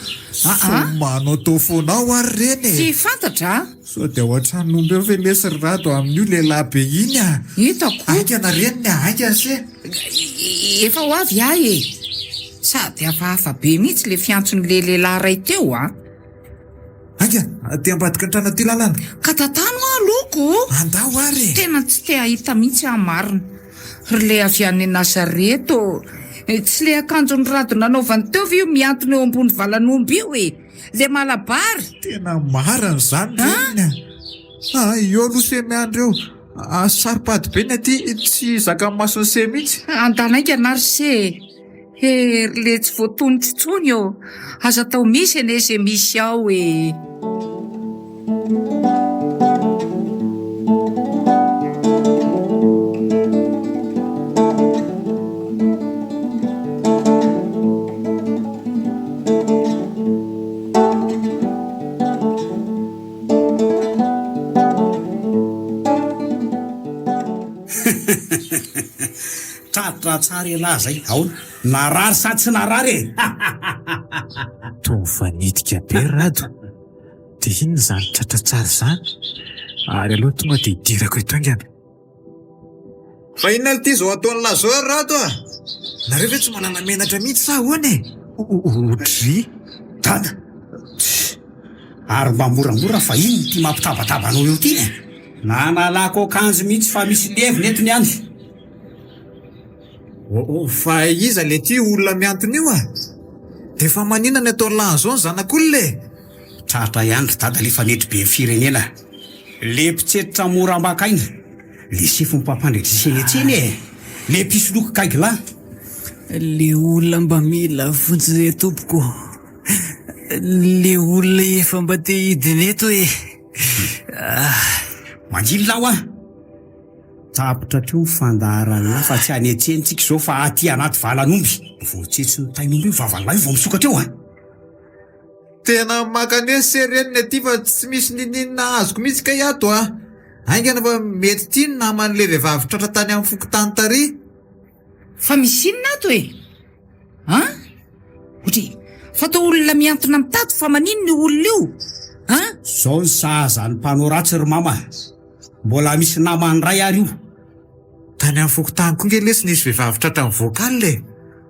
Manao tao foanao ary reny e. Tsy fantatra. So dia ao an-tranon'omby eo ve lesy rato amin'io lehilahy be iny a? Hitako. Aingana reniny a, aingana se. Efa ho avy ahy e. Sady hafahafa be mihitsy le fiantson'le lehilahy ray teo a. Aingana, te ambadika ny trano ty lalana. Ka tatano a loko. Andao ary. Tena tsy te ahita mihitsy amarina. Ry le avy any Nasareto. Tsy le akanjony rado nanaovany teo io miantona eo ambony valan'omby io e. Le malabary. Tena marina zany reniny a. Io aloha se miandro eo. Saripady be ny aty tsy zaka masony se mihitsy. Andanainga nary se. Le tsy voatonitsy tsony eo. Aza tao misy ene ze misy ao e. Tratra tsara elahy zay. Aona, narary sady tsy narary e. Tovanitika be rado. Dia ino zany tratra tsara zany? Ary aloha tonga dia hidirako eto aingana. Fa inona ity zao ataon'ny lahy zao ary rato a? Nareo ve tsy manana menatra mihitsy sa ahoana e? Ohatry. Dada. Ary mba moramora fa ino ty mampitabataba-nao eo ty e? Nanalako akanjo mihitsy fa misy levy netony any. Fa iza le ty olona miantona io a? Dia fa manina ny ataon'ny lahy zao ny zanak'olona e? Tratra ihany ry dada le fanetry be firenena. Le mpitsetitra moram-bakaina. Le sifo mpampandretrisen etseny e. Le mpisoloky kaigila. Le olona mba mila vonjy tompoko. Le olona efa mba te hidiny eto e. Manjily lao a. Tapitra treo mifandaharana fa tsy hanetsentsika zao fa aty anaty valan'omby. Voatsetsy ny tain'omby io vavan'lahy vao misokatra eo a. Tena makanesy se reniny aty fa tsy misy ninina azoko mihitsy ka iato a. Aingana fa mety ty ny naman'le vehivavy tratra tany amin'ny fokotany tary. Fa misy inona ato e? Ohatra fa tao olona miantona mitady fa manino ny olona io? Zao ny sahaza ny mpanao ratsy ry mama. Mbola misy namany ray ary io. Tany amin'ny fokotany koa nge lesy nisy vehivavy tratra amin'ny voakalina e.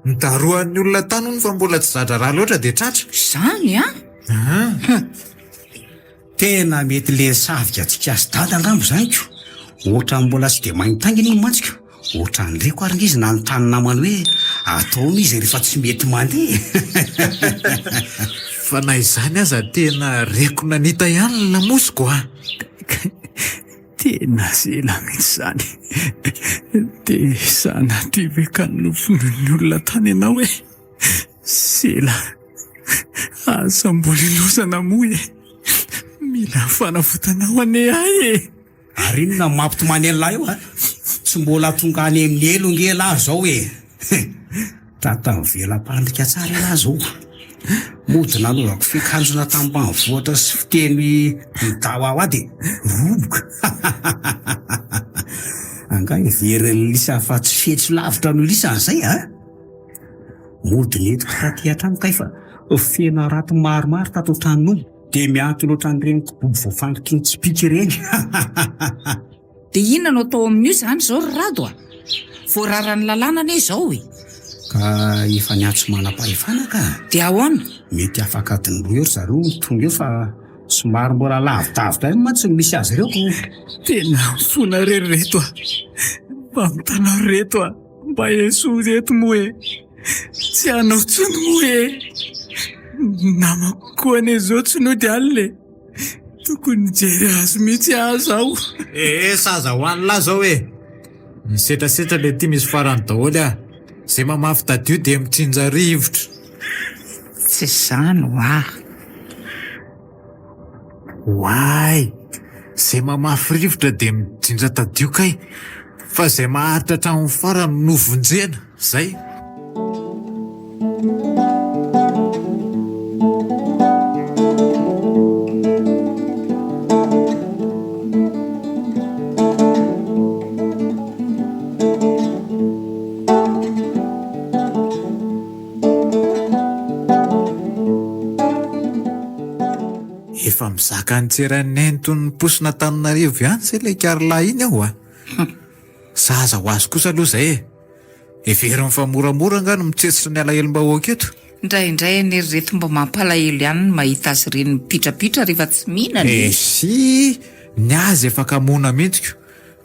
Nidaroan'ny olona tany hono fa mbola tsy zadra raha loatra dia tratra. Zany Tena mety le savika tsy kiasy dada angambo zany ko. Ohatra mbola tsy dia magnitangina iny mantsika. Ohatra ny reko ary izy nanontany namany hoe ataony izy rehefa tsy mety mandeha. Fa na izany aza tena reko nanita ihany ny lamosiko Tena zela mihitsy zany. Dia sana ty hoe ka nofon'ny olona tany ianao hoe zela asa mbola ilosana moa e. Mila fanafotanao ane ahy e. Ary inona mampitomany an'lahy io tsy mbola tonga any amin'ny elo nge lahy zao e. Tata velam-pandrika tsara lahy zao. Mody nanovako fiakanjona tambanivohitra sy fiteny mitao aho ady roboka. Anga iverin'ny lisa fa tsy fetsy lavitra no lisany zay Mody netiko taty hatrano kay fa fena raty maromaro tato tranonao. Dia miantona ohatran'ireny boby voafandriky ny tsipika ireny. Dia inona no atao amin'io zany zao ry Rado voararany lalàna ane zao e. Ka efa niatso manam-pahefana ka. Dia ahoana? Mety afaka adiny roa eo zareo tonga eo fa somary mbola lavitavitra iny mantsy no misy azy ireo ko. Tena fona reto mba mitanao reto mba Yesoa reto moa e. Tsy anao tsony moa e. Namako koa ane zao tsy nody alina e. Tokony jery azy mihitsy aho. Saza ho any lahy zao e. Misetrasetra le ty misy farany daholo zay mamafy tadio dia mitsinja rivotra. Tsy zany Hoay, zay mamafy rivotra dia mitsinja tadio kay. Fa zay maharitra hatramin'ny farany no vonjena zay. Efa mizaka ny tseranento ny posina Antananarivo ihany zay ilay Karla iny aho Saza ho azy kosa aloha zay Everiny fa moramora nga no mitsetsitra ny alahelom-bahoaka eto. Indraindray anery mba mampalahelo ihany ny mahita azy ireny mipitrapitra rehefa tsy mihinana. Si ny azy efa kamona mihitsiko.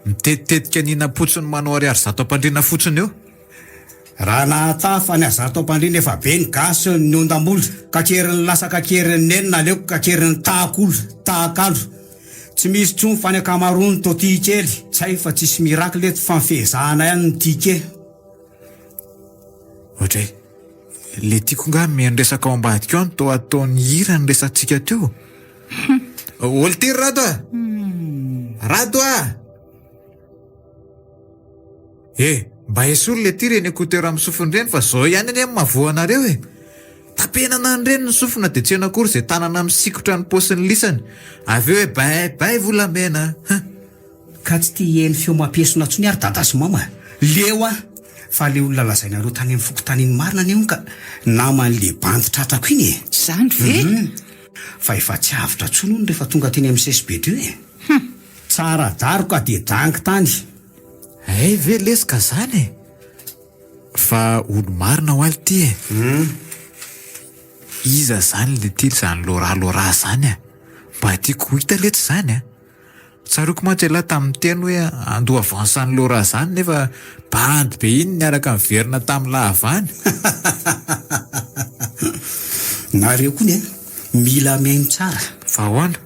Mitetitetika ninam-potsiny manao ariary zato ampandriana fotsiny eo. Raha nahata fa ny azato ampandriana efa be ny gasy ny ondam-bola kakeriny lasa kakeriny nenina aleoko kakeriny tahakalo. Tsy misy tsony fa ny akamarony to tia kely. Tsy hay fa tsisy mirakily eto fa mifehezahana ihany ny tike. Ohatray, le tiako nga mianresaka ao ambadika ao to ataony hira ny resantsika teo. Olo ty Rado Rado mba esolo le ty reny écouteur amin'ny sofiny reny fa zao ihany ane mavoanareo tapenana ny reny ny sofina dia tsy ena kory zay tanana misikotra ny posiny lisany. Avy eo bay volamena. Ka tsy tia eny feo mampesona tsony ary dadasy mama. Leo fa le olona lazainareo tany amin'ny fokotany marina ane ka naman'le bandy tratrako iny Zany ve? Fa efa tsy avitra tsony hono rehefa tonga teny amin'ny CSB2 Tsara daroka dia dangy tany. Ve lesika zany fa olo marina ho aly ty Iza zany le ty zany lora zany mba tiako hita letsy zany Tsaroko mantsy lahy tamin'ny teny hoe andoha avansany lora zany nefa bandy be iny niaraka miverina tamin'ny lahavany. Nareo koa ny mila miaino tsara. Fa ahoana?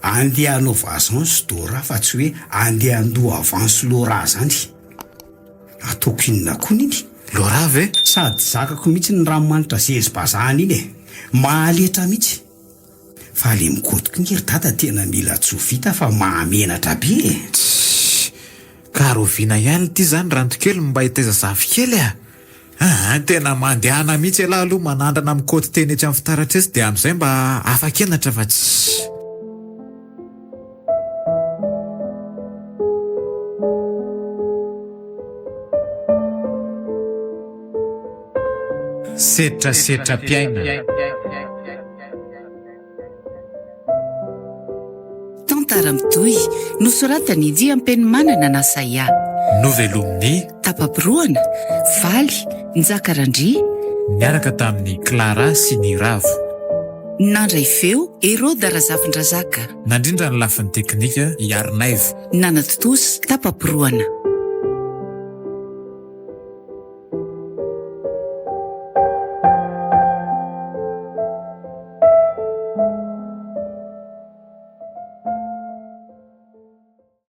Andeha hanao avance dora fa tsy hoe andeha andoha avance lora zany. Ataoko inona koa iny? Lora ve? Sady zakako mihitsy ny ranomanitra zezibazahana iny mahaletra mihitsy. Fa le mikotoka iny ry dada tena mila tsovita fa mahamenatra be Ka roviana ihany ty zany rantokely mba hitaiza zafikely tena mandehana mihitsy alahy aloha manandrana mikoty teny etsy amin'ny fitaratra ezy dia amin'izay mba afa-kenatra fa tsy setrasetra-piaina. Tantara mitohy nosoratany Ijy ampeny manana na Saia. Novelomin'ny Tapaporoana, Valy, Njakarandry, miaraka tamin'ny Clara sy ny Ravo. nandray feo Herode Razafindrazaka, Nandrindra ny lafin'ny teknika Yarnaivo. Nanatotosy Tapaporoana.